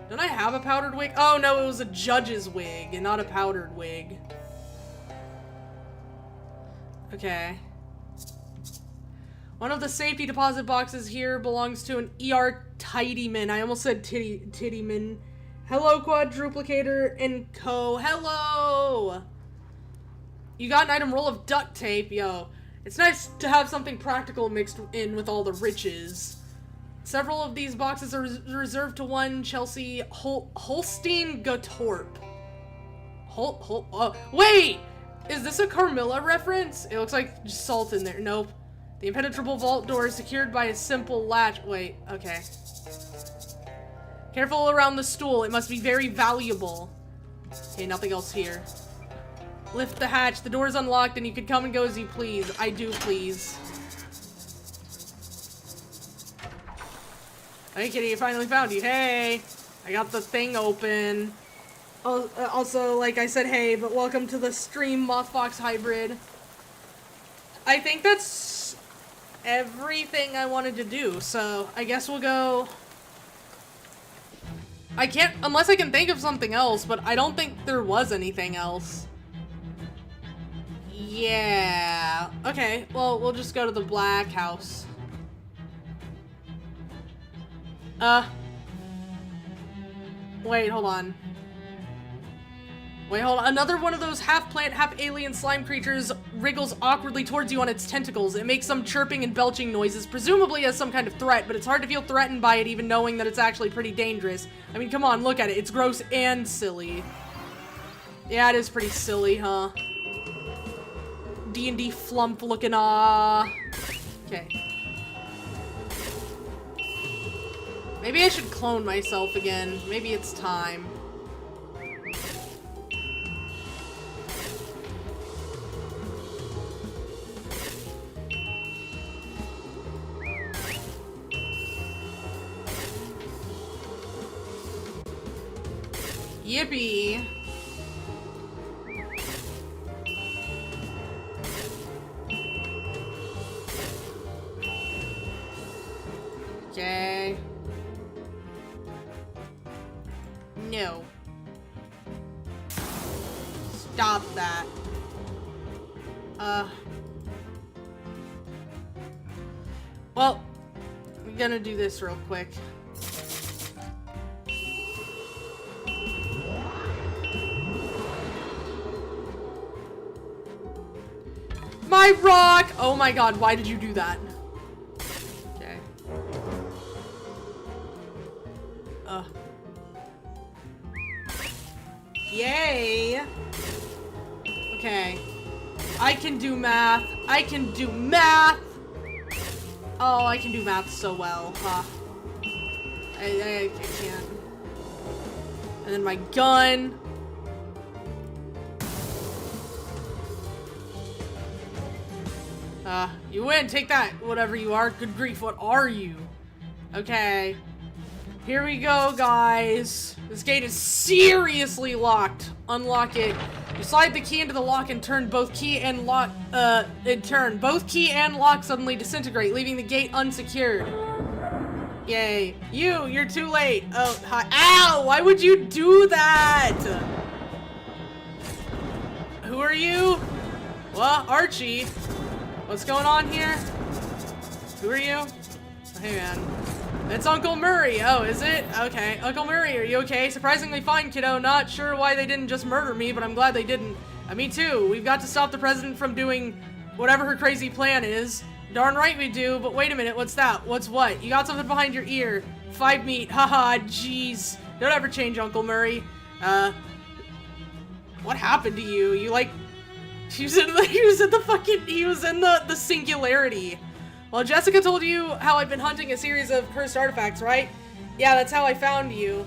Don't I have a powdered wig? Oh no, it was a judge's wig and not a powdered wig. Okay. One of the safety deposit boxes here belongs to an ER Tidyman. I almost said Tittyman. Hello, Quadruplicator and Co. Hello! You got an item roll of duct tape. Yo, it's nice to have something practical mixed in with all the riches. Several of these boxes are reserved to one Chelsea Holstein Gatorp. Wait! Is this a Carmilla reference? It looks like just salt in there. Nope. The impenetrable vault door is secured by a simple latch. Wait, okay. Careful around the stool. It must be very valuable. Okay, nothing else here. Lift the hatch. The door is unlocked and you can come and go as you please. I do please. Hey kitty, I finally found you. Hey! I got the thing open. Also, like I said, hey, but welcome to the stream, Mothbox Hybrid. I think that's everything I wanted to do, so I guess we'll go... I can't, unless I can think of something else, but I don't think there was anything else. Yeah. Okay, well, we'll just go to the Black House. Wait, hold on. Wait, hold on. Another one of those half-plant, half-alien slime creatures wriggles awkwardly towards you on its tentacles. It makes some chirping and belching noises, presumably as some kind of threat, but it's hard to feel threatened by it even knowing that it's actually pretty dangerous. I mean, come on, look at it. It's gross and silly. Yeah, it is pretty silly, huh? D&D flump looking, Okay. Maybe I should clone myself again. Maybe it's time. Yippee! Okay. No. Stop that. Well, I'm gonna do this real quick. My rock! Oh my god, why did you do that? Okay. Yay! Okay. I can do math. I can do math! Oh, I can do math so well, huh? I can't. And then my gun. You win. Take that, whatever you are. Good grief, what are you? Okay. Here we go, guys. This gate is seriously locked. Unlock it. You slide the key into the lock and turn both key and lock, both key and lock suddenly disintegrate, leaving the gate unsecured. Yay. You're too late. Oh, hi. Ow! Why would you do that? Who are you? Well, Archie. What's going on here? Who are you? Oh, hey, man. It's Uncle Murray. Oh, is it? Okay. Uncle Murray, are you okay? Surprisingly fine, kiddo. Not sure why they didn't just murder me, but I'm glad they didn't. Me too. We've got to stop the president from doing whatever her crazy plan is. Darn right we do, but wait a minute. What's that? What's what? You got something behind your ear. 5 meat. Haha, jeez. Don't ever change, Uncle Murray. What happened to you? You, like... He was in the singularity. Well, Jessica told you how I've been hunting a series of cursed artifacts, right? Yeah, that's how I found you.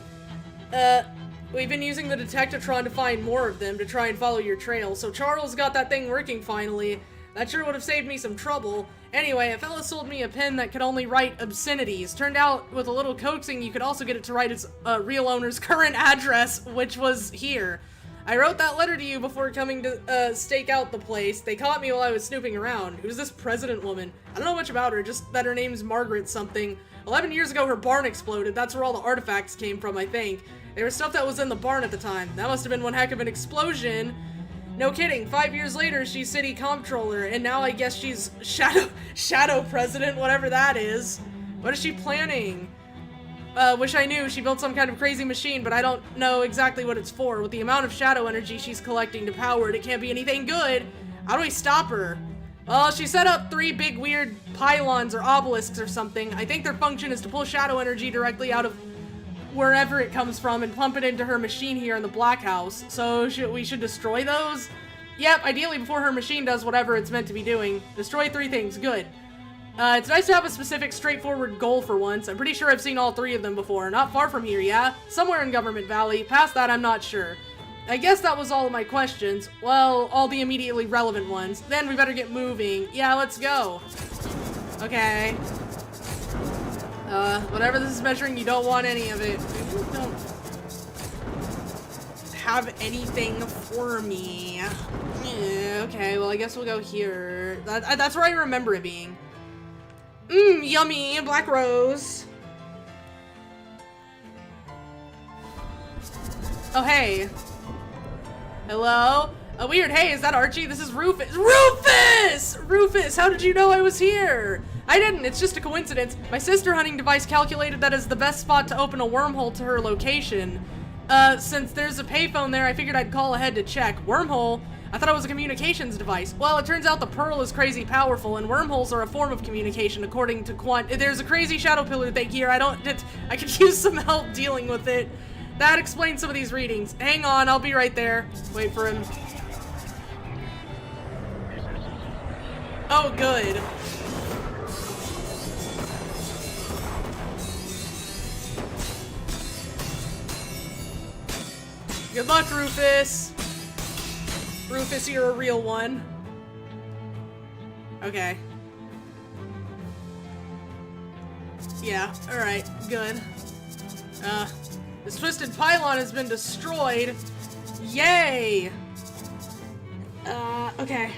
We've been using the Detectatron to find more of them to try and follow your trail, so Charles got that thing working finally. That sure would have saved me some trouble. Anyway, a fella sold me a pen that could only write obscenities. Turned out, with a little coaxing, you could also get it to write its real owner's current address, which was here. I wrote that letter to you before coming to stake out the place. They caught me while I was snooping around. Who's this president woman? I don't know much about her, just that her name's Margaret something. 11 years ago, her barn exploded. That's where all the artifacts came from, I think. There was stuff that was in the barn at the time. That must have been one heck of an explosion. No kidding, 5 years later, she's city comptroller, and now I guess she's shadow president, whatever that is. What is she planning? Wish I knew. She built some kind of crazy machine, but I don't know exactly what it's for. With the amount of shadow energy she's collecting to power it, it can't be anything good. How do we stop her? Well, she set up 3 big weird pylons or obelisks or something. I think their function is to pull shadow energy directly out of wherever it comes from and pump it into her machine here in the Black House. So we should destroy those? Yep, ideally before her machine does whatever it's meant to be doing. Destroy 3 things, good. It's nice to have a specific, straightforward goal for once. I'm pretty sure I've seen all 3 of them before. Not far from here, yeah? Somewhere in Government Valley. Past that, I'm not sure. I guess that was all of my questions. Well, all the immediately relevant ones. Then we better get moving. Yeah, let's go. Okay. Whatever this is measuring, you don't want any of it. You don't have anything for me. Yeah, okay, well, I guess we'll go here. That's where I remember it being. Yummy, black rose. Oh, hey. Hello? A weird, hey, is that Archie? This is Rufus. Rufus! Rufus, how did you know I was here? I didn't, it's just a coincidence. My sister hunting device calculated that is the best spot to open a wormhole to her location. Since there's a payphone there, I figured I'd call ahead to check. Wormhole? I thought it was a communications device. Well, it turns out the Pearl is crazy powerful, and wormholes are a form of communication according to There's a crazy shadow pillar thing here. I could use some help dealing with it. That explains some of these readings. Hang on, I'll be right there. Wait for him. Oh, good. Good luck, Rufus. Rufus, you're a real one. Okay. Yeah, alright, good. This twisted pylon has been destroyed. Yay! Okay.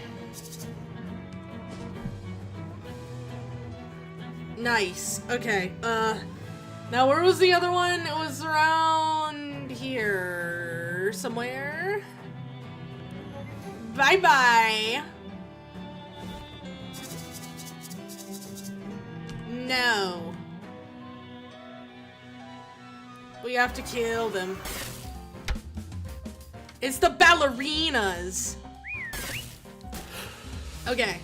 Nice. Okay, now where was the other one? It was around here somewhere. Bye-bye. No. We have to kill them. It's the ballerinas. Okay.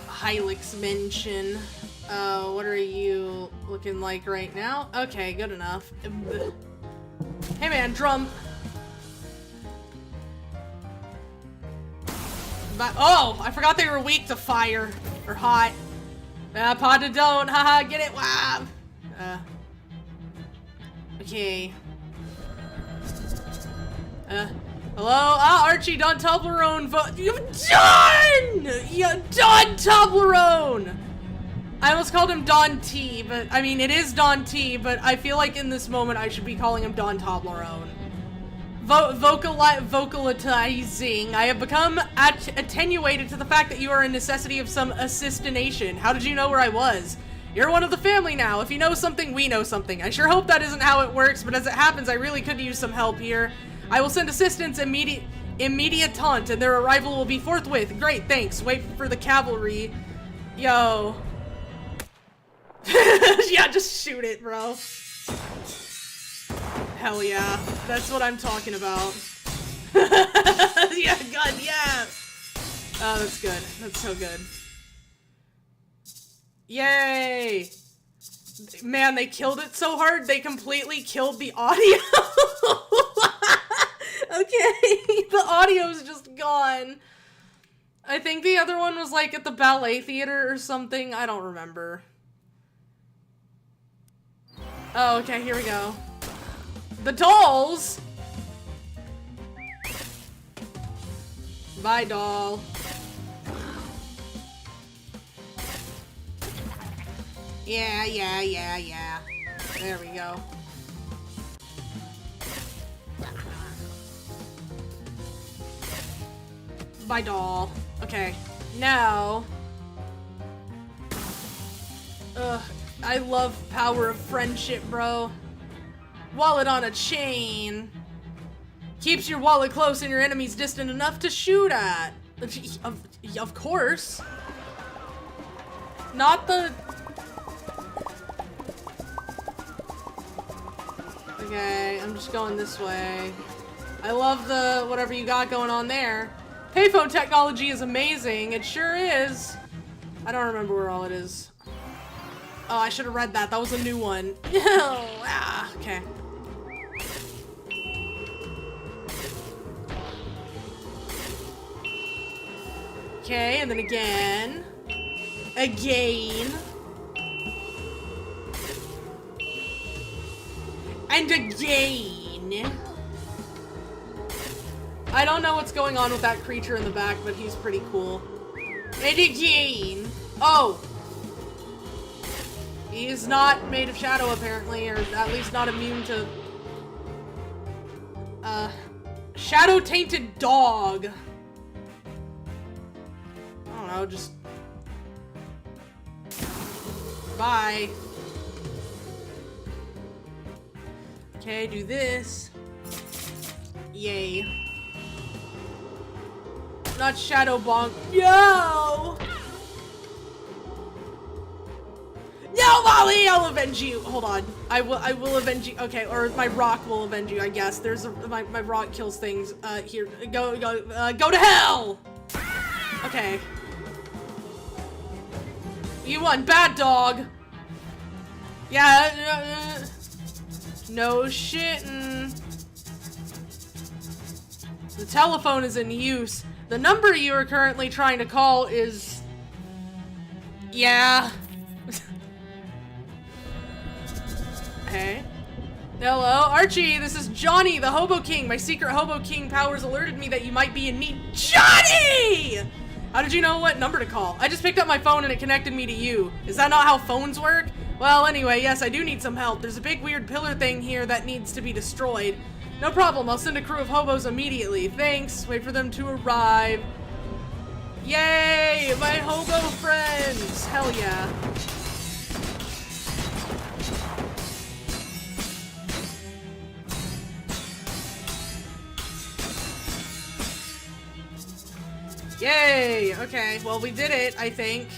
Hylix mention. What are you looking like right now? Okay, good enough. Hey man, drum. But, oh, I forgot they were weak to fire. Or hot. Pod to don't, haha, get it, wow. Okay. Hello? Ah, Archie, Don Toblerone, Yeah, Don Toblerone! I almost called him Don T, but, I mean, it is Don T, but I feel like in this moment I should be calling him Don Toblerone. Vocalizing. I have become attenuated to the fact that you are a necessity of some assassination. How did you know where I was? You're one of the family now. If you know something, we know something. I sure hope that isn't how it works, but as it happens, I really could use some help here. I will send assistance immediatement, and their arrival will be forthwith. Great, thanks. Wait for the cavalry. Yo. Yeah, just shoot it, bro. Hell yeah. That's what I'm talking about. Yeah, God, yeah! Oh, that's good. That's so good. Yay! Man, they killed it so hard, they completely killed the audio. Okay, the audio's just gone. I think the other one was like at the ballet theater or something. I don't remember. Oh, okay, here we go. The dolls? Bye, doll. Yeah. There we go. Bye, doll. Okay, now... Ugh, I love power of friendship, bro. Wallet on a chain. Keeps your wallet close and your enemies distant enough to shoot at. Of course. Not the... Okay, I'm just going this way. I love the whatever you got going on there. Payphone technology is amazing. It sure is. I don't remember where all it is. Oh, I should have read that. That was a new one. Okay. Okay, and then again. Again. And again. I don't know what's going on with that creature in the back, but he's pretty cool. And again. Oh. He is not made of shadow, apparently, or at least not immune to... shadow-tainted dog. I don't know, just... Bye. Okay, do this. Yay. Not shadow bonk. Yo! No, Molly! I'll avenge you! Hold on. I will avenge you. Okay, or my rock will avenge you, I guess. There's a... My rock kills things. Here. Go to hell! Okay. You won, bad dog! Yeah, no shitting. The telephone is in use. The number you are currently trying to call is... Yeah. Hey. Hello, Archie, this is Johnny, the Hobo King. My secret Hobo King powers alerted me that you might be in need. Johnny! How did you know what number to call? I just picked up my phone and it connected me to you. Is that not how phones work? Well, anyway, yes, I do need some help. There's a big weird pillar thing here that needs to be destroyed. No problem, I'll send a crew of hobos immediately. Thanks, wait for them to arrive. Yay, my hobo friends. Hell yeah. Yay! Okay, well, we did it, I think.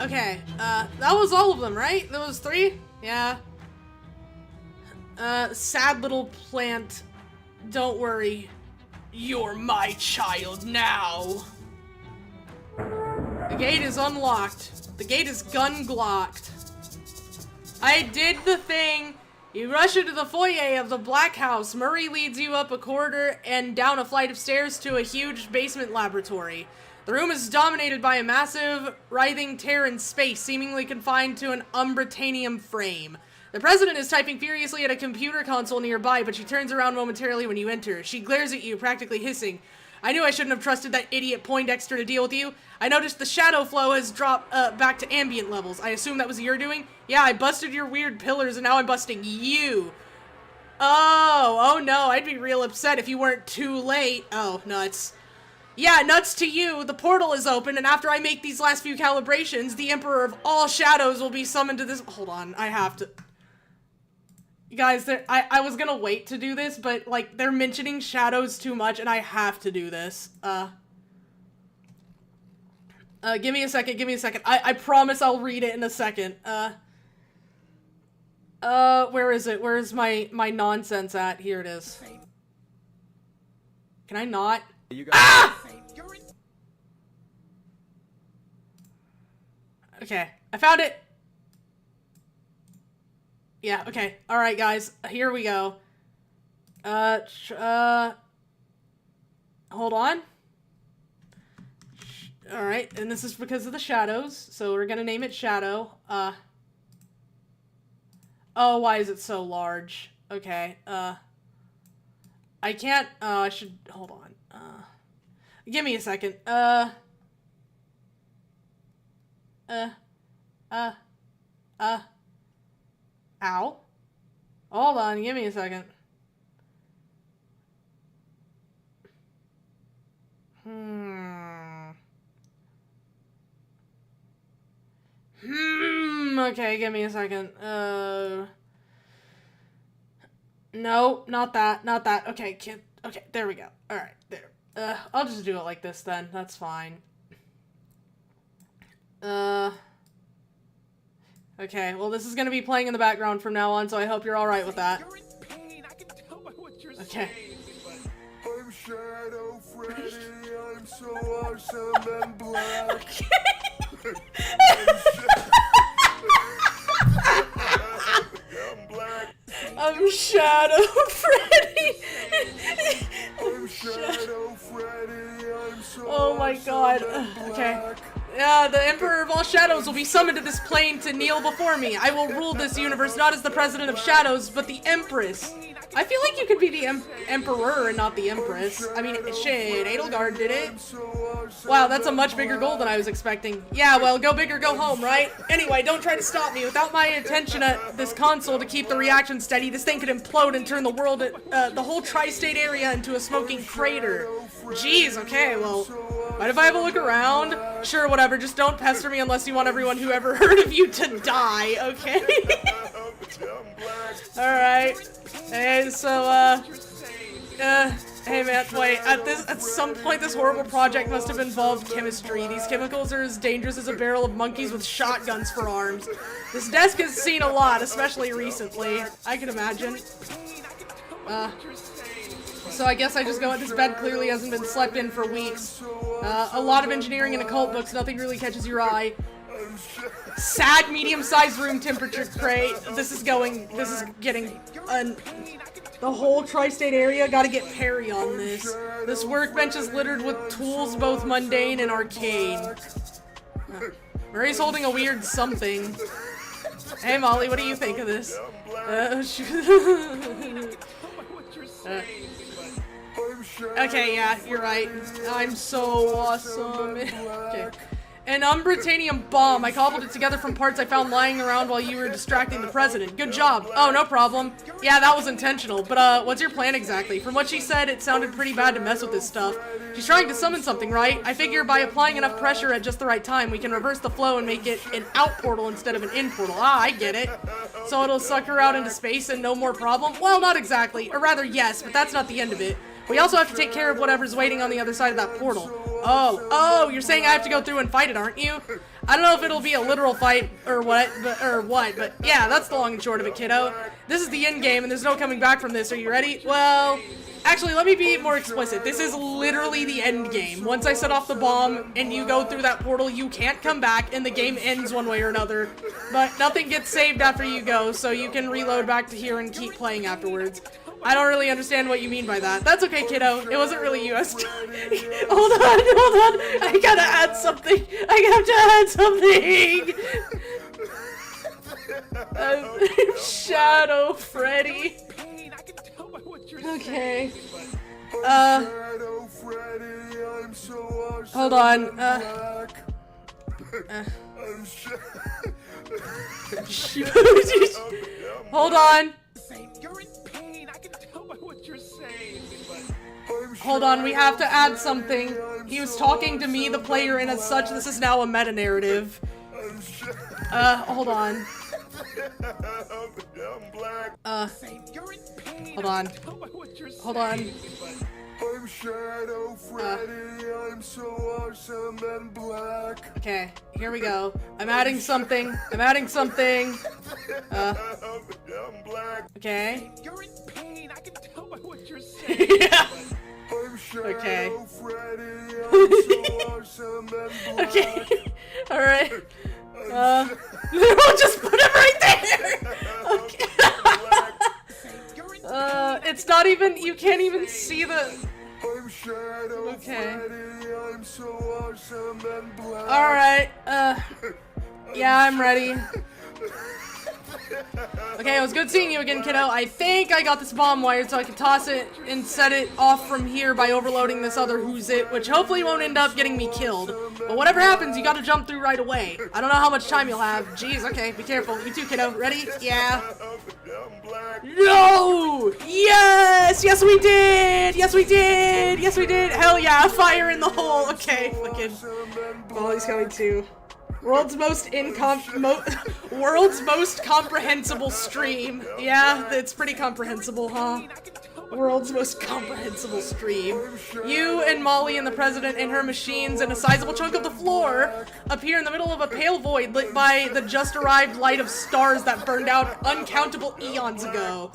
Okay, that was all of them, right? There was 3? Yeah. Sad little plant. Don't worry. You're my child now. The gate is unlocked. The gate is gun-glocked. I did the thing. You rush into the foyer of the Black House. Murray leads you up a corridor and down a flight of stairs to a huge basement laboratory. The room is dominated by a massive, writhing tear in space, seemingly confined to an umbritanium frame. The president is typing furiously at a computer console nearby, but she turns around momentarily when you enter. She glares at you, practically hissing. I knew I shouldn't have trusted that idiot Poindexter to deal with you. I noticed the shadow flow has dropped back to ambient levels. I assume that was your doing? Yeah, I busted your weird pillars and now I'm busting you. Oh no, I'd be real upset if you weren't too late. Oh, nuts. Yeah, nuts to you. The portal is open and after I make these last few calibrations, the Emperor of all Shadows will be summoned to this- Hold on, I have to- Guys, I was gonna wait to do this, but, like, they're mentioning shadows too much, and I have to do this. Give me a second. I promise I'll read it in a second. Where is it? Where's my nonsense at? Here it is. Can I not? Okay, I found it! Yeah, okay. Alright, guys. Here we go. Hold on. Alright, and this is because of the shadows, so we're gonna name it Shadow. Oh, why is it so large? Okay, I can't, I should, hold on, give me a second, ow. Hold on, give me a second. Okay, give me a second. No, not that. Okay, kid. Okay, there we go. Alright, there. I'll just do it like this then. That's fine. Okay, well this is gonna be playing in the background from now on, so I hope you're alright with that. You're in pain. I can tell by what you're Okay. saying. I'm Shadow Freddy. I'm so awesome and black. I'm black. I'm Shadow Freddy. I'm Shadow Freddy. I'm so Oh my god. Okay. Yeah, the Emperor of all Shadows will be summoned to this plane to kneel before me. I will rule this universe not as the President of Shadows, but the Empress. I feel like you could be the Emperor and not the Empress. I mean, shit, Edelgard did it. Wow, that's a much bigger goal than I was expecting. Yeah, well, go big or go home, right? Anyway, don't try to stop me. Without my attention at this console to keep the reaction steady, this thing could implode and turn the world, the whole tri-state area into a smoking crater. Jeez, okay, well, mind if I have a look around? Sure, whatever, just don't pester me unless you want everyone who ever heard of you to die, okay? Alright. Hey, so, hey man, wait, at some point this horrible project must have involved chemistry. These chemicals are as dangerous as a barrel of monkeys with shotguns for arms. This desk has seen a lot, especially recently. I can imagine. So I guess I just go at this bed clearly hasn't been slept in for weeks. A lot of engineering and occult books, nothing really catches your eye. Sad medium-sized room temperature crate. This is getting, the whole tri-state area gotta get Perry on this. This workbench is littered with tools both mundane and arcane. Murray's holding a weird something. Hey Molly, what do you think of this? Okay, yeah, you're right. I'm so awesome. Okay. An unbritanium bomb. I cobbled it together from parts I found lying around while you were distracting the president. Good job. Oh, no problem. Yeah, that was intentional. But, what's your plan exactly? From what she said, it sounded pretty bad to mess with this stuff. She's trying to summon something, right? I figure by applying enough pressure at just the right time, we can reverse the flow and make it an out portal instead of an in portal. Ah, I get it. So it'll suck her out into space and no more problem? Well, not exactly. Or rather, yes, but that's not the end of it. We also have to take care of whatever's waiting on the other side of that portal. Oh, you're saying I have to go through and fight it, aren't you? I don't know if it'll be a literal fight or what, but yeah, that's the long and short of it, kiddo. This is the end game and there's no coming back from this. Are you ready? Well, actually, let me be more explicit. This is literally the end game. Once I set off the bomb and you go through that portal, you can't come back and the game ends one way or another. But nothing gets saved after you go, so you can reload back to here and keep playing afterwards. I don't really understand what you mean by that. That's okay, kiddo. It wasn't really you. Hold on. I gotta add something. I have to add something. Shadow Freddy. Okay. Hold on. Hold on. You're in pain. I can tell by what you're saying. Hold on, we have to add something. He was talking to me, the player, and as such, this is now a meta-narrative. Hold on. Hold on. I'm Shadow Freddy, I'm so awesome and black. Okay, here we go. I'm adding something. Okay. You're in pain, I can tell by what you're saying. Yeah. I'm Shadow Okay. Freddy, I'm so awesome and black. Okay. Alright. We'll just put him right there! Okay. It's not even, you can't even see the... I'm Shadow Okay. Freddy, I'm so awesome and black. Alright, yeah, I'm ready. Okay, it was good seeing you again, kiddo. I think I got this bomb wired so I can toss it and set it off from here by overloading this other who's it, which hopefully won't end up getting me killed. But whatever happens, you gotta jump through right away. I don't know how much time you'll have. Jeez, okay, be careful. You too, kiddo. Ready? Yeah. No! Yes! Yes, we did! Yes, we did! Yes, we did! Hell yeah, fire in the hole. Okay, fucking Molly's going too. World's most comprehensible stream. Yeah, it's pretty comprehensible, huh? World's most comprehensible stream. You and Molly and the president and her machines and a sizable chunk of the floor appear in the middle of a pale void lit by the just arrived light of stars that burned out uncountable eons ago.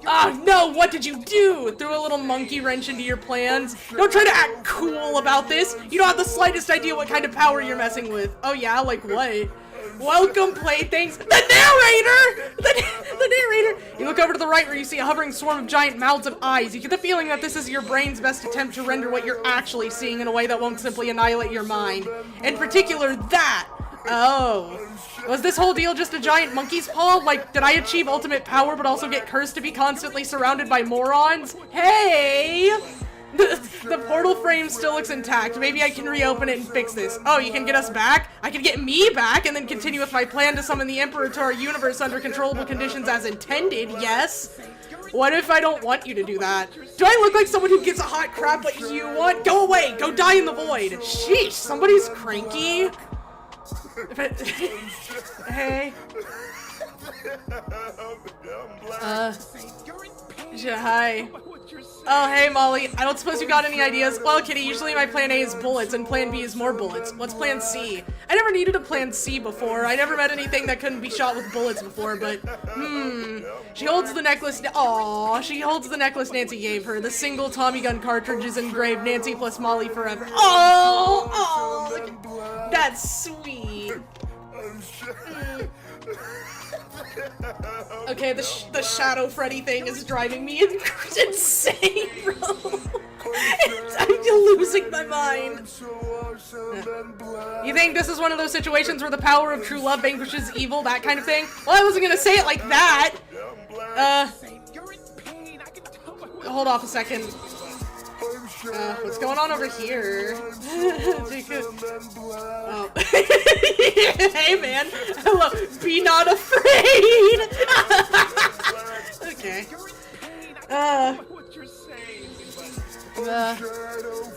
Ah, no, what did you do? Threw a little monkey wrench into your plans? Don't try to act cool about this. You don't have the slightest idea what kind of power you're messing with. Oh yeah, like what? Welcome, playthings. The narrator! The narrator! You look over to the right where you see a hovering swarm of giant mouths of eyes. You get the feeling that this is your brain's best attempt to render what you're actually seeing in a way that won't simply annihilate your mind. In particular, that. Oh. Was this whole deal just a giant monkey's paw? Like, did I achieve ultimate power but also get cursed to be constantly surrounded by morons? Hey! The portal frame still looks intact. Maybe I can reopen it and fix this. Oh, you can get us back? I can get me back and then continue with my plan to summon the Emperor to our universe under controllable conditions as intended, yes? What if I don't want you to do that? Do I look like someone who gives a hot crap what you want? Go away! Go die in the void! Sheesh, somebody's cranky. Hey. Hi. Oh, hey, Molly. I don't suppose you got any ideas? Well, kitty, usually my plan A is bullets and plan B is more bullets. What's plan C? I never needed a plan C before. I never met anything that couldn't be shot with bullets before, but, She holds the necklace. Aww, she holds the necklace Nancy gave her. The single Tommy gun cartridge is engraved Nancy plus Molly forever. Oh, that's sweet. Okay, the Shadow Freddy thing is driving me insane, bro. I'm losing my mind. You think this is one of those situations where the power of true love vanquishes evil, that kind of thing? Well, I wasn't gonna say it like that. Hold off a second. What's going on over here? Oh. Hey man, hello. Be not afraid. Okay.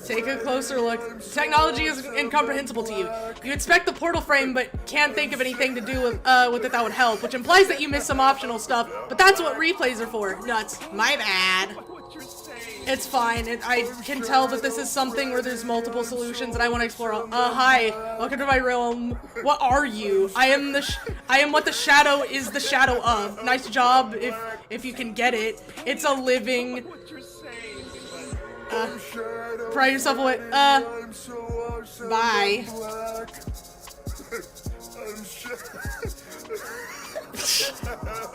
Take a closer look. Technology is incomprehensible to you. You inspect the portal frame, but can't think of anything to do with it that would help, which implies that you missed some optional stuff. But that's what replays are for. Nuts. My bad. It's fine. I can tell that this is something where there's multiple solutions, and I want to explore. Hi, welcome to my realm. What are you? I am what the shadow is the shadow of. Nice job, if you can get it. It's a living. Pry yourself away. Bye.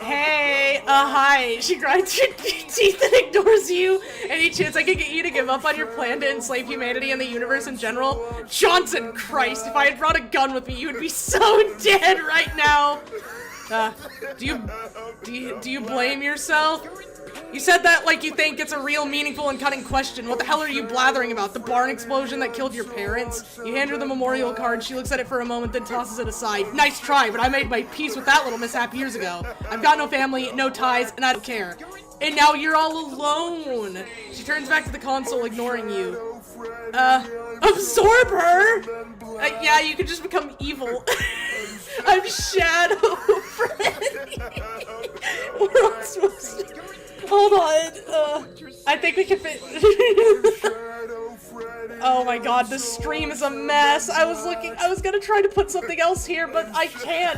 Hey, hi. She grinds her teeth and ignores you. Any chance I could get you to give up on your plan to enslave humanity and the universe in general? Johnson Christ, if I had brought a gun with me, you would be so dead right now. Do you blame yourself? You said that like you think it's a real, meaningful, and cutting question. What the hell are you blathering about? The barn explosion that killed your parents? You hand her the memorial card, she looks at it for a moment, then tosses it aside. Nice try, but I made my peace with that little mishap years ago. I've got no family, no ties, and I don't care. And now you're all alone. She turns back to the console, ignoring you. Absorb her? Yeah, you could just become evil. I'm Shadow Freddy. We're all supposed to... Hold on, I think we can fit. Oh my god, this stream is a mess. I was gonna try to put something else here, but I can't.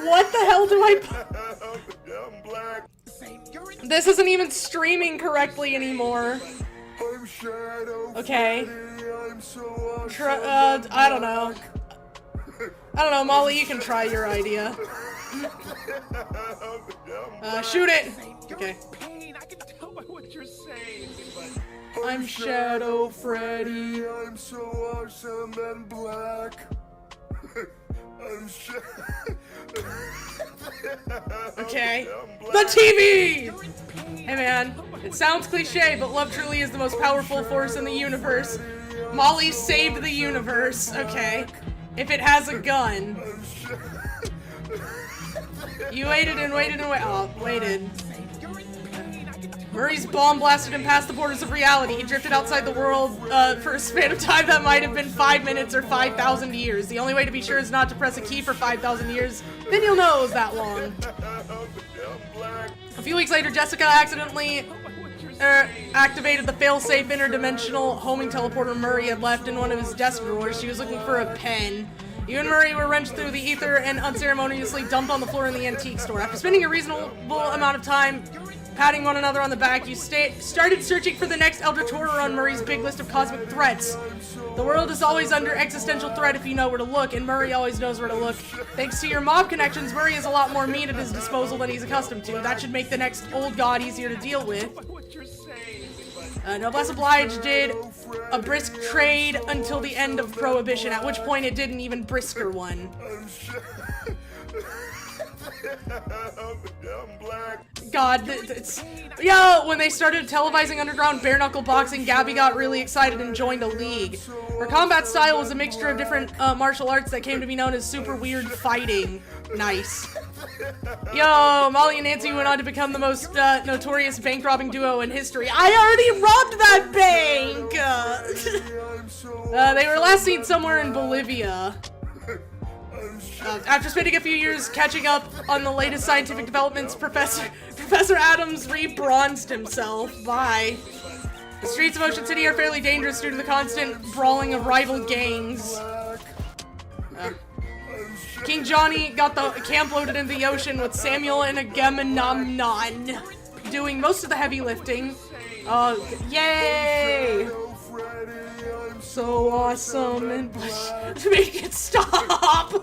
What the hell do I put? This isn't even streaming correctly anymore. Okay. I don't know. Molly, you can try your idea. Shoot it! Okay. I'm Shadow Freddy. I'm so awesome and black. Okay. The TV! Hey man, it sounds cliche, but love truly is the most powerful force in the universe. Molly saved the universe, okay? If it has a gun. You waited and waited and waited. Murray's bomb blasted him past the borders of reality. He drifted outside the world for a span of time that might have been 5 minutes or 5,000 years. The only way to be sure is not to press a key for 5,000 years. Then you'll know it was that long. A few weeks later, Jessica accidentally activated the fail-safe interdimensional homing teleporter Murray had left in one of his desk drawers. She was looking for a pen. You and Murray were wrenched through the ether and unceremoniously dumped on the floor in the antique store. After spending a reasonable amount of time patting one another on the back, you started searching for the next eldritch horror on Murray's big list of cosmic threats. The world is always under existential threat if you know where to look, and Murray always knows where to look. Thanks to your mob connections, Murray has a lot more meat at his disposal than he's accustomed to. That should make the next old god easier to deal with. Noblesse Oblige did a brisk trade until the end of Prohibition, at which point it did an even brisker one. God, yo, when they started televising underground bare-knuckle boxing, Gabby got really excited and joined a league. Her combat style was a mixture of different martial arts that came to be known as super weird fighting. Nice. Yo, Molly and Nancy went on to become the most notorious bank-robbing duo in history. I already robbed that bank! They were last seen somewhere in Bolivia. After spending a few years catching up on the latest scientific developments, Professor Adams re-bronzed himself. Bye. The streets of Ocean City are fairly dangerous due to the constant brawling of rival gangs. King Johnny got the camp loaded into the ocean with Samuel and Agamemnon doing most of the heavy lifting. Yay! So awesome, and make it stop!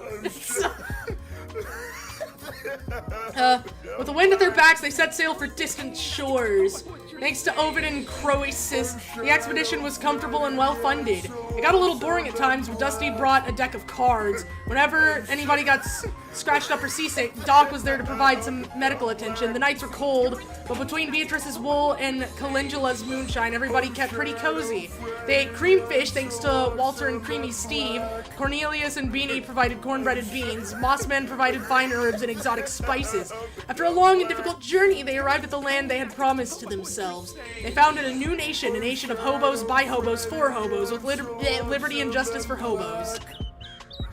With the wind at their backs, they set sail for distant shores. Thanks to Ovid and Croesus, the expedition was comfortable and well-funded. It got a little boring at times, but Dusty brought a deck of cards. Whenever anybody got scratched up or seasick, Doc was there to provide some medical attention. The nights were cold, but between Beatrice's wool and Calendula's moonshine, everybody kept pretty cozy. They ate cream fish thanks to Walter and Creamy Steve. Cornelius and Beanie provided cornbread and beans. Mossman provided fine herbs and exotic spices. After a long and difficult journey, they arrived at the land they had promised to themselves. They founded a new nation, a nation of hobos, by hobos, for hobos, with liberty and justice for hobos.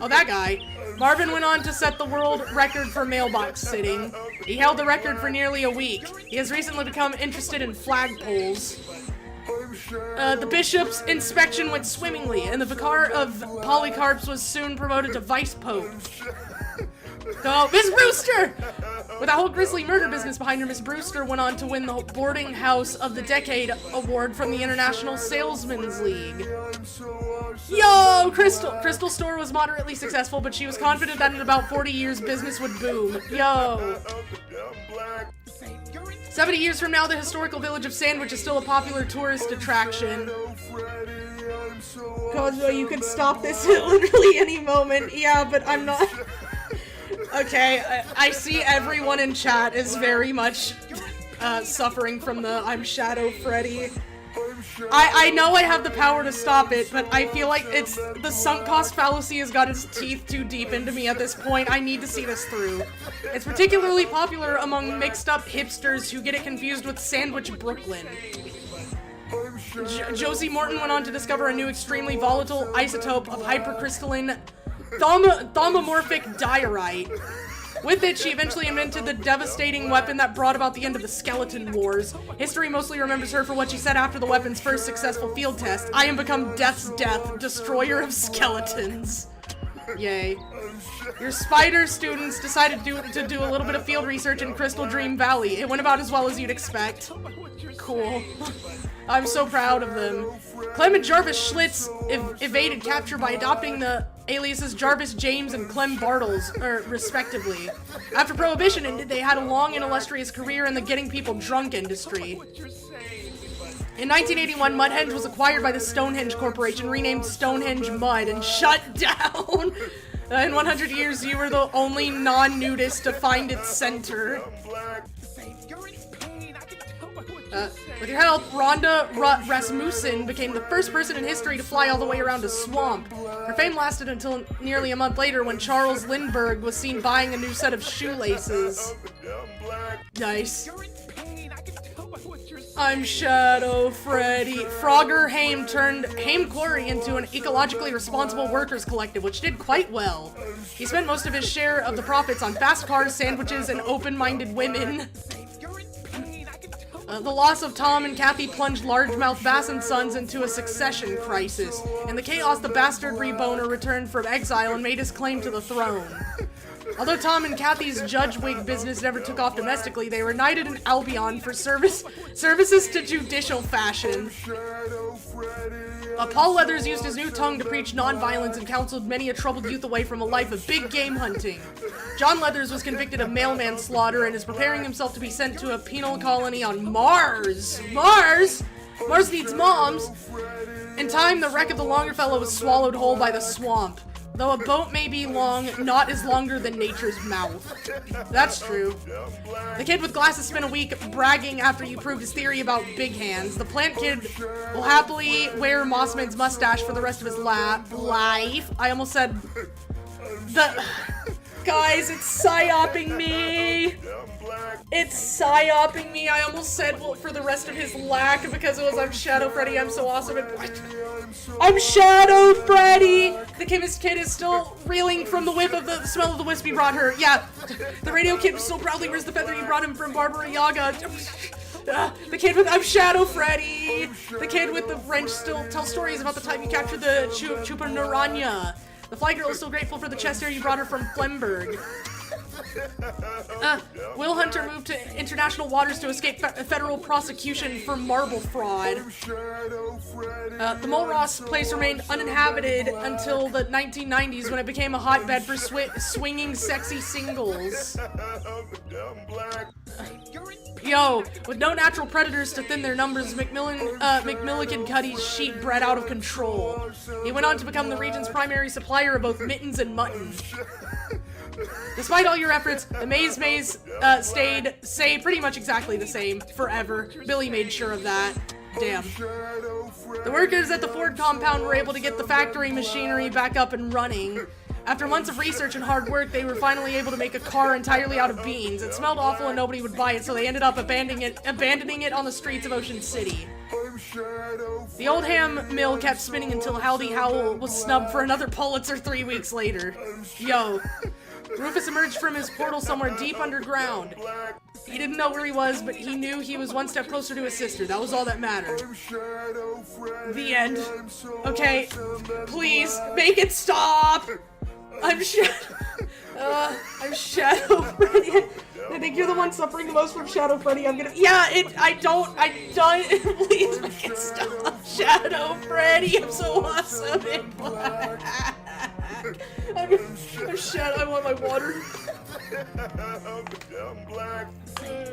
Oh, that guy. Marvin went on to set the world record for mailbox sitting. He held the record for nearly a week. He has recently become interested in flagpoles. The bishop's inspection went swimmingly, and the vicar of Polycarps was soon promoted to vice pope. Oh, Miss Brewster! With a whole grisly murder business behind her, Miss Brewster went on to win the Boarding House of the Decade award from the International Salesman's League. Yo, Crystal Store was moderately successful, but she was confident that in about 40 years, business would boom. Yo. 70 years from now, the historical village of Sandwich is still a popular tourist attraction. Kazuo, you could stop this at literally any moment. Yeah, but I'm not... Okay, I see everyone in chat is very much suffering from the I'm Shadow Freddy. I know I have the power to stop it, but I feel like it's the sunk cost fallacy has got its teeth too deep into me at this point. I need to see this through. It's particularly popular among mixed up hipsters who get it confused with Sandwich Brooklyn. Josie Morton went on to discover a new extremely volatile isotope of hypercrystalline thaumatomorphic diorite. With it, she eventually invented the devastating weapon that brought about the end of the Skeleton Wars. History mostly remembers her for what she said after the weapon's first successful field test. I am become Death's Death, destroyer of skeletons. Yay. Your spider students decided to do a little bit of field research in Crystal Dream Valley. It went about as well as you'd expect. Cool. I'm so proud of them. Clem and Jarvis Schlitz evaded capture by adopting the aliases Jarvis James and Clem Bartles, respectively. After Prohibition ended, they had a long and illustrious career in the getting people drunk industry. In 1981, Mudhenge was acquired by the Stonehenge Corporation, renamed Stonehenge Mud, and shut down. In 100 years, you were the only non-nudist to find its center. With your help, Rhonda Rasmussen became the first person in history to fly all the way around a swamp. Her fame lasted until nearly a month later when Charles Lindbergh was seen buying a new set of shoelaces. Nice. I'm Shadow Freddy. Frogger Haim turned Haim Quarry into an ecologically responsible workers collective, which did quite well. He spent most of his share of the profits on fast cars, sandwiches, and open-minded women. The loss of Tom and Kathy plunged largemouth Bass and Sons into a succession crisis. In the chaos, the bastard reboner returned from exile and made his claim to the throne. Although Tom and Kathy's judge wig business never took off domestically, they were knighted in Albion for services to judicial fashion. Paul Leathers used his new tongue to preach nonviolence and counseled many a troubled youth away from a life of big game hunting. John Leathers was convicted of mailman slaughter and is preparing himself to be sent to a penal colony on Mars. Mars? Mars needs moms. In time, the wreck of the Longerfellow was swallowed whole by the swamp. Though a boat may be long, not is longer than nature's mouth. That's true. The kid with glasses spent a week bragging after you proved his theory about big hands. The plant kid will happily wear Mossman's mustache for the rest of his life. I almost said the... Guys, it's psyoping me! It's psyoping me. I almost said, well, for the rest of his lack because it was I'm Shadow Freddy, I'm so awesome, and I'm Shadow Freddy! The chemist kid is still reeling from the whiff of the smell of the wisp he brought her. Yeah, the radio kid still proudly wears the feather he brought him from Barbara Yaga. The kid with I'm Shadow Freddy! The kid with the wrench still tells stories about the time you captured the Chupanuranya. The fly girl is still grateful for the chest hair you brought her from Flemberg. Will Hunter moved to international waters to escape federal prosecution for marble fraud. The Mulross place remained uninhabited until the 1990s when it became a hotbed for swinging sexy singles. Yo, with no natural predators to thin their numbers, McMillican-Cuddy's sheep bred out of control. He went on to become the region's primary supplier of both mittens and mutton. Despite all your efforts, the maze stayed pretty much exactly the same forever. Billy made sure of that. Damn. The workers at the Ford compound were able to get the factory machinery back up and running. After months of research and hard work, they were finally able to make a car entirely out of beans. It smelled awful and nobody would buy it, so they ended up abandoning it on the streets of Ocean City. The old ham mill kept spinning until Howdy Howell was snubbed for another Pulitzer 3 weeks later. Yo. Rufus emerged from his portal somewhere deep underground. He didn't know where he was, but he knew he was one step closer to his sister. That was all that mattered. The end. Okay, please, make it stop! I'm Shadow Freddy. I think you're the one suffering the most from Shadow Freddy. Please make it stop. Shadow Freddy, I'm so awesome in black. I'm Shadow, I want my water.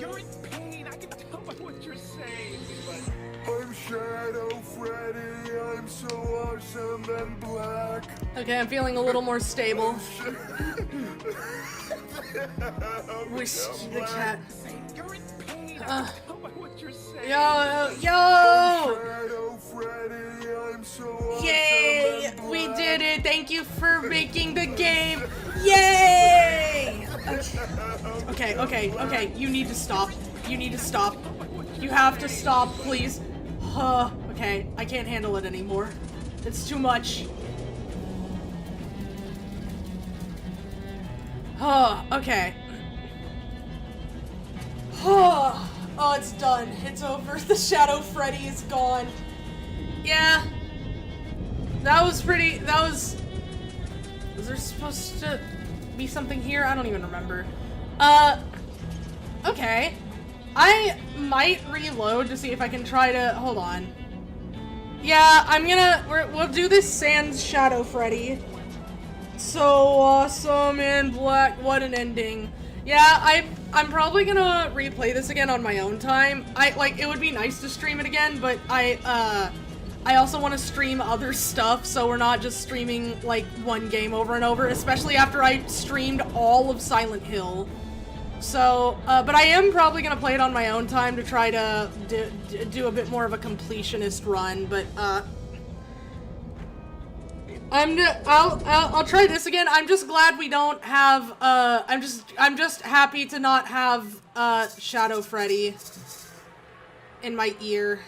You're in pain, I can tell by what you're saying, but I'm Shadow Freddy, I'm so awesome and black. Okay, I'm feeling a little more stable. Whiskey the cat. Yo! Yay! We did it! Thank you for making the game! Yay! Okay. You need to stop. You have to stop, please. Okay. I can't handle it anymore. It's too much. Okay. Oh, it's done. It's over. The Shadow Freddy is gone. Yeah. Was there supposed to be something here? I don't even remember. Okay. I might reload to see if I can try to, hold on. Yeah, we'll do this Sans Shadow Freddy. So awesome and black, what an ending. Yeah, I'm probably gonna replay this again on my own time. It would be nice to stream it again, but I also want to stream other stuff, so we're not just streaming, like, one game over and over, especially after I streamed all of Silent Hill. So, but I am probably gonna play it on my own time to try to do a bit more of a completionist run, but, I'll try this again. I'm just glad we don't have, I'm just happy to not have, Shadow Freddy in my ear.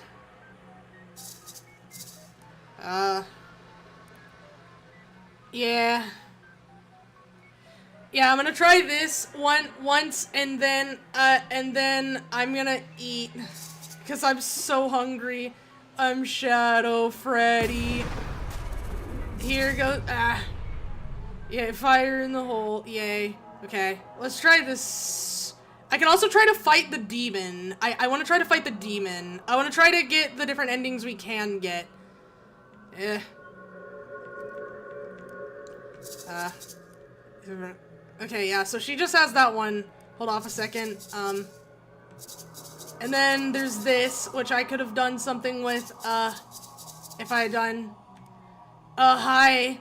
Yeah. Yeah, I'm gonna try this once, and then I'm gonna eat, because I'm so hungry. I'm Shadow Freddy. Here goes, yeah, fire in the hole, yay. Okay, let's try this. I can also try to fight the demon. I want to try to fight the demon. I want to try to get the different endings we can get. Okay, yeah, so she just has that one. Hold off a second. And then there's this, which I could have done something with, if I had done... hi.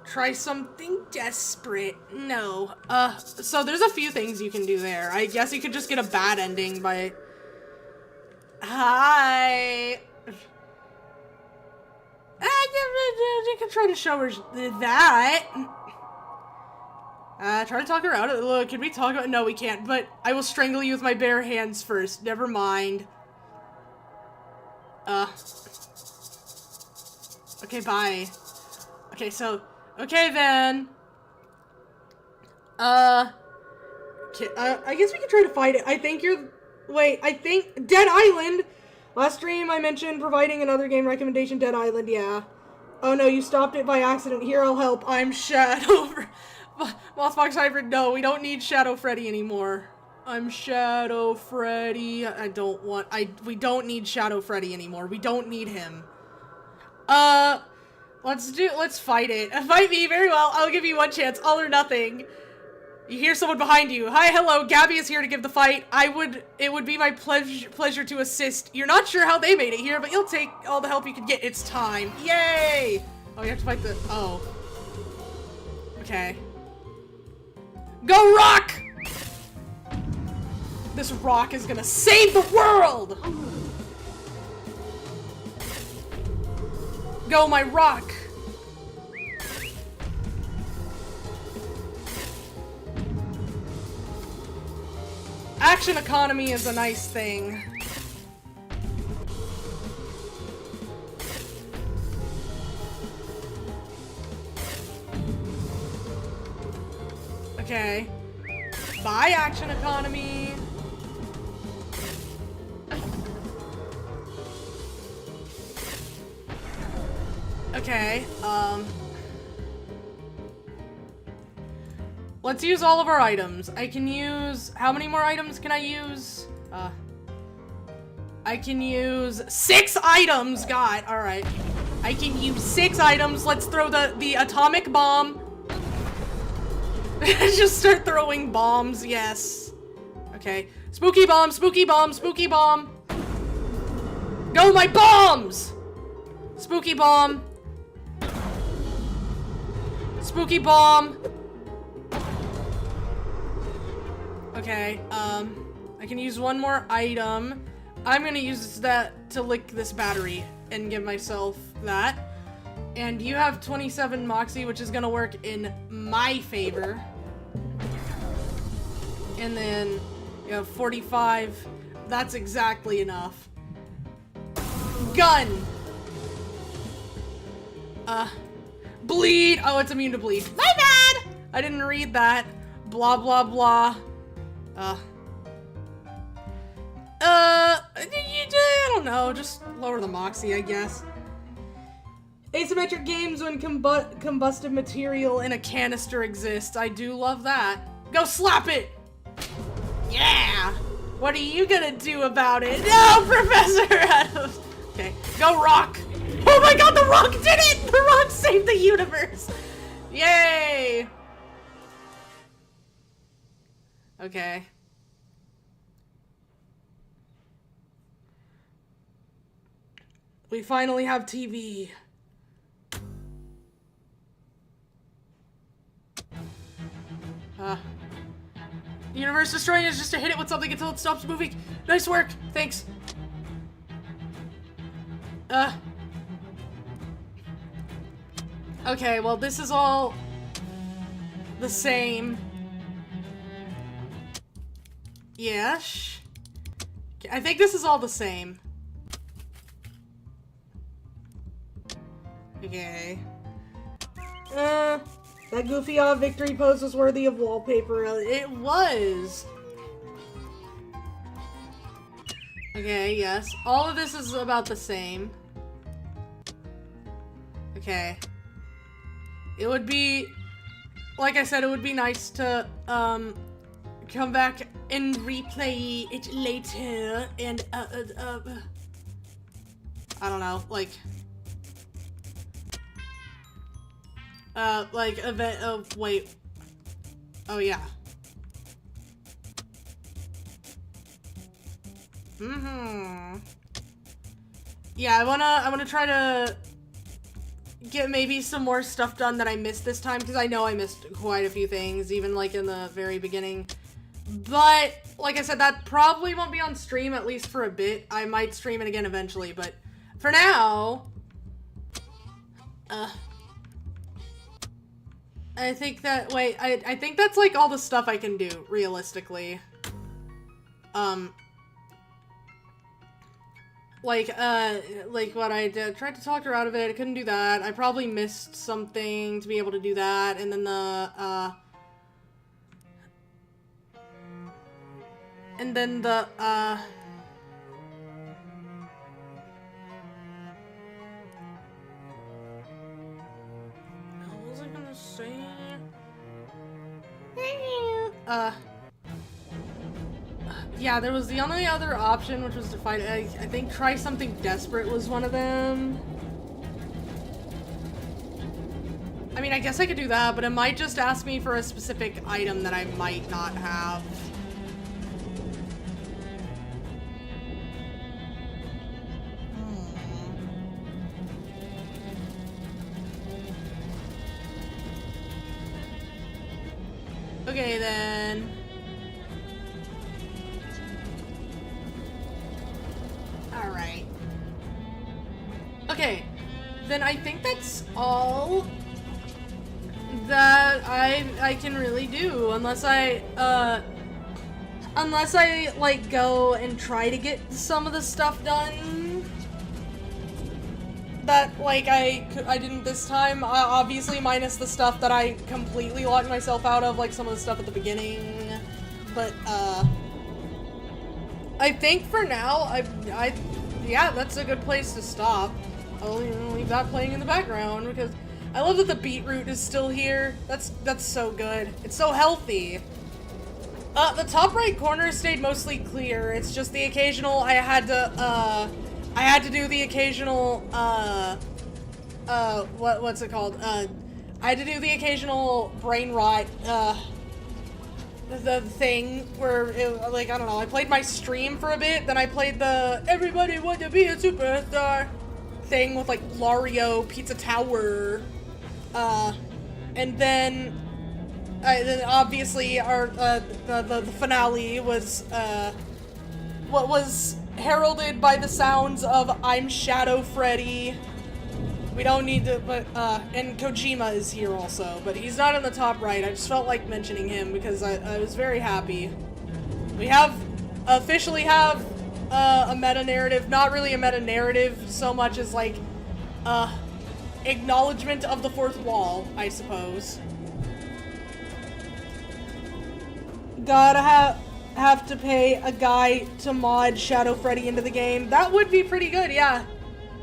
Try something desperate. No. So there's a few things you can do there. I guess you could just get a bad ending by... Hi. I can try to show her that. Try to talk her out of it. Look, can we talk about... No, we can't, but I will strangle you with my bare hands first. Never mind. Okay, bye. Okay, so... Okay, then. Okay, I guess we can try to fight it. I think you're... Wait, I think... Dead Island! Last stream I mentioned providing another game recommendation, Dead Island, yeah. Oh no, you stopped it by accident. Here, I'll help. I'm Shadow... Mothbox Hybrid, no, we don't need Shadow Freddy anymore. I'm Shadow Freddy. I don't want... We don't need Shadow Freddy anymore. We don't need him. Let's fight it. Fight me, very well. I'll give you one chance. All or nothing. You hear someone behind you. Hi, hello. Gabby is here to give the fight. It would be my pleasure to assist. You're not sure how they made it here, but you'll take all the help you can get. It's time. Yay! Oh, you have to fight the... Oh. Okay. Go rock! This rock is gonna save the world! Go, my rock! Action economy is a nice thing. Okay. Bye, action economy. Okay, let's use all of our items. I can use... How many more items can I use? I can use 6 items! God, alright. I can use 6 items. Let's throw the atomic bomb. Just start throwing bombs, yes. Okay. Spooky bomb, spooky bomb, spooky bomb. Go, my bombs! Spooky bomb. Spooky bomb. Okay, I can use one more item. I'm gonna use that to lick this battery and give myself that. And you have 27 Moxie, which is gonna work in my favor. And then you have 45. That's exactly enough. Gun! Bleed! Oh, it's immune to bleed. My bad! I didn't read that. Blah, blah, blah. I don't know, just lower the Moxie, I guess. Asymmetric games when combustive material in a canister exists. I do love that. Go slap it! Yeah! What are you gonna do about it? No, Professor Adams! Okay, go rock! Oh my god, the rock did it! The rock saved the universe! Yay! Okay. We finally have TV. Universe destroying is just to hit it with something until it stops moving. Nice work. Thanks. Okay, well, this is all the same. Yes. I think this is all the same. Okay. That goofy victory pose was worthy of wallpaper. It was. Okay, yes. All of this is about the same. Okay. It would be, like I said, it would be nice to, come back and replay it later and, I don't know, like, event, oh, wait. Oh, yeah. Yeah, I wanna try to get maybe some more stuff done that I missed this time, because I know I missed quite a few things, even, like, in the very beginning. But, like I said, that probably won't be on stream, at least for a bit. I might stream it again eventually, but for now, I think that, wait, I think that's, like, all the stuff I can do, realistically. Like what I did, tried to talk her out of it, I couldn't do that. I probably missed something to be able to do that, and then what was I gonna say? Yeah, there was the only other option, which was to fight, I think try something desperate was one of them. I mean, I guess I could do that, but it might just ask me for a specific item that I might not have. Okay, then. Alright. Okay, then I think that's all that I can really do, unless I, like, go and try to get some of the stuff done that, like, I didn't this time, obviously minus the stuff that I completely locked myself out of, like some of the stuff at the beginning, but, I think for now, yeah, that's a good place to stop. I'll leave that playing in the background, because I love that the beetroot is still here. That's so good. It's so healthy. The top right corner stayed mostly clear. It's just the occasional, I had to do the occasional, what's it called? I had to do the occasional brain rot, the thing where, it, like, I don't know, I played my stream for a bit, then I played the everybody want to be a superstar thing with, like, Lario, Pizza Tower, and then obviously our, the finale was, what was heralded by the sounds of I'm Shadow Freddy. We don't need to, but, and Kojima is here also, but he's not in the top right. I just felt like mentioning him because I was very happy. We officially have, a meta-narrative, not really a meta-narrative so much as, like, acknowledgement of the fourth wall, I suppose. Gotta have to pay a guy to mod Shadow Freddy into the game. That would be pretty good, yeah.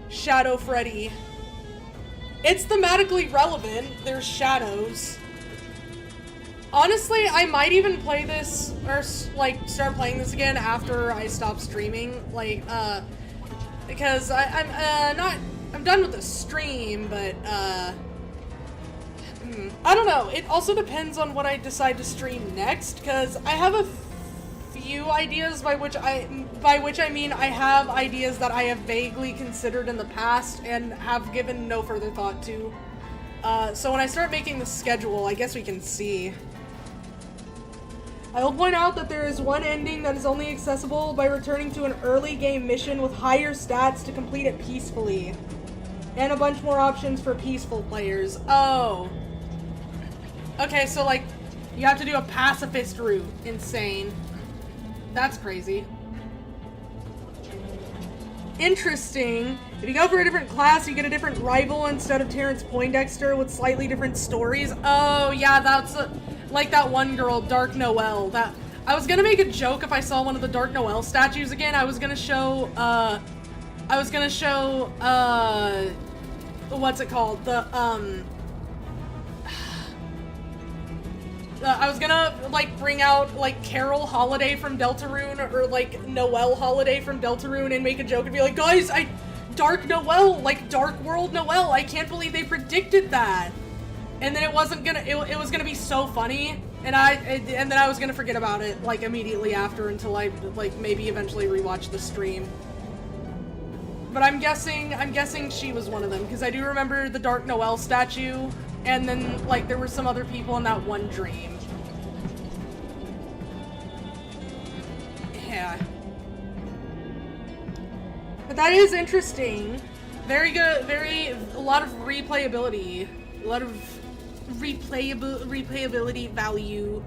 Shadow Freddy. It's thematically relevant. There's shadows. Honestly, I might even play this, or, like, start playing this again after I stop streaming. Like, because I'm done with the stream, but, I don't know. It also depends on what I decide to stream next, because I have a few ideas by which by which I mean I have ideas that I have vaguely considered in the past and have given no further thought to. So when I start making the schedule, I guess we can see. I will point out that there is one ending that is only accessible by returning to an early game mission with higher stats to complete it peacefully. And a bunch more options for peaceful players. Oh. Okay, so like, you have to do a pacifist route. Insane. That's crazy. Interesting. If you go for a different class, you get a different rival instead of Terrence Poindexter with slightly different stories. Oh, yeah, that's like that one girl, Dark Noel. That I was gonna make a joke if I saw one of the Dark Noel statues again. I was gonna show, what's it called? I was gonna, like, bring out, like, Carol Holiday from Deltarune, or, like, Noel Holiday from Deltarune, and make a joke and be like, guys, Dark Noel, like, Dark World Noel, I can't believe they predicted that. And then it wasn't gonna, it was gonna be so funny, and then I was gonna forget about it, like, immediately after until I, like, maybe eventually rewatch the stream. But I'm guessing she was one of them, because I do remember the Dark Noel statue, and then, like, there were some other people in that one dream. Yeah. But that is interesting. Very good, a lot of replayability. A lot of replayability value.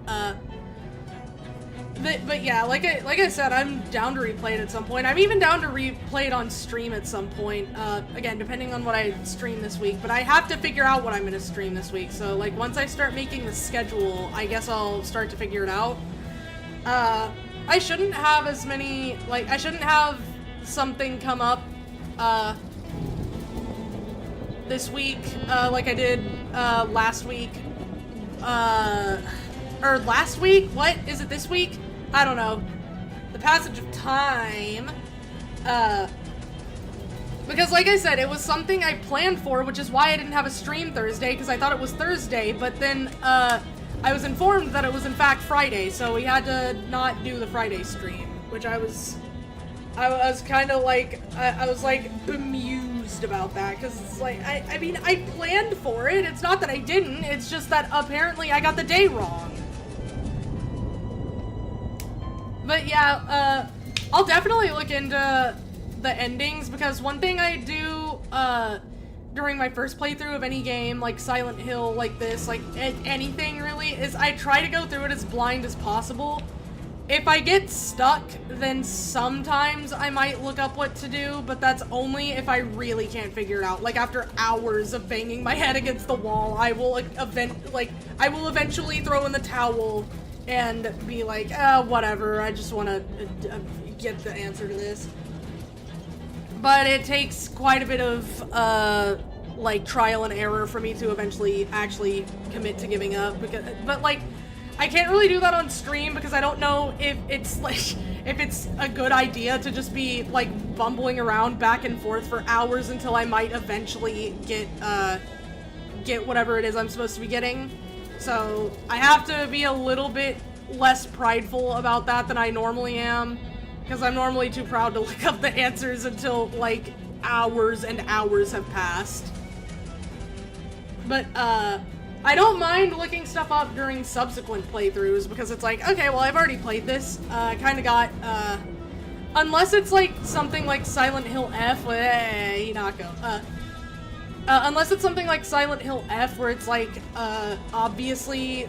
But yeah, like I said, I'm down to replay it at some point. I'm even down to replay it on stream at some point. Again, depending on what I stream this week. But I have to figure out what I'm gonna stream this week. So like once I start making the schedule, I guess I'll start to figure it out. I shouldn't have as many, like, I shouldn't have something come up, this week, like I did, last week. Or last week? What? Is it this week? I don't know. The passage of time. Because like I said, it was something I planned for, which is why I didn't have a stream Thursday, because I thought it was Thursday, but then, I was informed that it was in fact Friday, so we had to not do the Friday stream, which I was kind of like, I was like bemused about that, because it's like, I mean, I planned for it, it's not that I didn't, it's just that apparently I got the day wrong. But yeah, I'll definitely look into the endings, because one thing I do, during my first playthrough of any game, like Silent Hill, like this, like anything really, is I try to go through it as blind as possible. If I get stuck, then sometimes I might look up what to do, but that's only if I really can't figure it out. Like after hours of banging my head against the wall, I will eventually throw in the towel and be like, whatever, I just want to get the answer to this. But it takes quite a bit of, like, trial and error for me to eventually actually commit to giving up. But, like, I can't really do that on stream because I don't know if it's, like, if it's a good idea to just be, like, bumbling around back and forth for hours until I might eventually get whatever it is I'm supposed to be getting. So, I have to be a little bit less prideful about that than I normally am. Because I'm normally too proud to look up the answers until, like, hours and hours have passed. But, I don't mind looking stuff up during subsequent playthroughs, because it's like, okay, well, I've already played this. I kind of got, unless it's, like, something like Silent Hill F, unless it's something like Silent Hill F, where it's, like, obviously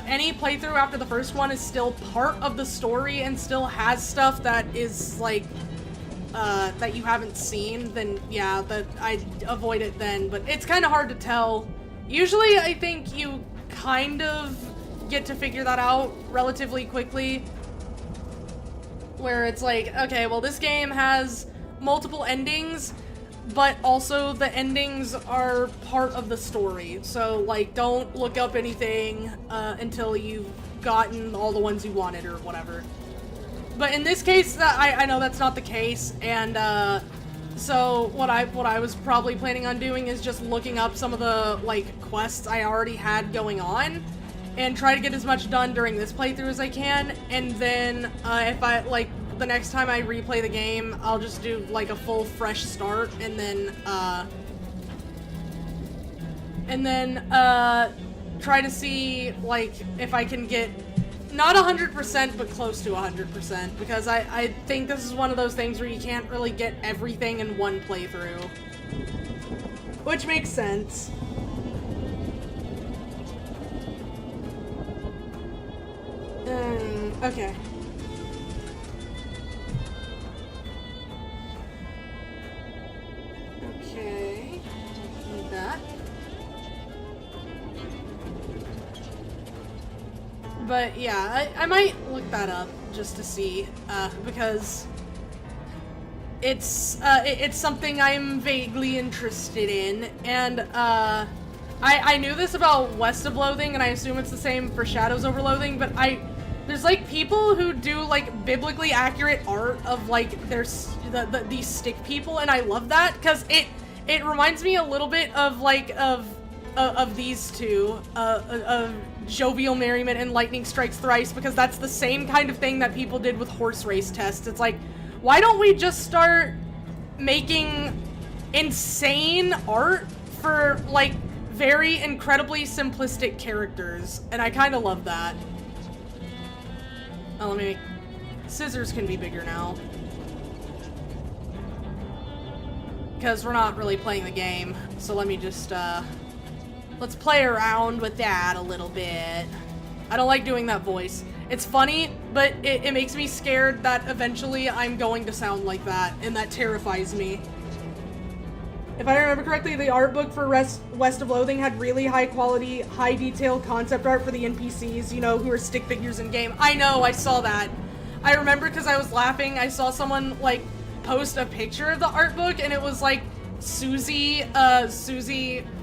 any playthrough after the first one is still part of the story and still has stuff that is like that you haven't seen, then yeah, that I'd avoid it then. But it's kind of hard to tell. Usually I think you kind of get to figure that out relatively quickly, where it's like, okay, well, this game has multiple endings, but also the endings are part of the story. So, like, don't look up anything until you've gotten all the ones you wanted or whatever. But in this case, I know that's not the case, and so what I was probably planning on doing is just looking up some of the, like, quests I already had going on, and try to get as much done during this playthrough as I can, and then if I like the next time I replay the game, I'll just do like a full fresh start, and then try to see like if I can get not 100% but close to 100%, because I think this is one of those things where you can't really get everything in one playthrough, which makes sense. Okay. Okay. Need that. But yeah, I might look that up just to see, because it's something I'm vaguely interested in, and I knew this about West of Loathing, and I assume it's the same for Shadows over Loathing, but there's like people who do like biblically accurate art of like these stick people, and I love that because it reminds me a little bit of like of these two, of Jovial Merriment and Lightning Strikes Thrice, because that's the same kind of thing that people did with horse race tests. It's like, why don't we just start making insane art for like very incredibly simplistic characters? And I kind of love that. Oh, scissors can be bigger now, because we're not really playing the game, so let me just let's play around with that a little bit. I don't like doing that voice. It's funny, but it makes me scared that eventually I'm going to sound like that, and that terrifies me. If I remember correctly, the art book for West of Loathing had really high quality, high detail concept art for the NPCs, you know, who are stick figures in game. I know, I saw that. I remember because I was laughing, I saw someone, like, post a picture of the art book, and it was, like, Susie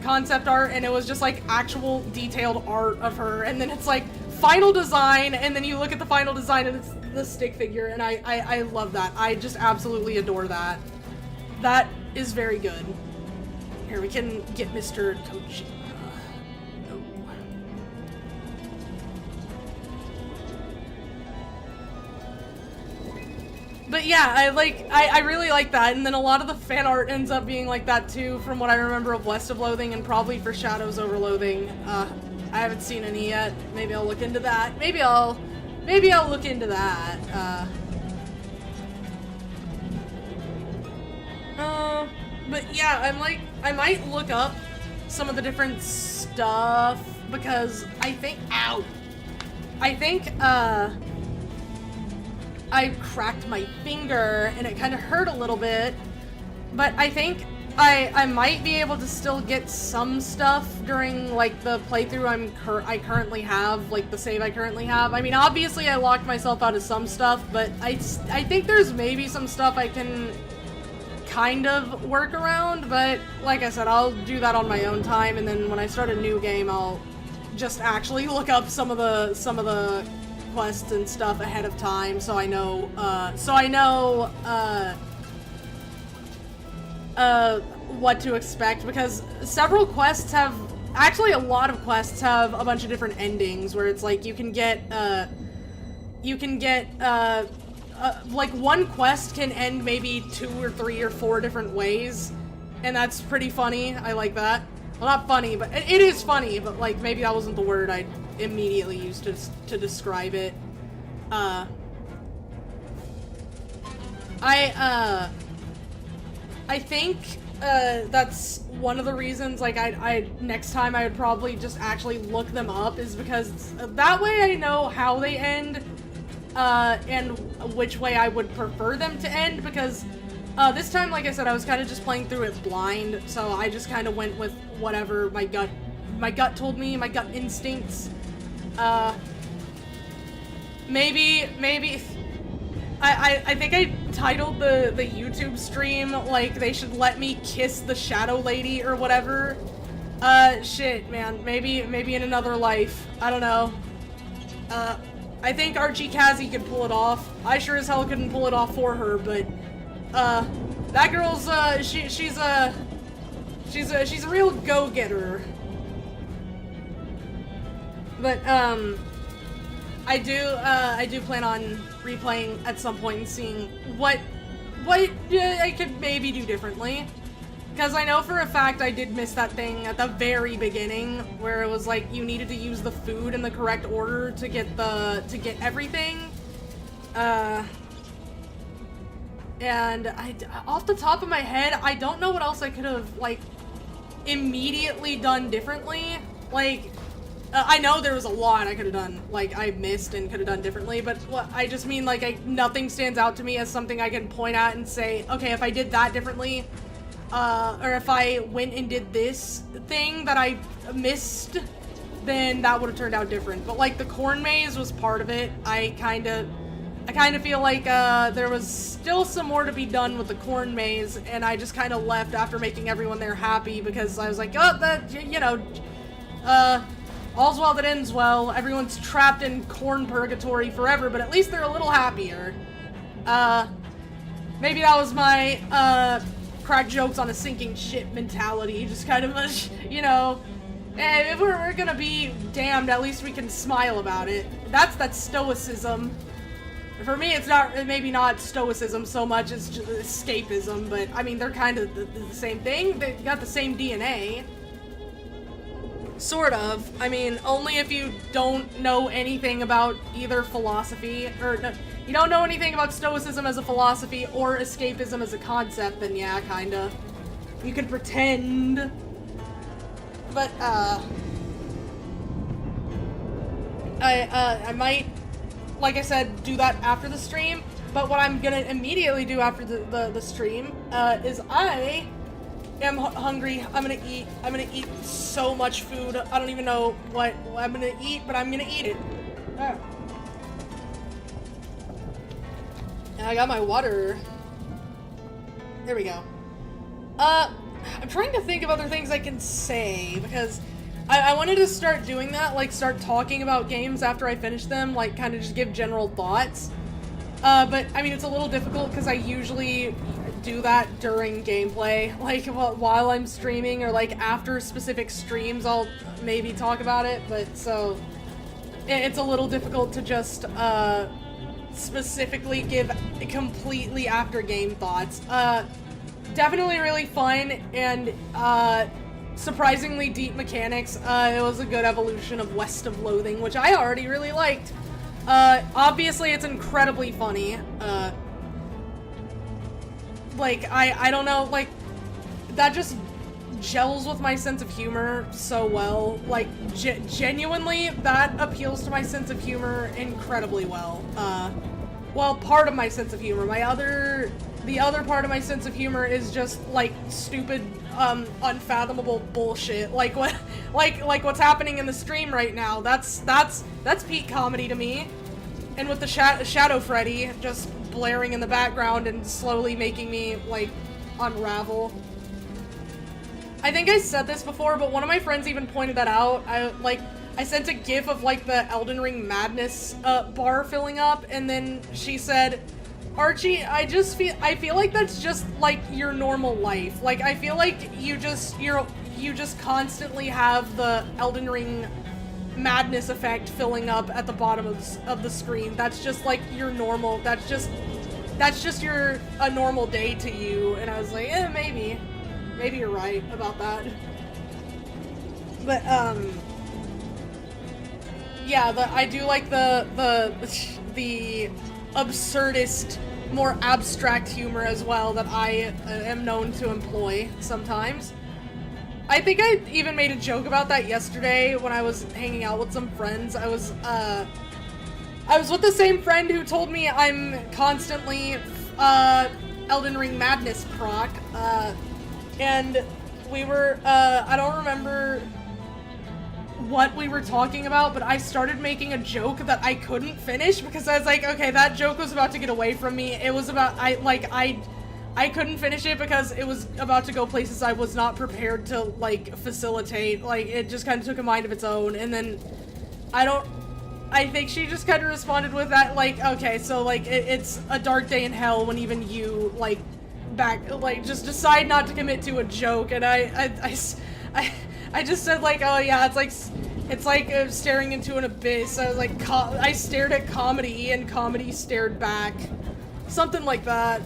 concept art, and it was just, like, actual detailed art of her, and then it's, like, final design, and then you look at the final design, and it's the stick figure, and I love that. I just absolutely adore that. That is very good. Here, we can get Mr. Coach. No. But yeah, I really like that, and then a lot of the fan art ends up being like that too, from what I remember of West of Loathing, and probably for Shadows over Loathing. I haven't seen any yet. Maybe I'll look into that. Maybe I'll look into that. But yeah, I might look up some of the different stuff, because I think, I cracked my finger and it kind of hurt a little bit, but I think I might be able to still get some stuff during like the playthrough I currently have, like the save I currently have. I mean, obviously I locked myself out of some stuff, but I think there's maybe some stuff I can kind of work around, but like I said, I'll do that on my own time, and then when I start a new game, I'll just actually look up some of the quests and stuff ahead of time, so I know what to expect, because several quests have, actually a lot of quests have a bunch of different endings, where it's like you can get like one quest can end maybe 2 or 3 or 4 different ways, and that's pretty funny. I like that. Well, not funny, but it is funny, but like maybe that wasn't the word I immediately used to describe it. I think that's one of the reasons, like, next time I would probably just actually look them up, is because that way I know how they end, and which way I would prefer them to end, because this time, like I said, I was kind of just playing through it blind, so I just kind of went with whatever my gut told me, my gut instincts. Maybe I think I titled the YouTube stream, like, they should let me kiss the shadow lady or whatever. Shit, man, maybe in another life, I don't know. I think Archie Kazzie could pull it off. I sure as hell couldn't pull it off for her, but that girl's she's a real go-getter. But, I do plan on replaying at some point and seeing what I could maybe do differently. Because I know for a fact I did miss that thing at the very beginning, where it was like you needed to use the food in the correct order to get everything. And off the top of my head, I don't know what else I could have, like, immediately done differently. Like, I know there was a lot I could have done, like, I missed and could have done differently, but what I just mean, like, nothing stands out to me as something I can point at and say, okay, if I did that differently, or if I went and did this thing that I missed, then that would have turned out different. But, like, the corn maze was part of it. I kind of feel like, there was still some more to be done with the corn maze, and I just kind of left after making everyone there happy, because I was like, oh, that, you know, all's well that ends well. Everyone's trapped in corn purgatory forever, but at least they're a little happier. Maybe that was my, crack jokes on a sinking ship mentality, just kind of, you know, if we're gonna be damned, at least we can smile about it. That's stoicism. For me, it's not, maybe not stoicism so much as just escapism, but I mean, they're kind of the same thing. They got the same DNA. Sort of. I mean, only if you don't know anything about either philosophy, or no, you don't know anything about stoicism as a philosophy or escapism as a concept, then yeah, kinda. You can pretend. But, I might, like I said, do that after the stream, but what I'm gonna immediately do after the stream, is I am hungry. I'm gonna eat so much food. I don't even know what I'm gonna eat, but I'm gonna eat it. Oh. And I got my water. There we go. I'm trying to think of other things I can say, because I wanted to start doing that, like start talking about games after I finish them, like kind of just give general thoughts. But I mean, it's a little difficult because I usually do that during gameplay, like while I'm streaming, or like after specific streams I'll maybe talk about it, but so it's a little difficult to just specifically give completely after game thoughts. Definitely really fun and surprisingly deep mechanics. It was a good evolution of West of Loathing, which I already really liked. Obviously it's incredibly funny. Like, I don't know, like, that just gels with my sense of humor so well. Like, genuinely, that appeals to my sense of humor incredibly well. Well, part of my sense of humor. The other part of my sense of humor is just, like, stupid, unfathomable bullshit. Like what's happening in the stream right now. That's peak comedy to me. And with the Shadow Freddy just blaring in the background and slowly making me, like, unravel. I think I said this before, but one of my friends even pointed that out. I sent a gif of, like, the Elden Ring Madness, bar filling up, and then she said, Archie, I feel like that's just, like, your normal life. Like, I feel like you just constantly have the Elden Ring Madness effect filling up at the bottom of the screen. That's just, like, your normal, that's just a normal day to you. And I was like, maybe you're right about that. But, yeah, I do like the absurdist, more abstract humor as well that I am known to employ sometimes. I think I even made a joke about that yesterday when I was hanging out with some friends. I was with the same friend who told me I'm constantly Elden Ring Madness proc, and we were, I don't remember what we were talking about, but I started making a joke that I couldn't finish because I was like, okay, that joke was about to get away from me. It was about, I couldn't finish it because it was about to go places I was not prepared to, like, facilitate. Like, it just kind of took a mind of its own, and then I think she just kind of responded with that, like, okay, so, like, it's a dark day in hell when even you, like, just decide not to commit to a joke, and I just said, like, oh yeah, it's It's like staring into an abyss. I was like, I stared at comedy and comedy stared back. Something like that.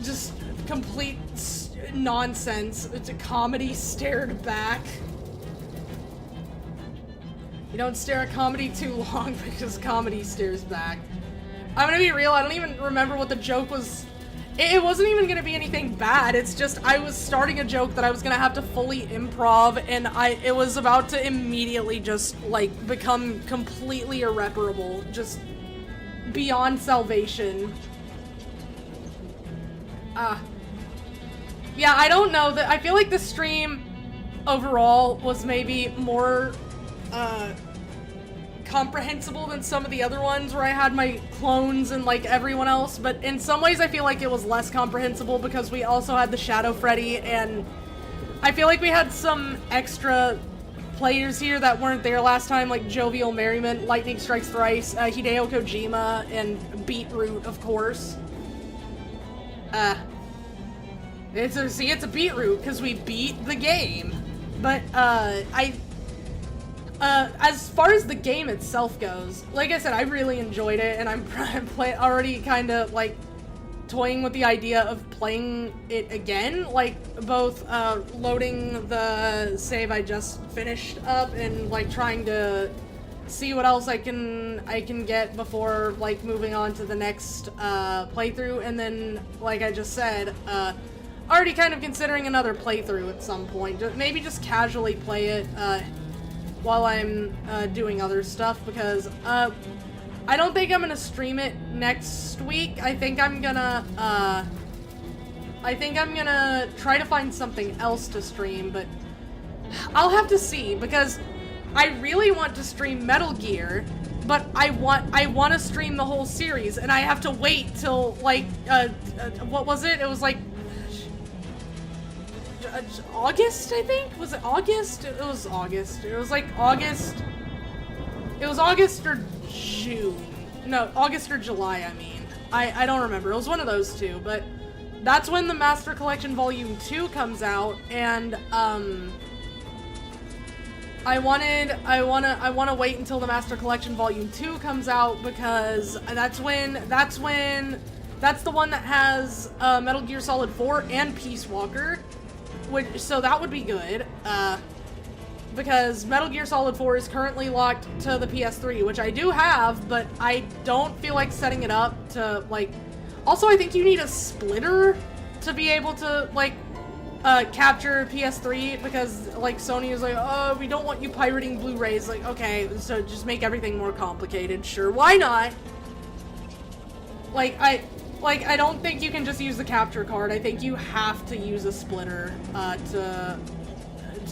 Just complete nonsense. It's a comedy stared back. You don't stare at comedy too long because comedy stares back. I'm gonna be real, I don't even remember what the joke was. It wasn't even gonna be anything bad. It's just I was starting a joke that I was gonna have to fully improv, and it was about to immediately just like become completely irreparable, just beyond salvation. Yeah, I don't know. I feel like the stream overall was maybe more comprehensible than some of the other ones where I had my clones and like everyone else, but in some ways I feel like it was less comprehensible because we also had the Shadow Freddy, and I feel like we had some extra players here that weren't there last time, like Jovial Merriment, Lightning Strikes Thrice, Hideo Kojima, and Beetroot, of course. It's a Beetroot because we beat the game, but as far as the game itself goes, like I said, I really enjoyed it, and I'm already kind of like toying with the idea of playing it again, like both loading the save I just finished up and like trying to see what else I can get before like moving on to the next playthrough, and then like I just said, already kind of considering another playthrough at some point. Maybe just casually play it while I'm doing other stuff, because I don't think I'm gonna stream it next week. I think I'm gonna try to find something else to stream, but I'll have to see, because I really want to stream Metal Gear, but I want to stream the whole series, and I have to wait till like what was it? It was like August, I think? Was it August? It was August. It was like August. It was August or June. No, August or July, I mean. I don't remember. It was one of those two, but that's when the Master Collection Volume 2 comes out, and I wanna wait until the Master Collection Volume 2 comes out, because that's the one that has Metal Gear Solid 4 and Peace Walker. So that would be good, because Metal Gear Solid 4 is currently locked to the PS3, which I do have, but I don't feel like setting it up to, like... Also, I think you need a splitter to be able to, like, capture PS3, because, like, Sony is like, oh, we don't want you pirating Blu-rays. Like, okay, so just make everything more complicated. Sure, why not? I don't think you can just use the capture card. I think you have to use a splitter to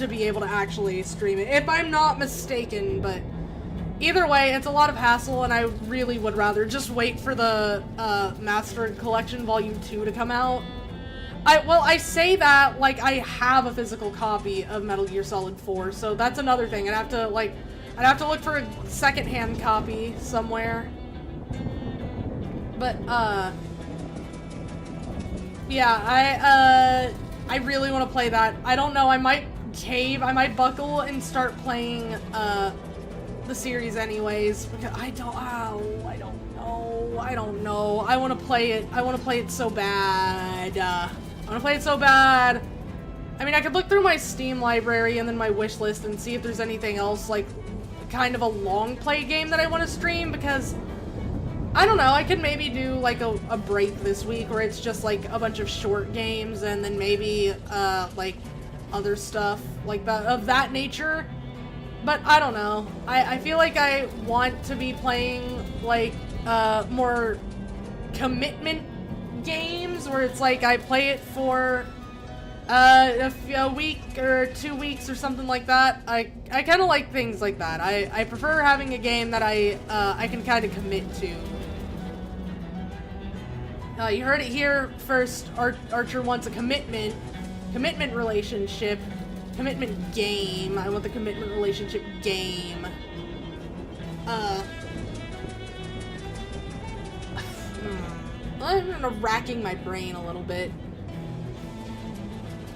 be able to actually stream it, if I'm not mistaken, but either way, it's a lot of hassle, and I really would rather just wait for the Master Collection Volume 2 to come out. I say that like I have a physical copy of Metal Gear Solid 4, so that's another thing. I'd have to look for a secondhand copy somewhere. But, yeah, I really want to play that. I don't know, I might buckle and start playing, the series anyways, because I don't know. I want to play it so bad. I want to play it so bad. I mean, I could look through my Steam library and then my wish list and see if there's anything else, like, kind of a long play game that I want to stream, because I don't know, I could maybe do like a break this week where it's just like a bunch of short games, and then maybe like other stuff like that of that nature. But I don't know. I feel like I want to be playing like more commitment games where it's like I play it for a week or 2 weeks or something like that. I kind of like things like that. I prefer having a game that I can kind of commit to. You heard it here first. Archer wants a commitment relationship, commitment game. I want the commitment relationship game. I'm racking my brain a little bit.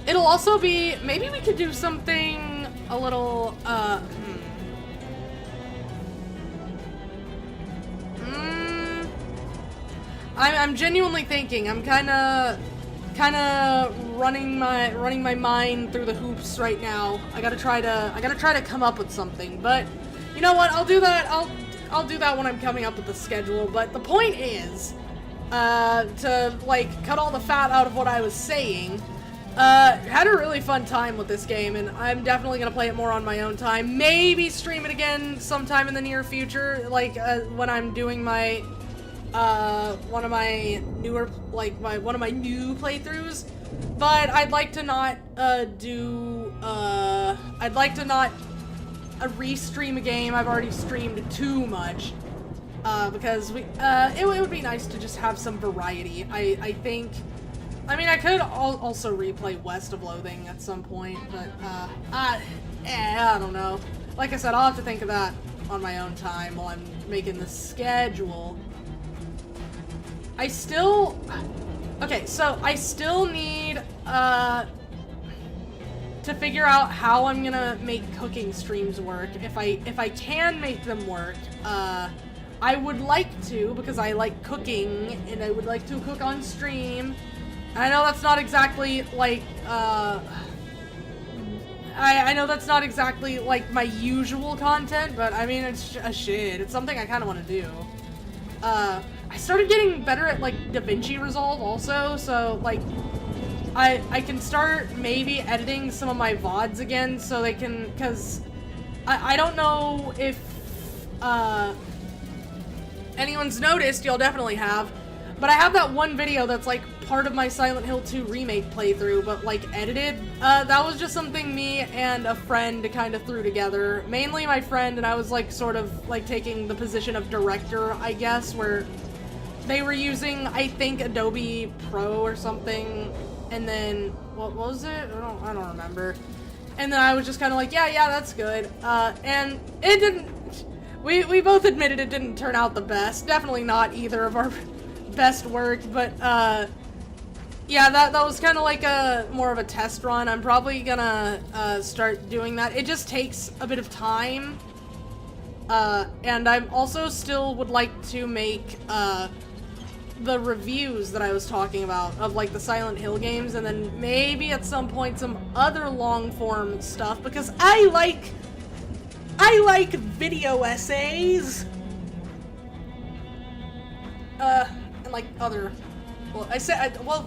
It'll also be, maybe we could do something a little, I'm genuinely thinking. I'm kind of running my mind through the hoops right now. I gotta try to come up with something. But you know what? I'll do that. I'll do that when I'm coming up with the schedule. But the point is, to like cut all the fat out of what I was saying. Had a really fun time with this game, and I'm definitely gonna play it more on my own time. Maybe stream it again sometime in the near future, like when I'm doing my one of my new playthroughs. But I'd like to not restream a game I've already streamed too much, because it would be nice to just have some variety. I think. I mean, I could also replay West of Loathing at some point, but, I don't know. Like I said, I'll have to think of that on my own time while I'm making the schedule. Okay, so I still need, to figure out how I'm gonna make cooking streams work. If I can make them work, I would like to, because I like cooking, and I would like to cook on stream. I know that's not exactly, like, I know that's not exactly, like, my usual content, but, I mean, it's shit. It's something I kind of want to do. I started getting better at, like, DaVinci Resolve also, so, like, I can start maybe editing some of my VODs again, so they can, because I don't know if, anyone's noticed. Y'all definitely have. But I have that one video that's, like, part of my Silent Hill 2 remake playthrough, but, like, edited. That was just something me and a friend kind of threw together. Mainly my friend, and I was, like, sort of, like, taking the position of director, I guess, where they were using, I think, Adobe Pro or something, and then, what was it? I don't remember. And then I was just kind of like, yeah, that's good. And it didn't, we both admitted it didn't turn out the best. Definitely not either of our best work, but yeah, that was kind of like more of a test run. I'm probably gonna start doing that. It just takes a bit of time, and I'm also still would like to make the reviews that I was talking about of, like, the Silent Hill games, and then maybe at some point some other long form stuff, because I like video essays, and, like, other,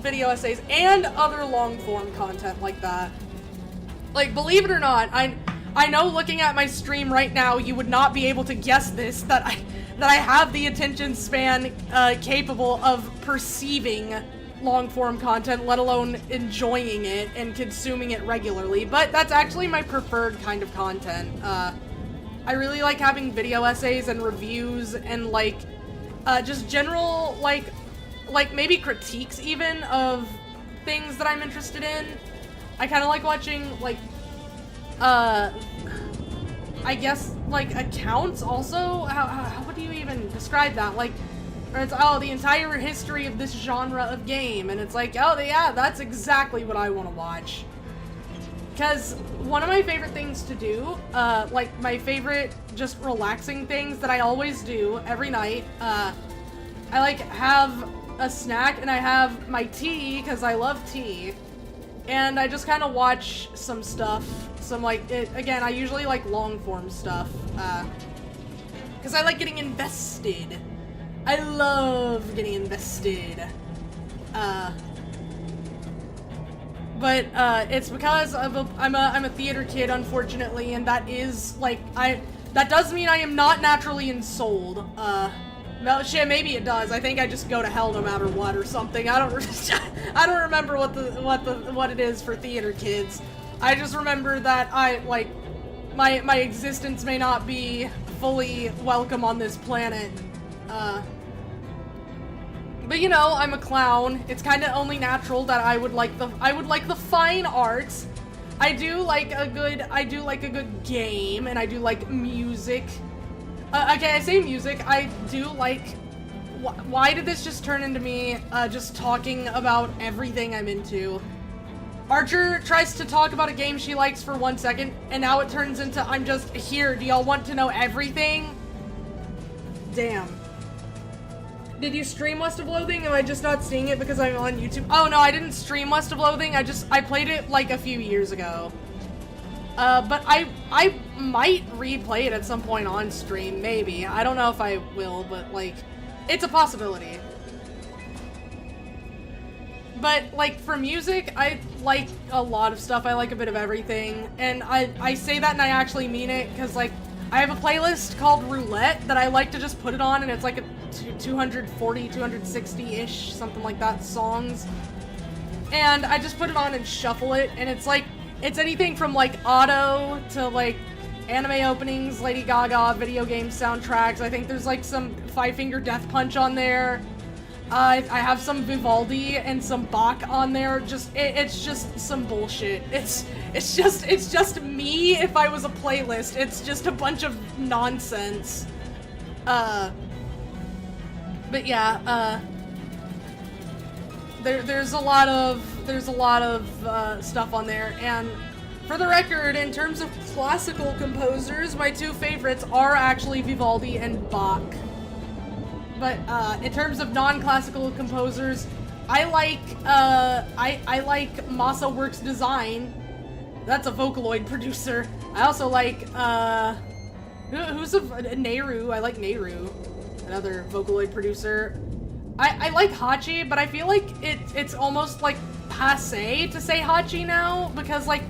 video essays and other long form content like that. Like, believe it or not, I know looking at my stream right now, you would not be able to guess this, that I have the attention span capable of perceiving long form content, let alone enjoying it and consuming it regularly. But that's actually my preferred kind of content. I really like having video essays and reviews and, like, just general, like maybe critiques even of things that I'm interested in. I kind of like watching, like, I guess, like, accounts also. How would you even describe that? Like, or it's, oh, the entire history of this genre of game, and it's like, oh, yeah, that's exactly what I want to watch. Because one of my favorite things to do, like, my favorite just relaxing things that I always do every night, I, like, have a snack, and I have my tea, because I love tea, and I just kind of watch some stuff, some, like, again, I usually like long-form stuff, because I like getting invested. I love getting invested, but, it's because I'm a theater kid, unfortunately, and that is, like, that does mean I am not naturally ensouled. No, shit, maybe it does. I think I just go to hell no matter what or something. I don't remember what it is for theater kids. I just remember that my existence may not be fully welcome on this planet. But you know, I'm a clown. It's kind of only natural that I would like the fine arts. I do like a good game, and I do like music. Okay, I say music. I do like. Why did this just turn into me just talking about everything I'm into? Archer tries to talk about a game she likes for 1 second, and now it turns into I'm just here. Do y'all want to know everything? Damn. Did you stream West of Loathing? Am I just not seeing it because I'm on YouTube? Oh no, I didn't stream West of Loathing. I played it like a few years ago. But I might replay it at some point on stream, maybe. I don't know if I will, but like, it's a possibility. But like for music, I like a lot of stuff. I like a bit of everything. And I say that and I actually mean it because like, I have a playlist called Roulette that I like to just put it on, and it's like a 240, 260-ish, something like that, songs. And I just put it on and shuffle it, and it's like, it's anything from like auto to like anime openings, Lady Gaga, video game soundtracks. I think there's like some Five Finger Death Punch on there. I have some Vivaldi and some Bach on there. It's just some bullshit. It's just me if I was a playlist. It's just a bunch of nonsense. But yeah, there's a lot of stuff on there, and for the record, in terms of classical composers, my two favorites are actually Vivaldi and Bach. But in terms of non-classical composers, I like Masa Works Design. That's a Vocaloid producer. I also like who's Nehru. I like Nehru, another Vocaloid producer. I like Hachi, but I feel like it's almost like passe to say Hachi now, because like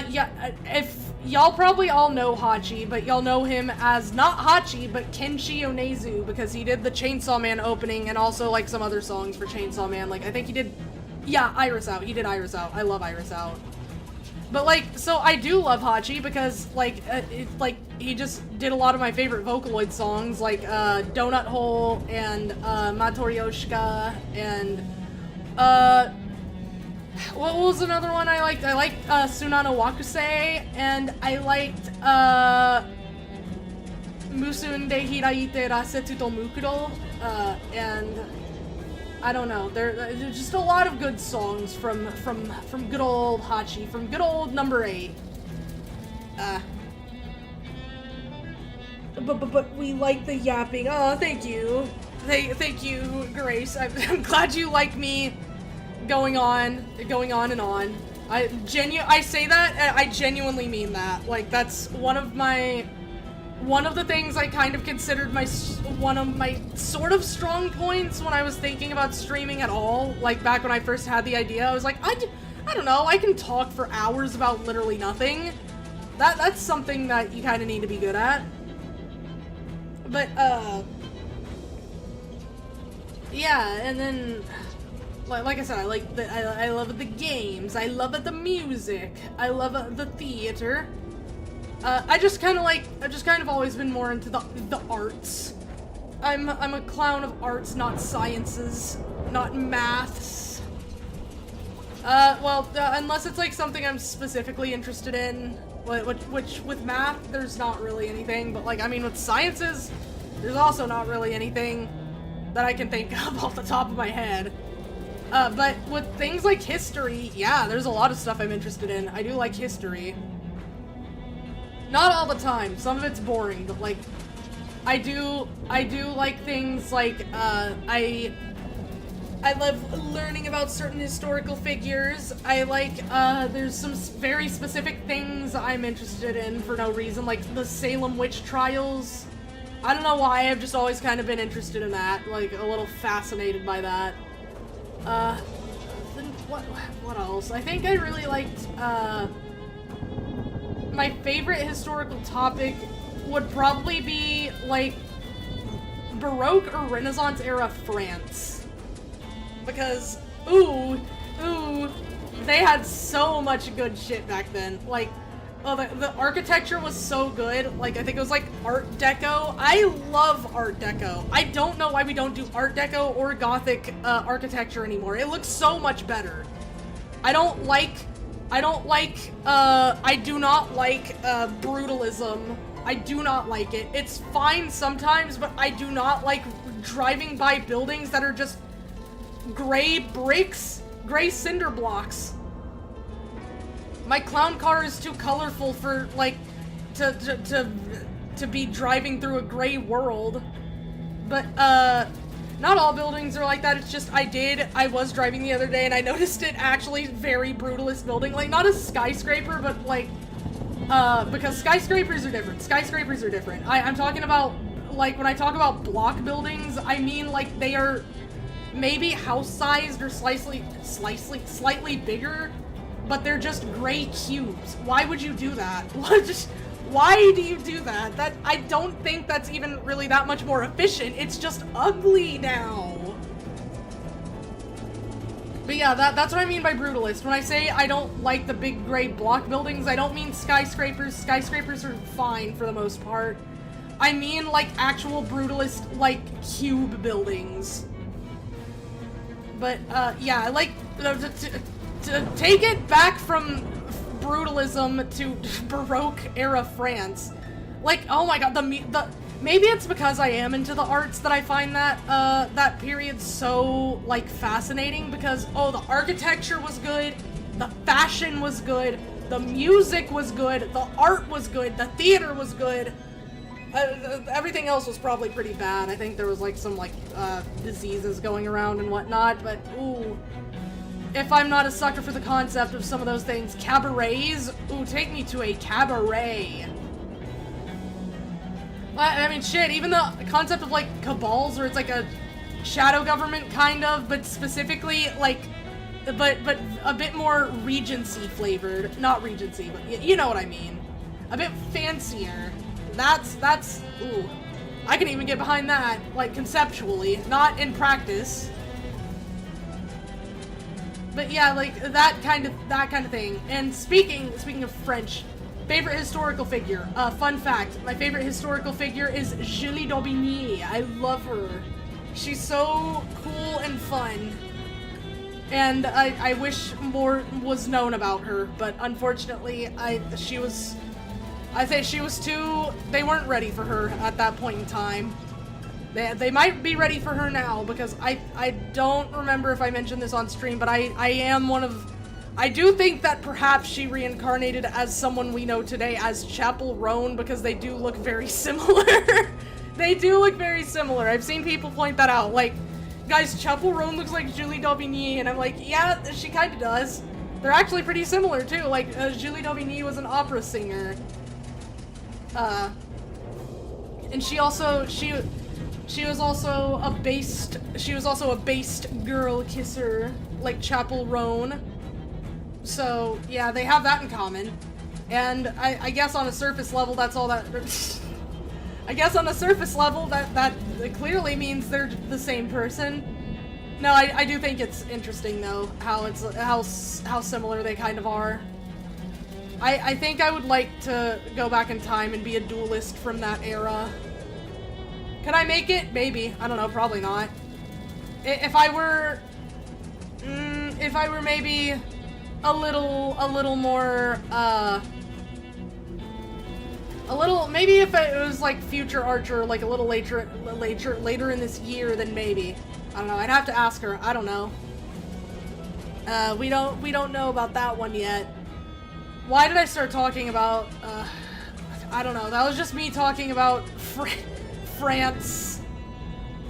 yeah, if y'all probably all know Hachi, but y'all know him as not Hachi, but Kenshi Yonezu, because he did the Chainsaw Man opening and also like some other songs for Chainsaw Man. Like I think he did, yeah, Iris Out. He did Iris Out. I love Iris Out. But like, so I do love Hachi because like, he just did a lot of my favorite Vocaloid songs, like Donut Hole and Matoryoshika and what was another one I liked? I liked Sunano Wakusei, and I liked Musunde Hiraite Rasetsu to Mukuro, and I don't know. There's just a lot of good songs from good old Hachi, from good old number 8. But we like the yapping. Oh, thank you. Thank you, Grace. I'm glad you like me going on and on. I say that, I genuinely mean that. Like, that's one of the things I kind of considered one of my sort of strong points when I was thinking about streaming at all. Like, back when I first had the idea, I was like, I don't know, I can talk for hours about literally nothing. That's something that you kind of need to be good at. But, yeah, and then, like I said, I love the games, I love the music, I love the theater. I've just kind of always been more into the arts. I'm a clown of arts, not sciences, not maths. Well, unless it's like something I'm specifically interested in, which with math, there's not really anything, but like, I mean, with sciences, there's also not really anything that I can think of off the top of my head. But with things like history, yeah, there's a lot of stuff I'm interested in. I do like history. Not all the time. Some of it's boring, but like, I do like things like, I love learning about certain historical figures. I like, there's some very specific things I'm interested in for no reason, like the Salem witch trials. I don't know why, I've just always kind of been interested in that, like a little fascinated by that. Then what else? I think I really liked, my favorite historical topic would probably be, like, Baroque or Renaissance era France. Because, ooh, they had so much good shit back then. Like, oh, the architecture was so good. Like, I think it was, like, Art Deco. I love Art Deco. I don't know why we don't do Art Deco or Gothic architecture anymore. It looks so much better. I do not like brutalism. I do not like it. It's fine sometimes, but I do not like driving by buildings that are just gray bricks, gray cinder blocks. My clown car is too colorful for, like, to be driving through a gray world. But, Not all buildings are like that, it's just I was driving the other day and I noticed it actually very brutalist building. Like, not a skyscraper, but like, because skyscrapers are different. Skyscrapers are different. I'm talking about, like, when I talk about block buildings, I mean, like, they are maybe house-sized or slightly bigger, but they're just gray cubes. Why would you do that? Why do you do that? I don't think that's even really that much more efficient. It's just ugly now. But yeah, that's what I mean by brutalist. When I say I don't like the big gray block buildings, I don't mean skyscrapers. Skyscrapers are fine for the most part. I mean, like, actual brutalist, like, cube buildings. But, yeah, I like to take it back from brutalism to Baroque era France. Like, oh my god, maybe it's because I am into the arts that I find that, that period so, like, fascinating, because, oh, the architecture was good, the fashion was good, the music was good, the art was good, the theater was good. Everything else was probably pretty bad. I think there was, like, some, like, diseases going around and whatnot, but, ooh. If I'm not a sucker for the concept of some of those things. Cabarets? Ooh, take me to a cabaret. I mean, shit, even the concept of, like, cabals, where it's, like, a shadow government, kind of, but specifically, like, but a bit more Regency flavored. Not Regency, but you know what I mean. A bit fancier. That's, ooh. I can even get behind that, like, conceptually, not in practice. But yeah, like, that kind of thing. And speaking of French, favorite historical figure. Fun fact, my favorite historical figure is Julie d'Aubigny. I love her. She's so cool and fun. And I wish more was known about her, but unfortunately, they weren't ready for her at that point in time. They might be ready for her now, because I don't remember if I mentioned this on stream, but I do think that perhaps she reincarnated as someone we know today as Chapel Roan, because they do look very similar. They do look very similar. I've seen people point that out, like, guys, Chapel Roan looks like Julie d'Aubigny, and I'm like, yeah, she kind of does. They're actually pretty similar, too. Like, Julie d'Aubigny was an opera singer. And she was also a based girl kisser, like Chapel Roan. So, yeah, they have that in common. And I guess on a surface level, that's all that... I guess on a surface level, that clearly means they're the same person. No, I do think it's interesting, though, how similar they kind of are. I think I would like to go back in time and be a duelist from that era. Could I make it? Maybe. I don't know, probably not. If I were maybe a little more, maybe if it was like Future Archer, like a little later in this year, then maybe. I don't know, I'd have to ask her, I don't know. We don't know about that one yet. Why did I start talking about, I don't know, that was just me talking about France.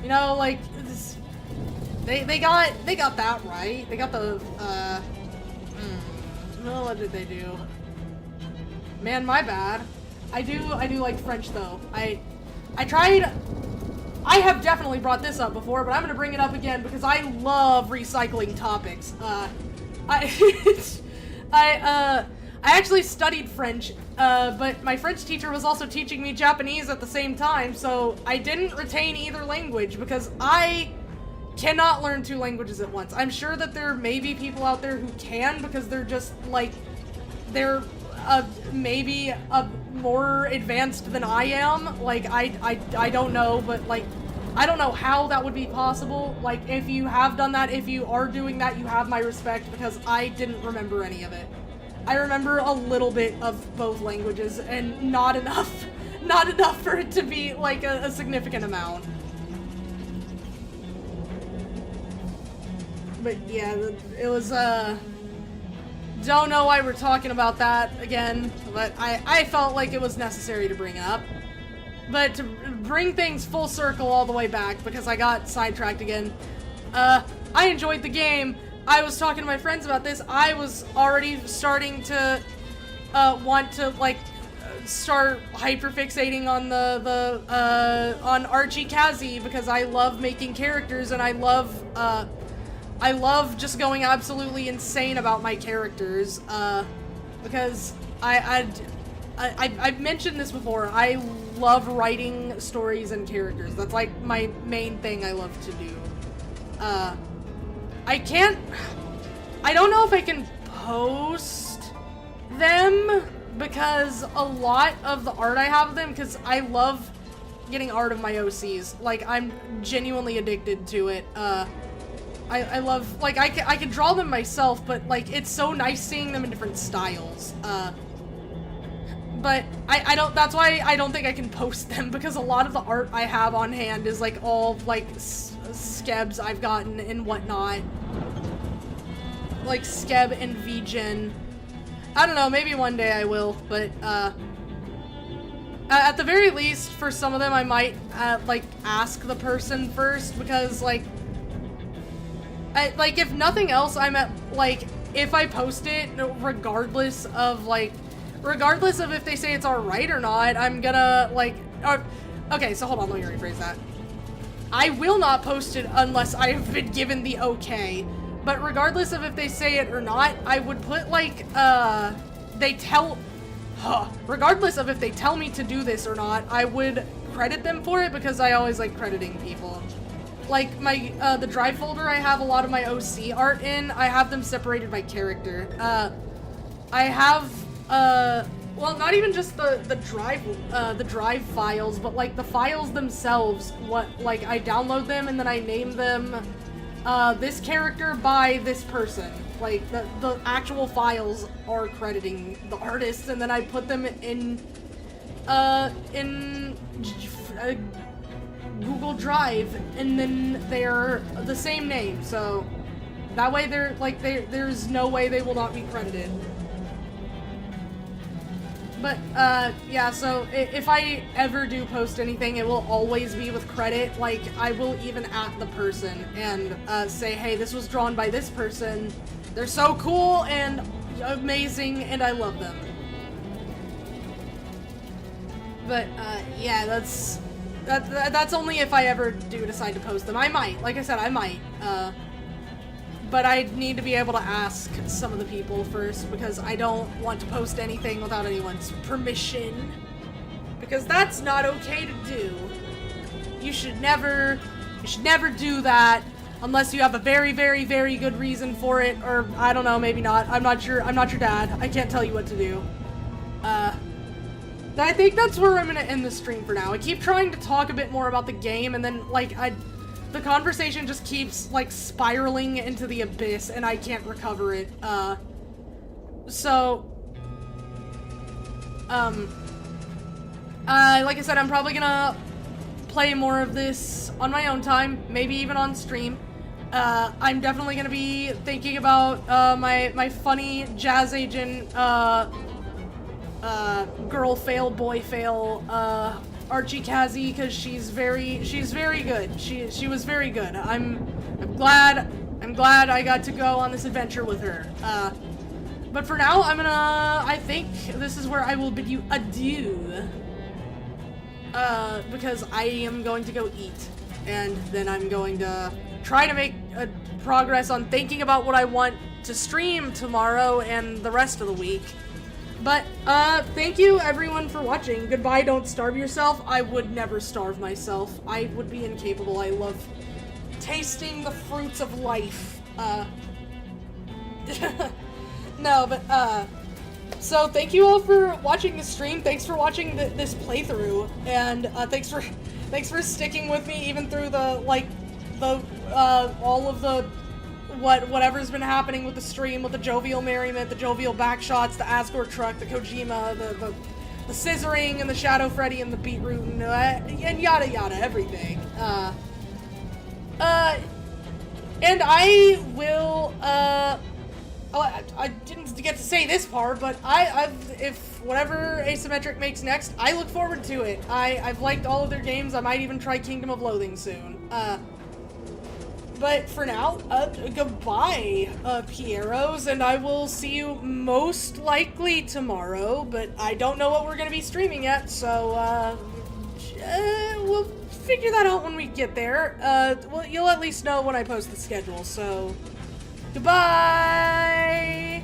You know, like, they got that right. They got the, no, what did they do? Man, my bad. I do like French, though. I have definitely brought this up before, but I'm gonna bring it up again because I love recycling topics. I actually studied French, but my French teacher was also teaching me Japanese at the same time, so I didn't retain either language because I cannot learn two languages at once. I'm sure that there may be people out there who can, because they're just, like, they're maybe more advanced than I am. Like, I don't know, but, like, I don't know how that would be possible. Like, if you have done that, if you are doing that, you have my respect, because I didn't remember any of it. I remember a little bit of both languages, and not enough for it to be, like, a significant amount. But, yeah, it was, don't know why we're talking about that again, but I felt like it was necessary to bring up. but to bring things full circle all the way back, because I got sidetracked again, I enjoyed the game. I was talking to my friends about this. I was already starting to want to like start hyperfixating on on Archie Kazzie, because I love making characters, and I love just going absolutely insane about my characters, because I've mentioned this before. I love writing stories and characters. That's like my main thing I love to do. I don't know if I can post them, because a lot of the art I have of them, because I love getting art of my OCs. Like, I'm genuinely addicted to it. I love, like, I can draw them myself, but, like, it's so nice seeing them in different styles. But that's why I don't think I can post them, because a lot of the art I have on hand is, like, all, like, skebs I've gotten and whatnot. Like, skeb and VGen. I don't know, maybe one day I will, but, at the very least, for some of them, I might, like, ask the person first, because, like, if nothing else, I'm at, like, if I post it, regardless of if they say it's alright or not, I'm gonna, like, okay, so hold on, let me rephrase that. I will not post it unless I have been given the okay, but regardless of if they say it or not, I would put, like, regardless of if they tell me to do this or not, I would credit them for it, because I always like crediting people. Like, my, the drive folder I have a lot of my OC art in, I have them separated by character. I have, well, not even just the drive files, but, like, the files themselves, like, I download them and then I name them, this character by this person. Like, the actual files are crediting the artist, and then I put them in Google Drive, and then they're the same name, so that way they're, like, there's no way they will not be credited. But, yeah, so if I ever do post anything, it will always be with credit. Like, I will even at the person and, say, hey, this was drawn by this person. They're so cool and amazing, and I love them. But, yeah, that's only if I ever do decide to post them. I might, like I said, I might, but I need to be able to ask some of the people first, because I don't want to post anything without anyone's permission, because that's not okay to do. You should never do that unless you have a very, very, very good reason for it, or I don't know, maybe not. I'm not sure. I'm not your dad. I can't tell you what to do. I think that's where I'm gonna end the stream for now. I keep trying to talk a bit more about the game, and then, like, the conversation just keeps, like, spiraling into the abyss, and I can't recover it. Like I said, I'm probably gonna play more of this on my own time, maybe even on stream. I'm definitely gonna be thinking about, my funny jazz agent, girl fail, boy fail, Archie Kazzie, because she's very good. She was very good. I'm glad I got to go on this adventure with her. But for now, I think this is where I will bid you adieu. Because I am going to go eat, and then I'm going to try to make progress on thinking about what I want to stream tomorrow and the rest of the week. But, thank you everyone for watching. Goodbye, don't starve yourself. I would never starve myself. I would be incapable. I love tasting the fruits of life. No, but, so thank you all for watching the stream. Thanks for watching this playthrough, and, thanks for sticking with me even through all of the whatever's been happening with the stream, with the jovial merriment, the jovial backshots, the Asgore truck, the Kojima, the scissoring, and the Shadow Freddy, and the beetroot, and yada yada, everything. And I will, Oh, I didn't get to say this part, but if whatever Asymmetric makes next, I look forward to it. I've liked all of their games. I might even try Kingdom of Loathing soon. But for now, goodbye, Pieros, and I will see you most likely tomorrow, but I don't know what we're gonna be streaming yet, so, we'll figure that out when we get there. Well, you'll at least know when I post the schedule, so... Goodbye!